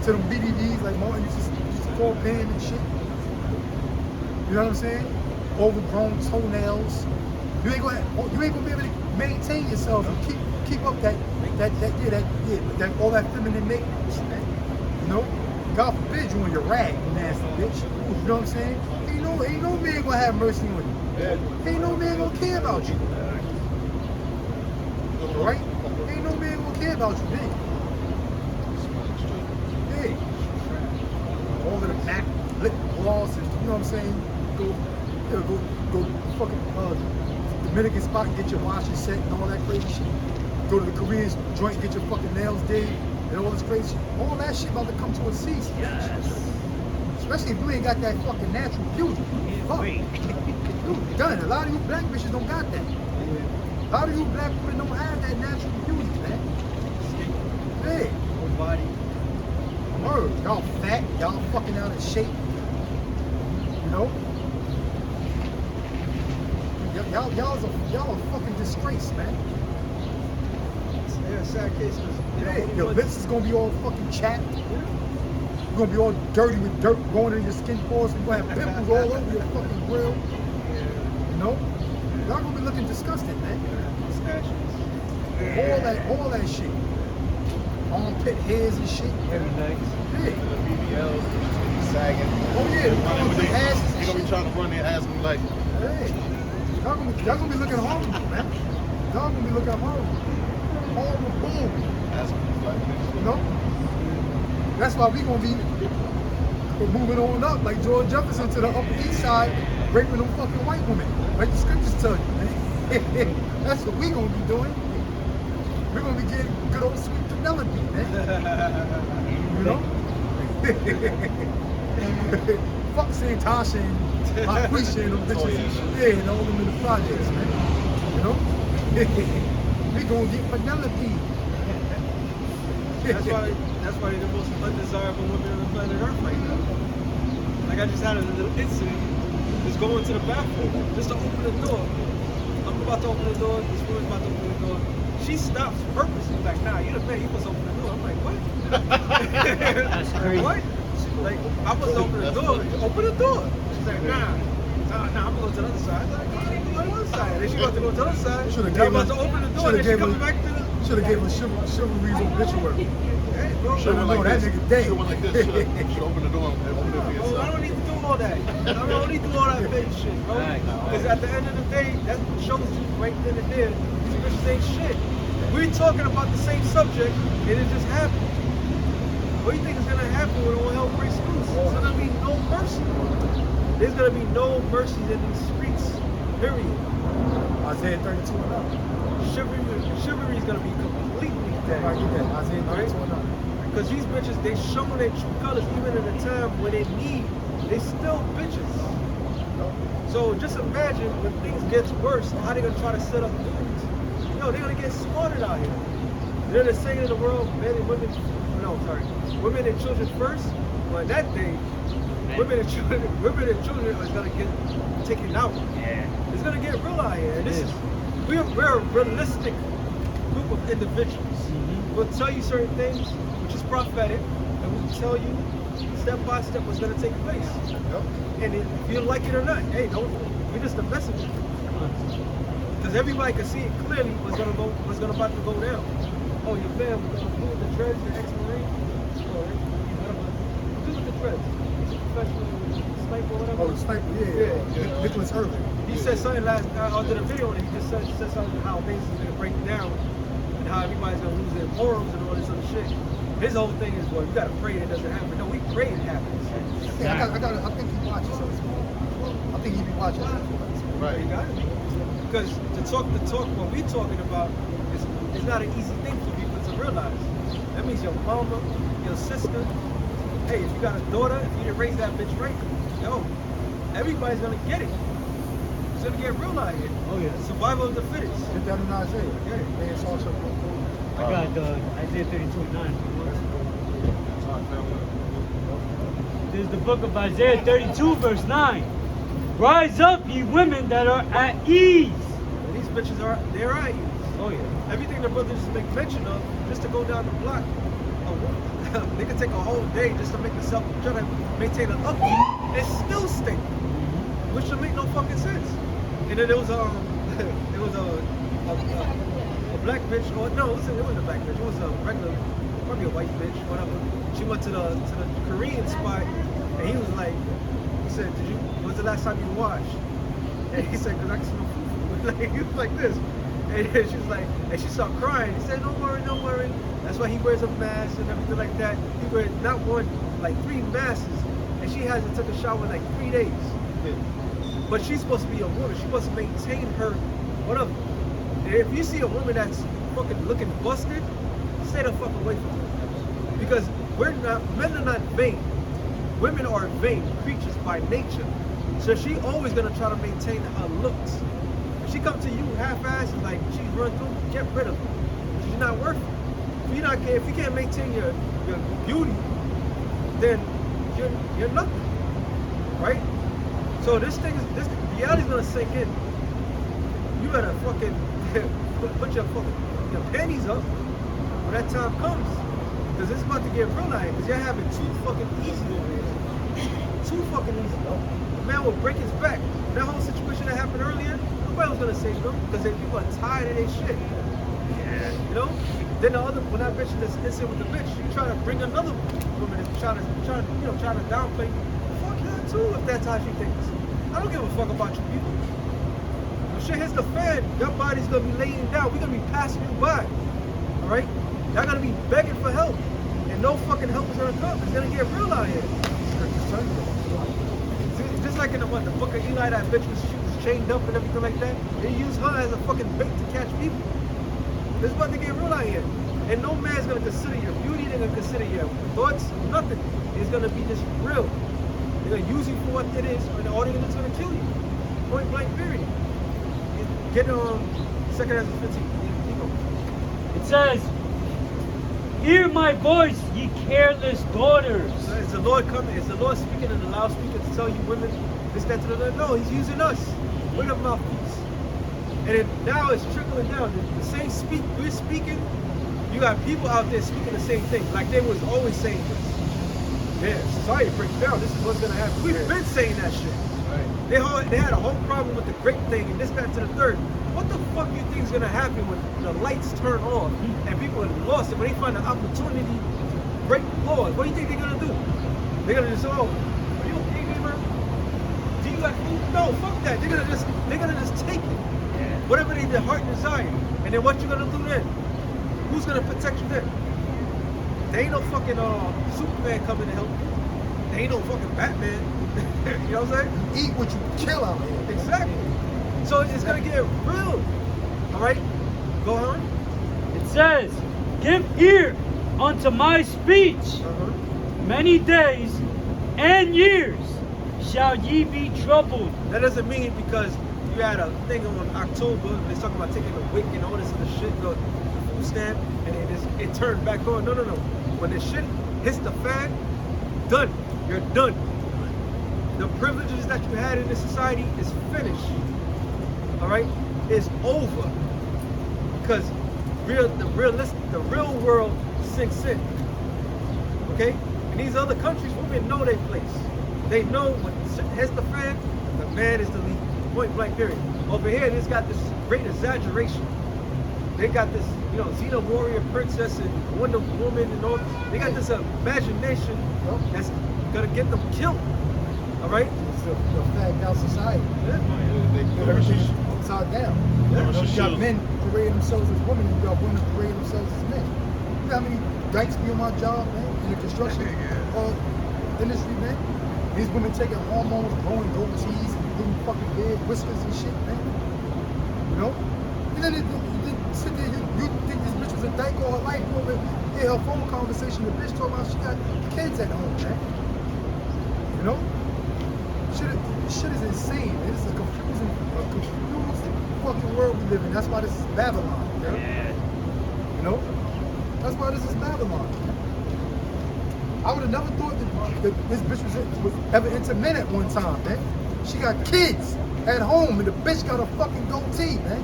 to them BDDs like Martin used to call pan and shit. You know what I'm saying? Overgrown toenails. You ain't gonna be able to maintain yourself and keep up that all that feminine maintenance, man. You know? God forbid you on your rag, you nasty bitch. You know what I'm saying? Ain't no man gonna have mercy on you. Ain't no man gonna care about you. Right? Ain't no man gonna care about you, man. Yeah. All of the MAC lip gloss and you know what I'm saying? Go fucking Dominican spot and get your washes set and all that crazy shit. Go to the Korean joint, get your fucking nails did and all this crazy shit. All that shit about to come to a cease. Yes. Especially if you ain't got that fucking natural beauty. Fuck. Dude, done. A lot of you black bitches don't got that. A lot of you black women don't have that natural beauty, man. Hey. Whole body. Word. Y'all fat. Y'all fucking out of shape. You know? Y'all a fucking disgrace, man. Yeah, sad case. Yeah, your lips is gonna be all fucking chapped. You're gonna be all dirty with dirt going in your skin pores. You're gonna have pimples all over your fucking grill. You know? Y'all gonna be looking disgusted, man. All that shit. Armpit hairs and shit. Yeah. BBLs, sagging. Oh yeah, the asses. They're gonna be trying to run their ass like. Hey. Y'all gonna be looking horrible, man. Y'all gonna be looking horrible. Horrible boom. That's You know? That's why we gonna be moving on up like George Jefferson to the Upper East Side, raping them fucking white women. Like the scriptures tell you, man. That's what we gonna be doing. We're gonna be getting good old sweet Penelope, man. You know? Fuck Santasha and Marquisha and them bitches. Yeah, and all them in the projects, man. You know? We gonna get Penelope. That's why they're the most undesirable women on the planet Earth right now. Like I just had a little incident. Just going to the bathroom, just to open the door. I'm about to open the door. This woman's about to open the door. She stops purposely. Like, nah, you're the man. You must open the door. I'm like, what? That's crazy. What? Like, I must open the door. Open the door. She's like, nah, I'm gonna go to the other side. I'm like, go to the other side. Then she about to go to the other side. I'm about to open the door. Then she coming back to the. Should have gave her chivalry's obituary. Hey, bro. Should have known that nigga dead. Should like this. Should open the door and open it for Oh, I yourself. don't need to do all that. I don't need to do all that fake shit, bro. Because at the end of the day, that's what shows you right then and there. These bitches ain't shit. We're talking about the same subject, and it just happened. What do you think is gonna happen when all hell breaks loose? There's gonna be no mercy. There's gonna be no mercy in these streets. Period. Isaiah 32 and up. Chivalry is gonna be completely dead. Right, get that. Isaiah 32 and up. Because these bitches, they show their true colors even in a time when they need, they still bitches. So just imagine when things gets worse, how they gonna try to set up dudes. Yo, they're gonna get slaughtered out here. They're the saying in the world, men and women, women and children first. Well, that day, women and children is gonna get taken out. Yeah. It's gonna get real out here. And this is, we're a realistic group of individuals. We'll tell you certain things, which is prophetic, and we'll tell you step by step what's gonna take place. And if you like it or not, hey, don't. We're just the messenger. Because everybody can see it clearly what's about to go down. Oh, your man was gonna do with the dreads, the ex-marine. Do with the dreads. He's a professional sniper or whatever. Oh, the sniper, yeah. Nicholas Irving. He said something last after the video, and he just said something how things is gonna break down and how everybody's gonna lose their morals and all this other shit. His whole thing is, well, you gotta pray it doesn't happen. No, we pray it happens. Yeah, I think he watches us. I think he be watching us. Right. You got it. Because to talk what we're talking about is not an easy thing for people to realize. That means your mama, your sister, hey, if you got a daughter, if you didn't raise that bitch right, yo, everybody's gonna get it. It's gonna get real out here. Oh yeah. Survival of the fittest. Get that in Isaiah. Yeah. Man, it's also I got Isaiah 32:9. There's the book of Isaiah 32 verse 9. Rise up, ye women that are at ease. And these bitches they're at ease. Oh yeah. Everything the brothers just make mention of, just to go down the block. They could take a whole day just to make themselves try to maintain an upbeat and still stink, which would make no fucking sense. And then there was a black bitch, or no, it wasn't a black bitch. It was a regular, probably a white bitch, whatever. She went to the Korean spot, and he was like, he said, when's the last time you washed? And he said, 'cause I can smell food. Like, he was like this. And she was like, and she started crying. He said, don't worry. That's why he wears a mask and everything like that. He wears not one, like 3 masks. And she hasn't took a shower in like 3 days. But she's supposed to be a woman. She's supposed to maintain her, whatever. And if you see a woman that's fucking looking busted, stay the fuck away from her. Because men are not vain. Women are vain creatures by nature. So she always gonna try to maintain her looks. If she come to you half-assed like she's run through, get rid of her. She's not worth it. If you can't maintain your beauty, then you're nothing. Right? So this reality's gonna sink in. You better fucking put your panties up when that time comes. Because it's about to get real out here. Because you're having too fucking easy over here. Too fucking easy. The man will break his back. That whole situation that happened earlier, nobody was gonna save them because people are tired of their shit. Yeah. You know? Then when that bitch is innocent with the bitch, you try to bring another woman and try to downplay. Fuck her too if that's how she thinks. I don't give a fuck about you people. When shit hits the fan, your body's gonna be laying down. We're gonna be passing you by. Alright? Y'all gonna be begging for help, and no fucking help is gonna come. It's gonna get real out here. Just like in the book of Eli, that bitch was chained up and everything like that. They use her as a fucking bait to catch people. It's about to get real out here. And no man's gonna consider your beauty, they're gonna consider your thoughts, nothing. It's gonna be just real. They're gonna use you for what it is, and all they're gonna kill you. Point blank, period. Get on 2 Ezra 15. It says, "Hear my voice, ye careless daughters." So is the Lord coming? Is the Lord speaking in the loudspeaker to tell you women this, that, to the other? No, He's using us. We're the mouthpiece. And now it's trickling down. The same we're speaking. You got people out there speaking the same thing, like they was always saying this. Yeah, society breaks down. This is what's gonna happen. We've been saying that shit. Right. They had a whole problem with the great thing and this, that, to the third. What the fuck do you think is gonna happen when the lights turn on and people are lost and when they find an opportunity to break laws? What do you think they're gonna do? They're gonna just, oh, are you okay, neighbor? Do you got food? No, fuck that. They're gonna just take it. Whatever their heart desire. And then what you gonna do then? Who's gonna protect you then? There ain't no fucking Superman coming to help you. There ain't no fucking Batman. You know what I'm saying? Eat what you kill out here. Exactly. So it's gonna get real. Alright? Go on. It says, "Give ear unto my speech. Many days and years shall ye be troubled." That doesn't mean because you had a thing on October, they're talking about taking a wick and all this other shit, the food stamp, and it turned back on. No. When the shit hits the fan, done. You're done. The privileges that you had in this society is finished. Alright? It's over. Because the real world sinks in. Okay? And these other countries, women know their place. They know when shit hits the fan, the man is the leader. Point blank, period. Over here, it's got this great exaggeration. They got this, Xena warrior princess and Wonder Woman and all. They got this imagination that's gonna get them killed. All right? It's a fagged out society. Yeah. Everything's upside down. Yeah. You got men parading themselves as women, and you got women parading themselves as men. You know how many dykes be on my job, man, in the construction industry, man? These women taking hormones, growing goatees, getting fucking beard, whiskers and shit, man. You know? And then it sit there, you think this bitch was a dyke all her life, you over hear her phone conversation, the bitch talking about she got kids at home, man. You know? Shit is insane, man. This is a confused fucking world we live in. That's why this is Babylon, man. Yeah. You know? That's why this is Babylon. I would have never thought that this bitch was ever into men at one time, man. She got kids at home and the bitch got a fucking goatee, man.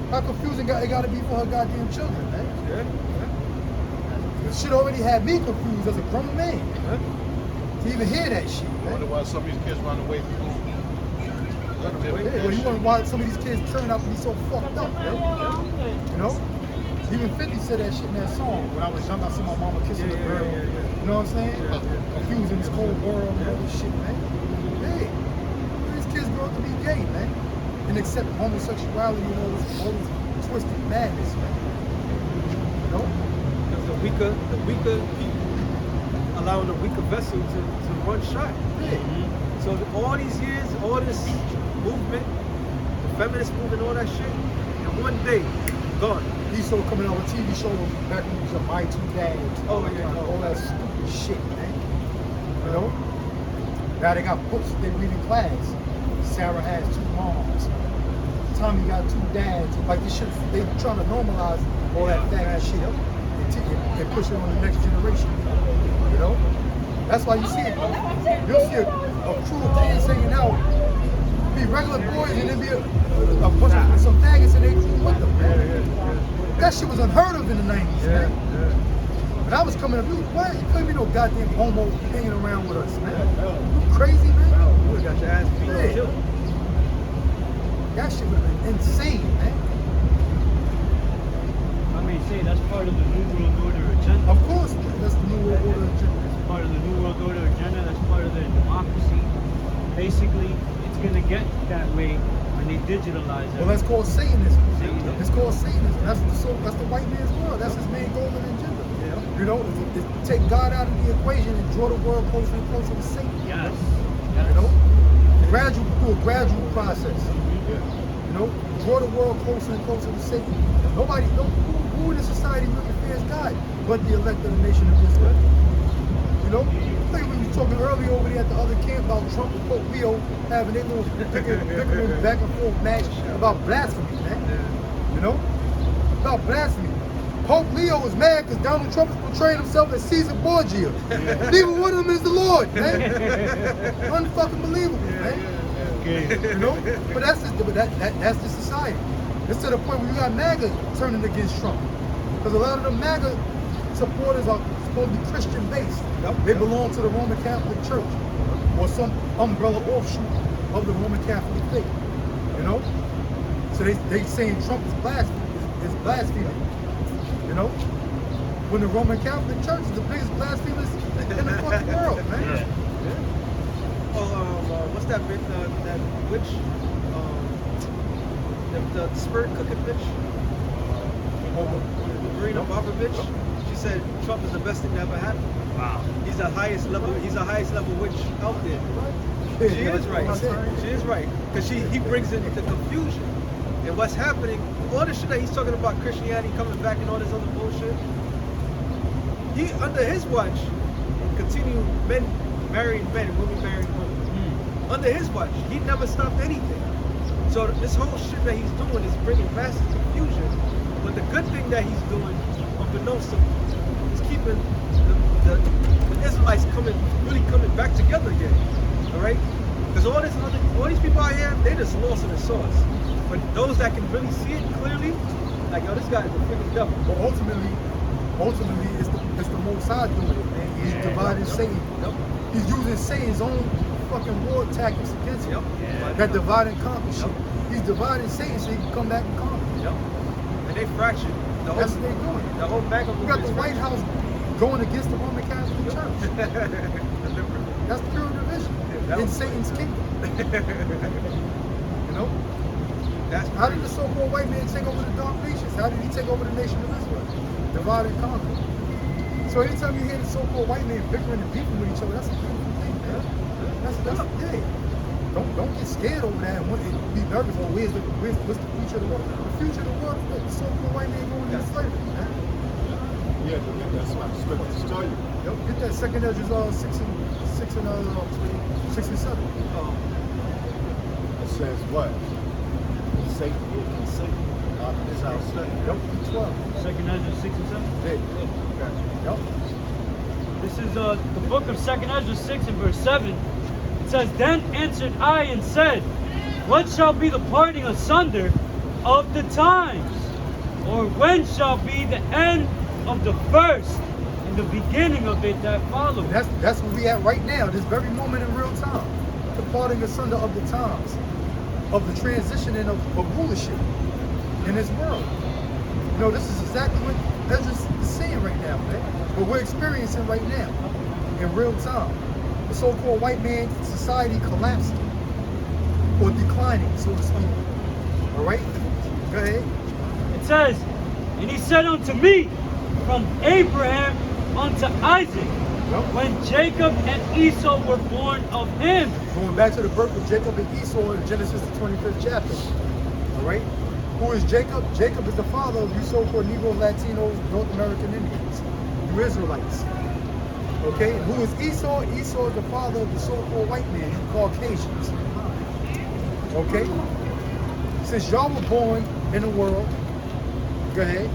How confusing it gotta be for her goddamn children, man. Yeah. This shit already had me confused as a grown man. To even hear that shit, I man. wonder why some of these kids run away from home. Yeah, well, you wonder why some of these kids turn out to be so fucked up, man. You know? Even 50 said that shit in that song. When I was young, I saw my mama kissing a girl. You know what I'm saying? Confused in this cold world and all this shit, man. Hey, these kids grow up to be gay, man. And accept homosexuality and all this twisted madness, man. You know? Because the weaker people allowing the weaker vessel to run shot. Yeah. So all these years, all this movement, the feminist movement, all that shit, and one day, gone. He started coming out with TV shows back when he was a My Two Dads. Oh, yeah. All that stupid shit, man. You know? Now they got books they read in class. Sarah has 2 moms. Tommy got 2 dads. Like this shit, they trying to normalize all that faggot shit and push it on the next generation. You know? That's why you see it. You'll see a crew of kids hanging out, be regular boys, and then be a bunch of some faggots and they crew with them, man. That shit was unheard of in the 90s, man. When I was coming up, you couldn't be no goddamn homo hanging around with us, man. You crazy, man? You would've got your ass beat and killed. That shit would have been insane, man. I mean, say that's part of the New World Order agenda. Of course, that's the New World Order agenda. That's part of the New World Order agenda. That's part of the democracy. Basically, it's gonna get that way And they digitalize it. Well, that's called Satanism. Satanism. It's called Satanism. That's the white man's world. That's his main goal and agenda. Yeah. You know, is take God out of the equation and draw the world closer and closer to Satan. Yes. You know, through a gradual process. You know, draw the world closer and closer to Satan. Who in the society really fears God but the elect of the nation of Israel? You know, like when you were talking earlier over there at the other camp about Trump and Pope Leo having their little bickering back and forth match about blasphemy, man. You know, about blasphemy. Pope Leo is mad because Donald Trump is portraying himself as Caesar Borgia. Neither one of them is the Lord, man. Unfucking believable, man. You know, but that's the society. It's to the point where you got MAGA turning against Trump, because a lot of the MAGA supporters are supposed to be Christian based. They belong to the Roman Catholic Church or some umbrella offshoot of the Roman Catholic faith. You know, so they saying Trump is blaspheming. You know, when the Roman Catholic Church is the biggest blasphemers in the fucking world, man. What's that bitch? That witch? The spirit cooking bitch? Marina Barber bitch? She said Trump is the best thing that ever happened. Wow. He's the highest level witch out there. She is right. She is right. Because he brings in the confusion. And what's happening, all the shit that he's talking about Christianity coming back and all this other bullshit, he, under his watch, continue men marrying men and women marrying women. Under his watch, he never stopped anything. So this whole shit that he's doing is bringing massive confusion. But the good thing that he's doing, unbeknownst to him, is keeping the Israelites really coming back together again. All right? Because all these people out here, they just lost in the sauce. But those that can really see it clearly, like, yo, this guy is the freaking devil. But ultimately, it's the Most High doing it, man. He's dividing Satan. He's using Satan's own fucking war tactics against him. That divide and conquer shit. He's dividing Satan so he can come back and conquer. And they fractured. That's what they're doing. The whole MAGA You got the White House going against the Roman Catholic Church. That's pure division in Satan's kingdom. You know? How did the so-called white man take over the dark nations? How did he take over the nation of Israel? Divide and conquer. So anytime you hear the so-called white man bickering and beefing with each other, that's a beautiful thing, man. Don't get scared over that and be nervous. Oh, what's the future of the world? The future of the world is the so-called white man going into slavery, man. Yeah, that's what the scriptures tell you. Get that second Ezra 6 and 7. It says what? Satan will be Satan. This is our study. 12. Second Ezra 6 and 7. Yep. This is the book of Second Ezra 6 and verse 7. It says, "Then answered I and said, What shall be the parting asunder of the times? Or when shall be the end of the first and the beginning of it that follows?" That's where we at right now, this very moment in real time. The parting asunder of the times, of the transitioning of rulership in this world. You know, this is exactly what Ezra's saying right now, man. What we're experiencing right now in real time. The so-called white man society collapsing or declining, so to speak. All right? Go ahead. It says, "And he said unto me, From Abraham unto Isaac, when Jacob and Esau were born of him." Going back to the birth of Jacob and Esau in Genesis, the 25th chapter. All right? Who is Jacob? Jacob is the father of you so-called Negro, Latinos, North American Indians, you Israelites. Okay? And who is Esau? Esau is the father of the so-called white man, you Caucasians. Okay? Since y'all were born in the world, go ahead.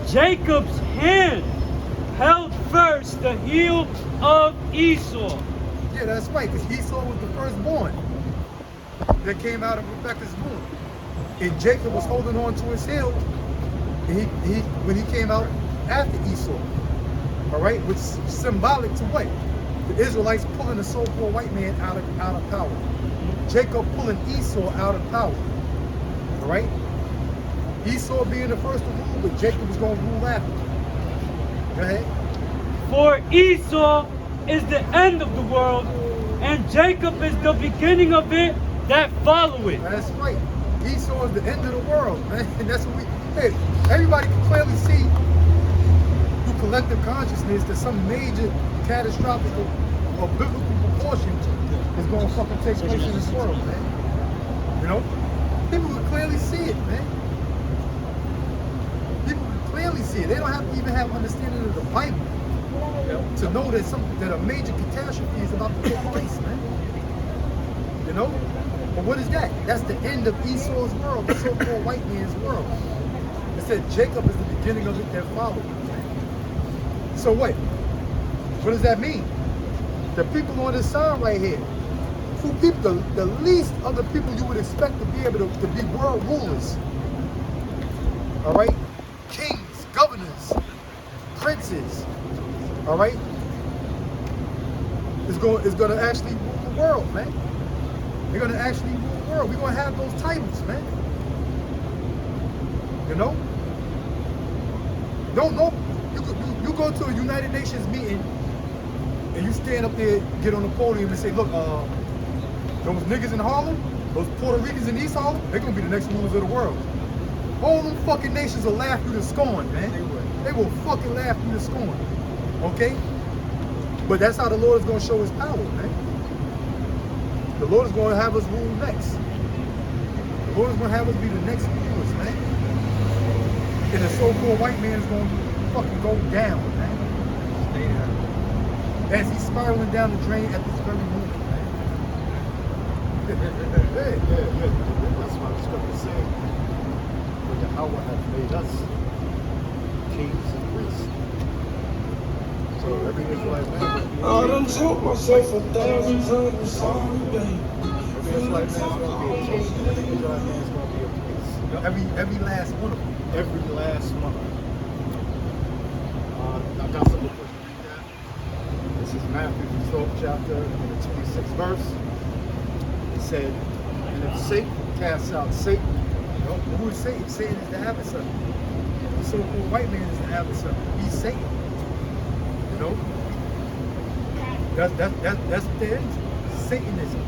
"Jacob's hand held first the heel of Esau." Yeah, that's right, because Esau was the firstborn that came out of Rebekah's womb. And Jacob was holding on to his heel when he came out after Esau. All right, which is symbolic to what? The Israelites pulling the so-called white man out of power. Jacob pulling Esau out of power. All right? Esau being the first to rule, but Jacob was going to rule after. Go ahead. "For Esau is the end of the world, and Jacob is the beginning of it that follow it. That's right. Esau is the end of the world, man. And that's what we. Hey, everybody can clearly see through collective consciousness that some major catastrophic or biblical proportion is going to fucking take place in this world, man. You know, people can clearly see it, man. People can clearly see it. They don't have to even have understanding of the Bible to know that a major catastrophe is about to take place, man. You know? But what is that? That's the end of Esau's world, the so-called white man's world. It said Jacob is the beginning of it that followed. So what? What does that mean? The people on this side right here, who people, the least of the people you would expect to be able to be world rulers. All right? Kings, governors, princes, all right? Is going to actually rule the world, man. They're going to actually rule the world. We're going to have those titles, man. You know? Don't know. You go to a United Nations meeting and you stand up there, get on the podium and say, look, those niggas in Harlem, those Puerto Ricans in East Harlem, they're going to be the next rulers of the world. All them fucking nations will laugh you to scorn, man. They will fucking laugh you to scorn. Okay? But that's how the Lord is going to show his power, man. The Lord is going to have us rule next. The Lord is going to have us be the next rulers, man. And the so-called white man is going to fucking go down, man. As he's spiraling down the drain at this very moment, man. Yeah. That's what I was going to say. For Yahweh has made us kings and priests. So every Israelite man will be I done told myself 1,000 times, sorry, babe. every Israelite man's going to be a king. Every Israelite man's going to be a priest. Every last one of them. Every last one. I got something for you to read that. This is Matthew, the 12th chapter, and the 26th verse. It said, and if Satan casts out Satan, Who is Satan? Satan is the adversary. The so-called white man is the adversary. He's Satan. You know? That's what they're into. Satanism.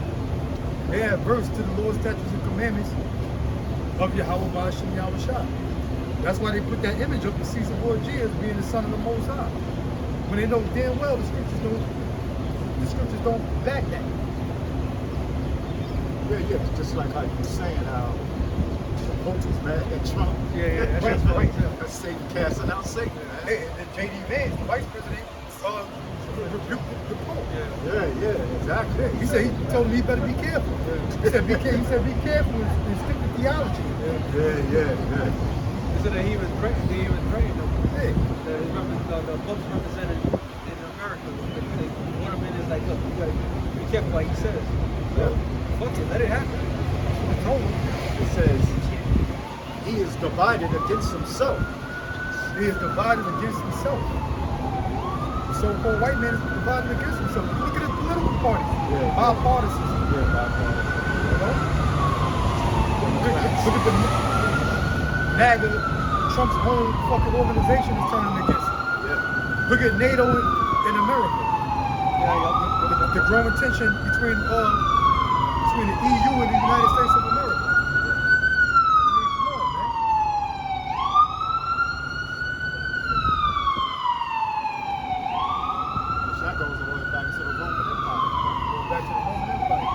They are adverse to the Lord's statutes and commandments of Yahweh Ba'ashem Yahweh Shah. That's why they put that image up of Caesar Borgia as being the son of the Most High. When they know damn well the scriptures don't back that. yeah, just like how you were saying how the Pope was mad at Trump. Yeah, that's right. That's Satan casting out Satan. Hey, and J.D. Vance, the vice president, rebuked the Pope. Yeah, exactly. He said, he told him he better be careful. He said, be careful and stick to theology. Yeah. He said that he was praying them. Hey, The Pope's representative in America. One of them is like, look, you gotta be careful what he says. Fuck it, let it happen. I told him. It says, he is divided against himself. He is divided against himself. The so-called white man is divided against himself. Look at his political party. Yeah. Bipartisan. Yeah, bipartisan. You know? Look at the MAGA, Trump's own fucking organization is turning against him. Yeah. Look at NATO in America. The growing tension between the EU and the United States of America. I mean, come on, man. That goes all the way back to the Roman Empire. Going back to the Roman Empire.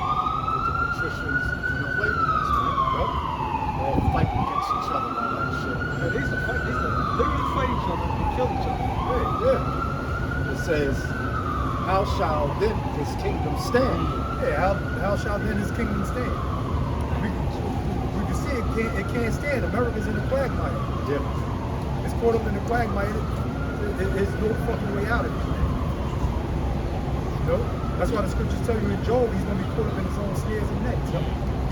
With the patricians and the plebeians, right? All fighting against each other and all that shit. Yeah, they used to fight. They used to literally fight each other and kill each other. Yeah. It says, how shall then his kingdom stand? Yeah, how shall then his kingdom stand? We can see it can't stand. America's in the quagmire. Yeah. It's caught up in the quagmire. There's no fucking way out of it. You know? That's why the scriptures tell you in Job he's gonna be caught up in his own snares and nets.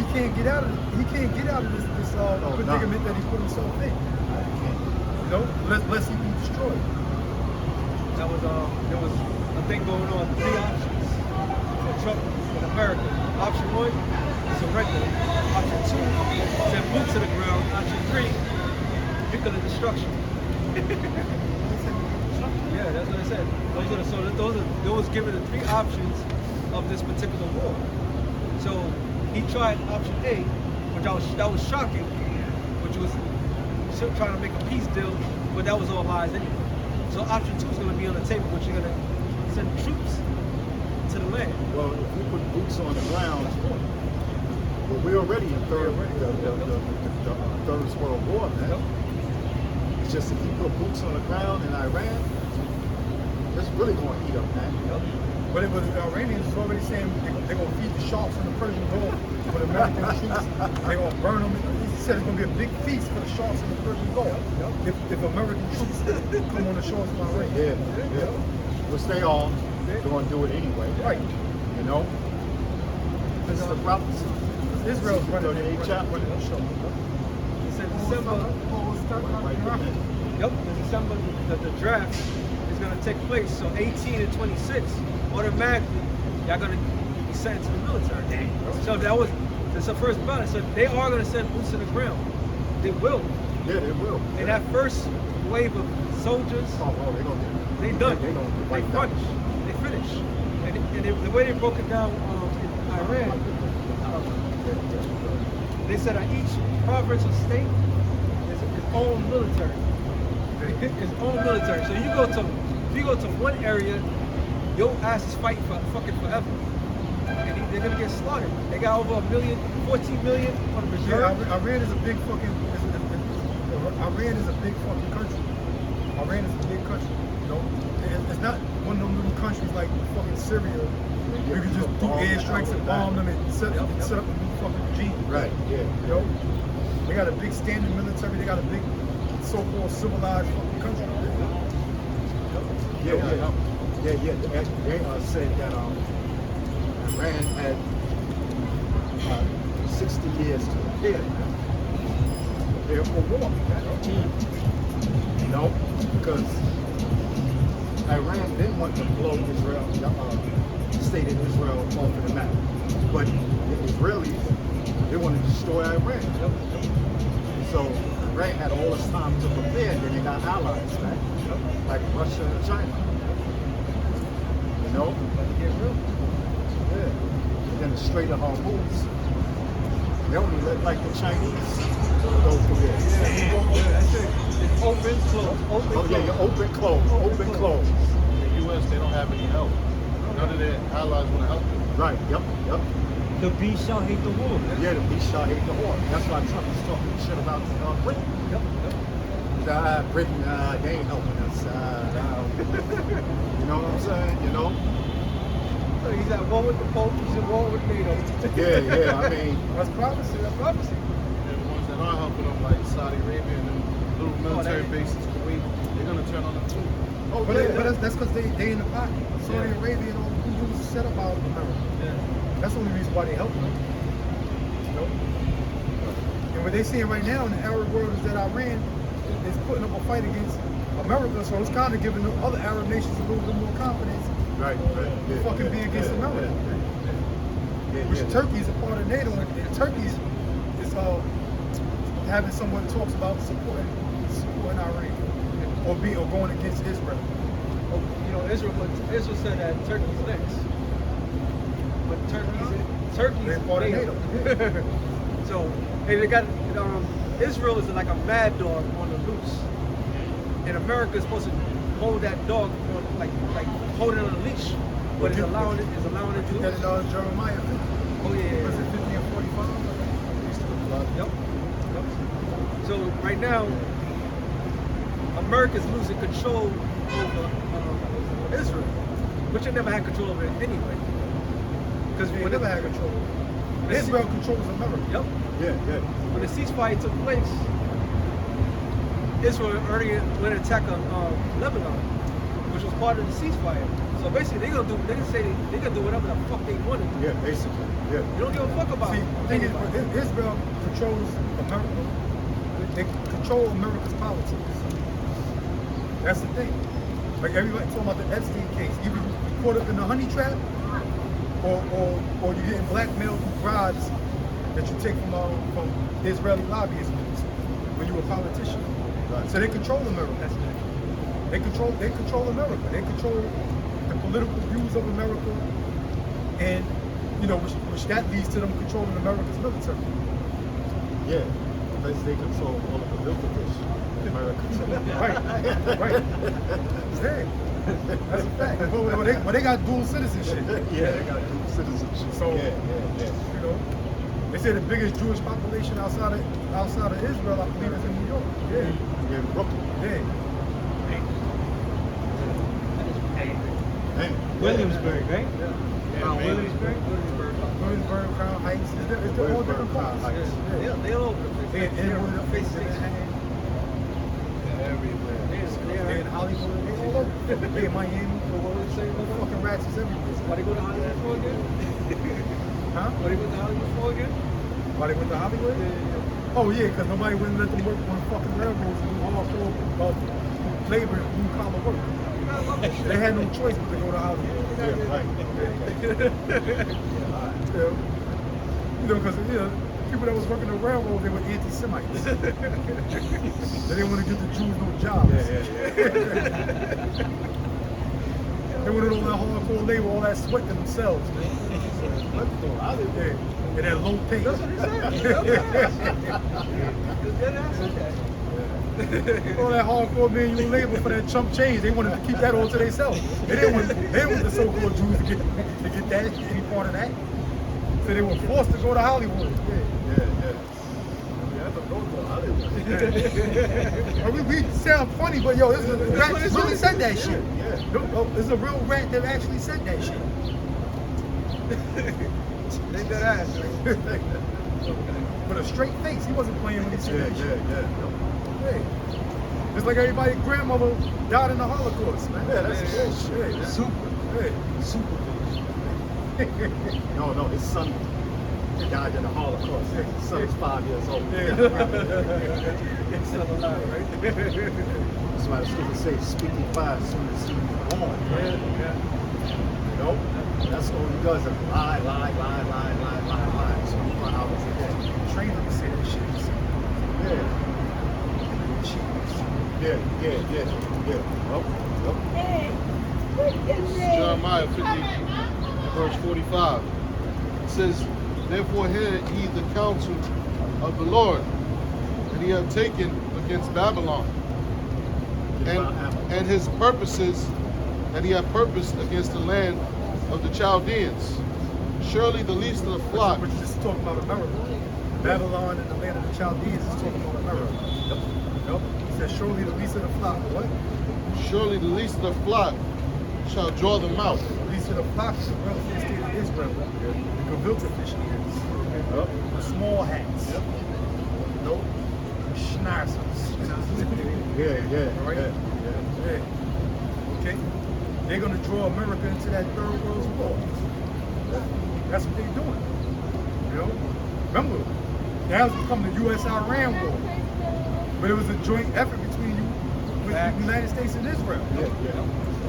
He can't get out of it. He can't get out of this predicament that he put himself in. You know, lest he be destroyed. There was a thing going on, 3 options for Trump in America. Option 1, surrender. Option 2, send boots to the ground. Option 3, nuclear destruction. Yeah, that's what I said. Those was given the 3 options of this particular war. So he tried option A, that was shocking, which was trying to make a peace deal, but that was all lies anyway. So option 2 is going to be on the table, which you're going to send troops to the land. Well, if we put boots on the ground, well, we're already in the Third World War, man. It's just if you put boots on the ground in Iran, it's really going to heat up, man. But the Iranians is already saying they're going to feed the sharks in the Persian Gulf for the American troops. They're going to burn them. He said it's going to be a big feast for the sharks in the Persian Gulf if American troops come on the shores of Iran. Yeah. Which they all, they're going to do it anyway. Right. You know? This is the prophecy. Israel's running the chapter. He said December. Yep, in December, the draft is going to take place. So 18 and 26, automatically, y'all going to be sent to the military. So that's the first ballot. So they are going to send boots to the ground. They will. Yeah, they will. And that first wave of soldiers, they done. They finished. They finished. And the way they broke it down in Iran, they said that each province or state is its own military. Its own military. So if you go to one area, your ass is fighting for fucking forever. And they're gonna get slaughtered. They got over 14 million on the reserve. Yeah, Iran is a big fucking country. Iran is a big country. You know, it's not one of them little countries like fucking Syria. You can just do airstrikes and bomb them and set up a new fucking regime. Right. Yeah. You know, they got a big standing military. They got a big so-called civilized fucking country. Yeah. They said that Iran had 60 years to prepare for war. You know, because Iran didn't want to blow Israel, state of Israel off of the map, but the Israelis, they want to destroy Iran. So Iran had all this time to prepare, and then they got allies, right? Like Russia and China. You know? Yeah. And then the Strait of Hormuz, they only let like the Chinese go through there. That's it. It's open, close. Open, close. The U.S., they don't have any help. None of their allies want to help them. Right, yep. The beast shall hate the wolf. Yeah, the beast shall hate the horse. That's why Trump is talking shit about Britain. Britain, they ain't helping us. You know what I'm saying? You know? So he's at war with the Pope, he's at war with NATO. Yeah, I mean... That's prophecy. And the ones that are helping them, like Saudi Arabia and them little military bases, Kuwait, they're going to turn on them too. But that's because they in the pocket. Saudi Arabia and all the dudes set up out of America. That's the only reason why they help them. You know? And what they're seeing right now in the Arab world is that Iran is putting up a fight against America, so it's kind of giving the other Arab nations a little bit more confidence. Right. Fucking be against America. Which Turkey is a part of NATO, and Turkey is having someone talks about supporting Iran or going against Israel. Oh, you know, Israel said that Turkey's next. But Turkey's part of NATO. So they got Israel is like a mad dog on the loose, and America is supposed to hold that dog on, like hold it on a leash, but it's allowing it to do that it. in Jeremiah 50. Oh yeah. Was it 50 and 45? Yep. So right now, America's losing control over Israel, which it never had control over it anyway. Because we never had control. Israel controls America. Yep. Yeah. When the ceasefire took place, Israel already went and attacked Lebanon, which was part of the ceasefire. So basically, they're gonna do whatever the fuck they want to do. Yeah, basically. Yeah. You don't give a fuck about. See, the thing is, Israel controls America. They control America's politics. That's the thing. Like everybody talking about the Epstein case. Either you're caught up in the honey trap, or you're getting blackmailed through bribes that you take from Israeli lobbyists when you're a politician. Right. So they control America. That's it. They control America. They control the political views of America, and you know, which that leads to them controlling America's military. Yeah, because they control all of the military fish in America. Right. Yeah. That's a fact. Well, they got dual citizenship. Yeah, they got dual citizenship. So, yeah. you know, they say the biggest Jewish population outside of Israel, I believe, is in New York. Yeah, in Brooklyn. Yeah. Man. Williamsburg, right? Crown Williamsburg? Williamsburg, Crown Heights, they're all different Crown parts. Heights. Yeah. They're all over the place. They're Everywhere. They're in Hollywood, they're all over. They're in Miami, fucking rats is everywhere. Why they go to Hollywood for again? Huh? Why they went to Hollywood for again? Why they went to Hollywood? Oh yeah, because nobody wouldn't let them work on fucking railroads and do all sorts of labor and blue collar work. They had no choice but to go to Hollywood. Yeah, right. You know, because people that was working the railroad, they were anti-Semites. They didn't want to give the Jews no jobs. They wanted all that hardcore labor, all that sweat to themselves, man. And that low pay. That's what he said. All that hardcore manual labor for that chump change, they wanted to keep that all to themselves. They didn't want the so-called Jews to get that, any part of that. So they were forced to go to Hollywood. We sound funny, but yo, this is a rat that really said that shit. It's a real rat that actually said that shit. They dead ass. With a straight face. He wasn't playing when he said that shit. Yeah. It's like everybody's grandmother died in the Holocaust, man. Yeah, that's bullshit. Yeah. Super. Yeah. Super bullshit. No, his son died in the Holocaust. His son was 5 years old. Yeah. It's still alive, right? That's why the scripture says, speaking fire as soon as he was born. Yeah. You know? That's all he does is lie. So you find out what's dead. Train him to say that shit. Yeah. Jeremiah 50, verse 45. It says, therefore hear ye the counsel of the Lord, and he hath taken against Babylon, and his purposes, and he hath purposed against the land of the Chaldeans. Surely the least of the flock. But this is talking about America. Babylon and the land of the Chaldeans is talking about America. Yep. He says, surely the least of the flock, what? Surely the least of the flock shall draw them out. The least of the flock is the welfare state of Israel. The gefilte fishermen. The small hats. Nope. Schnauzers. Yeah. Right? Yeah. Okay? They're going to draw America into that third world war. That's what they're doing. You know? Remember, that was becoming the U.S.-Iran war. But it was a joint effort between the United States and Israel.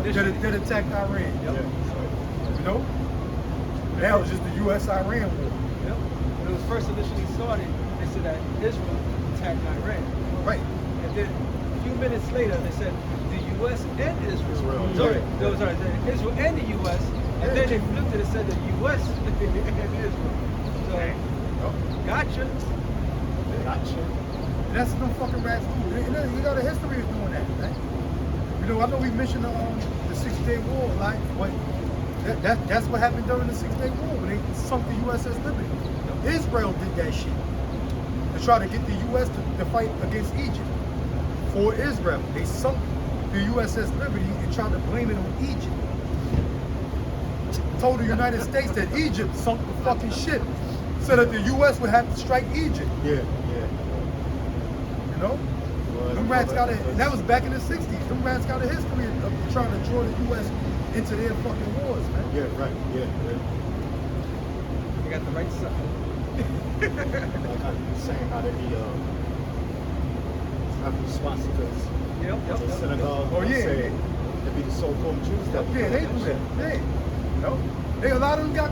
That attacked Iran. You know? That was just the U.S.-Iran war. When it was first initially started, they said that Israel attacked Iran. Right. And then a few minutes later, they said the U.S. and Israel. Sorry, Israel and the U.S. And then they flipped it and said the U.S. and Israel. So, gotcha. That's no fucking rats do. You know the history of doing that, right? You know, I know we mentioned the 6-Day War a lot, but that's what happened during the 6-Day War when they sunk the USS Liberty. Israel did that shit to try to get the U.S. to fight against Egypt. For Israel, they sunk the USS Liberty and tried to blame it on Egypt. Told the United States that Egypt sunk the fucking ship so that the U.S. would have to strike Egypt. Yeah. You know? Them rats got it, and that was back in the 60s. Them rats got a history of trying to draw the U.S. into their fucking wars, man. Yeah, right. Yeah. They got the right side. Like I was saying how they have the swastikas in the synagogue. Oh, yeah. Say, they be the so-called Jews that Yeah, they do that. Yeah. You know? A lot of them got,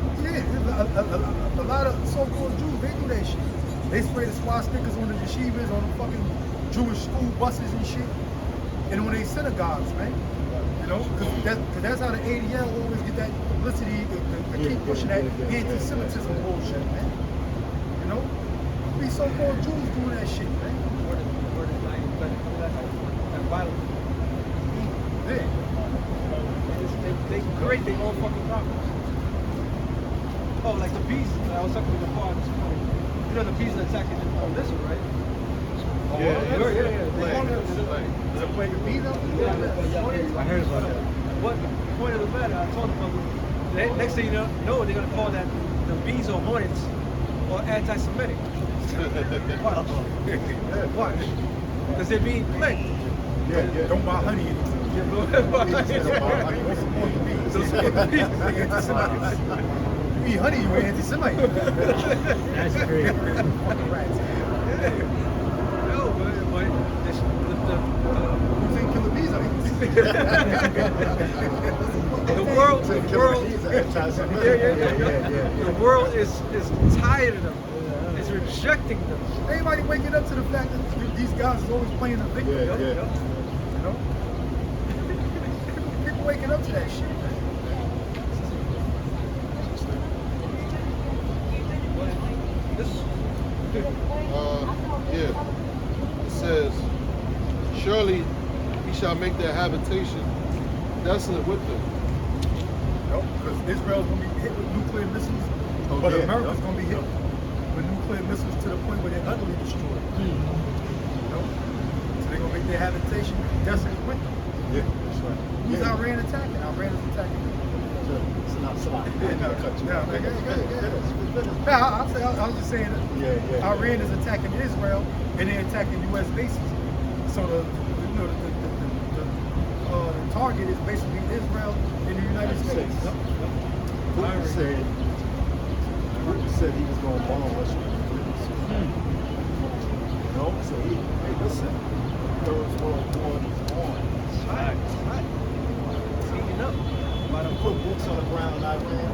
a lot of so-called Jews, they do that shit. They spray the swastikas on the yeshivas, on the fucking Jewish school buses and shit, and on their synagogues, man. You know, because that's how the ADL always get that publicity, the to keep pushing that anti-Semitism bullshit, man. You know? These so-called Jews doing that shit, man. Where the that violence. Yeah. They create their own fucking problems. Oh, like the bees. I was talking to the bar this morning. You know the bees are attacking this one, right? Yeah. Is it plague of bees out there? I heard about that. What the point of the matter? I told them, next thing you know, they're gonna call that the bees or hornets or anti-Semitic. Watch. Watch. Because they're being plagued. Yeah. Don't buy honey anymore. Don't buy honey. Don't support the bees. Don't support the bees. Anti-Semites. You eat honey, you're anti-Semite. That's great. Fucking rats. No, but Who's ain't killing bees out here? the world is tired of them. It's rejecting them. Everybody waking up to the fact that these guys is always playing the victim. Yeah. You know? People waking up to that shit, man. Yeah. It says, surely he shall make their habitation desolate with them. Because Israel's going to be hit with nuclear missiles, but America's going to be hit with nuclear missiles to the point where they're utterly destroyed. You know? So they're going to make their habitation desolate with them. Yeah, that's right. Who's Iran attacking? Iran is attacking them. I was just saying that Iran is attacking Israel and they're attacking U.S. bases. So the target is basically Israel and the United States. Putin said he was going to bomb Russia. You know, so hey, listen, Third World War is on. Right. It's heating up. By them put books on the ground, Iran.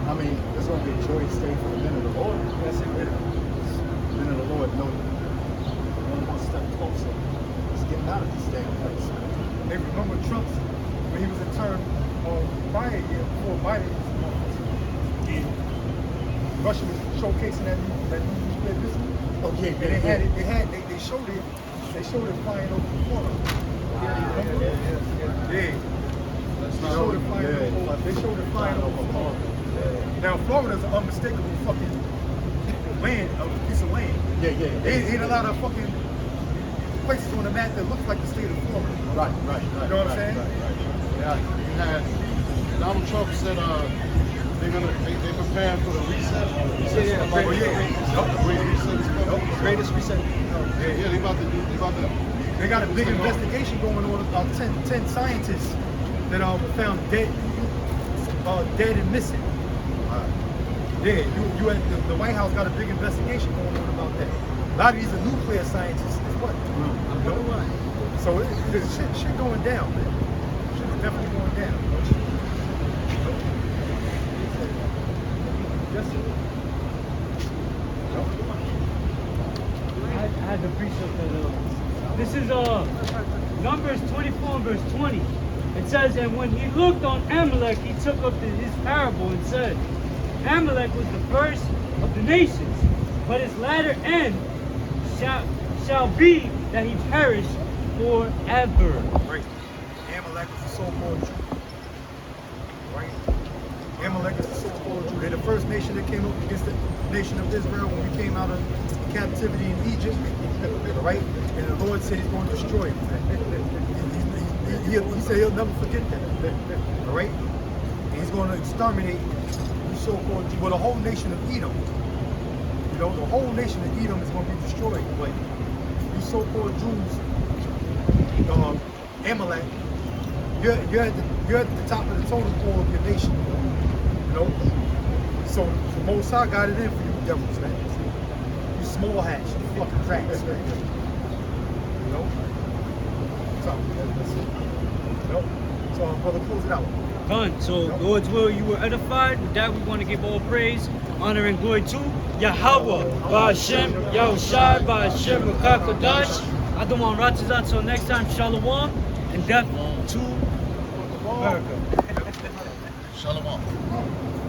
I mean, there's going to be a joyous day for the men of the Lord. Yes, it will. The men of the Lord know one step closer. It's getting out of this damn place. They remember Trump's when he was in term prior year before Biden was in office. And Russia was showcasing that new nuclear missile. Okay, And they had it. They showed it. They showed it flying over Florida. Yeah. They showed it flying over Florida. Now Florida's an unmistakable fucking land, a piece of land. Ain't a lot of fucking places on the map that looks like the state of Florida. Right. You know what I'm saying? Yeah. You had Donald Trump said they preparing for the reset. The great reset is coming. Greatest reset. Yeah, they about to. They got a big investigation going on about 10 scientists that are found dead and missing. Yeah, you at the White House got a big investigation going on about that. A lot of these are nuclear scientists as well. You know? So there's shit going down, man. Shit's definitely going down. I had to preach something. This is Numbers 24 and verse 20. It says, and when he looked on Amalek, he took up his parable and said, Amalek was the first of the nations, but his latter end shall be that he perish forever. Right. Amalek is the so-called Jew. Right? Amalek is the so-called Jew. They're the first nation that came up against the nation of Israel when we came out of captivity in Egypt. Right? And the Lord said he's going to destroy them. He said he'll never forget that. All right? And he's going to exterminate the so-called Jew. Well, the whole nation of Edom. You know, the whole nation of Edom is going to be destroyed. Like, these so-called Jews, Amalek, you're at the top of the totem pole of your nation. You know? So the Most High got it in for you devils, man. You small hats, you fucking cracks, man. You know? So, that's it. You know? So, brother, close it out. Done. So, Lord's will, you were edified. With that, we want to give all praise, honor, and glory to Yahweh, Ba'ashem, Yahushai, Ba'ashem, Rakakodash. Adonai Ratazah. Until next time, Shalom, and death to America. Shalom.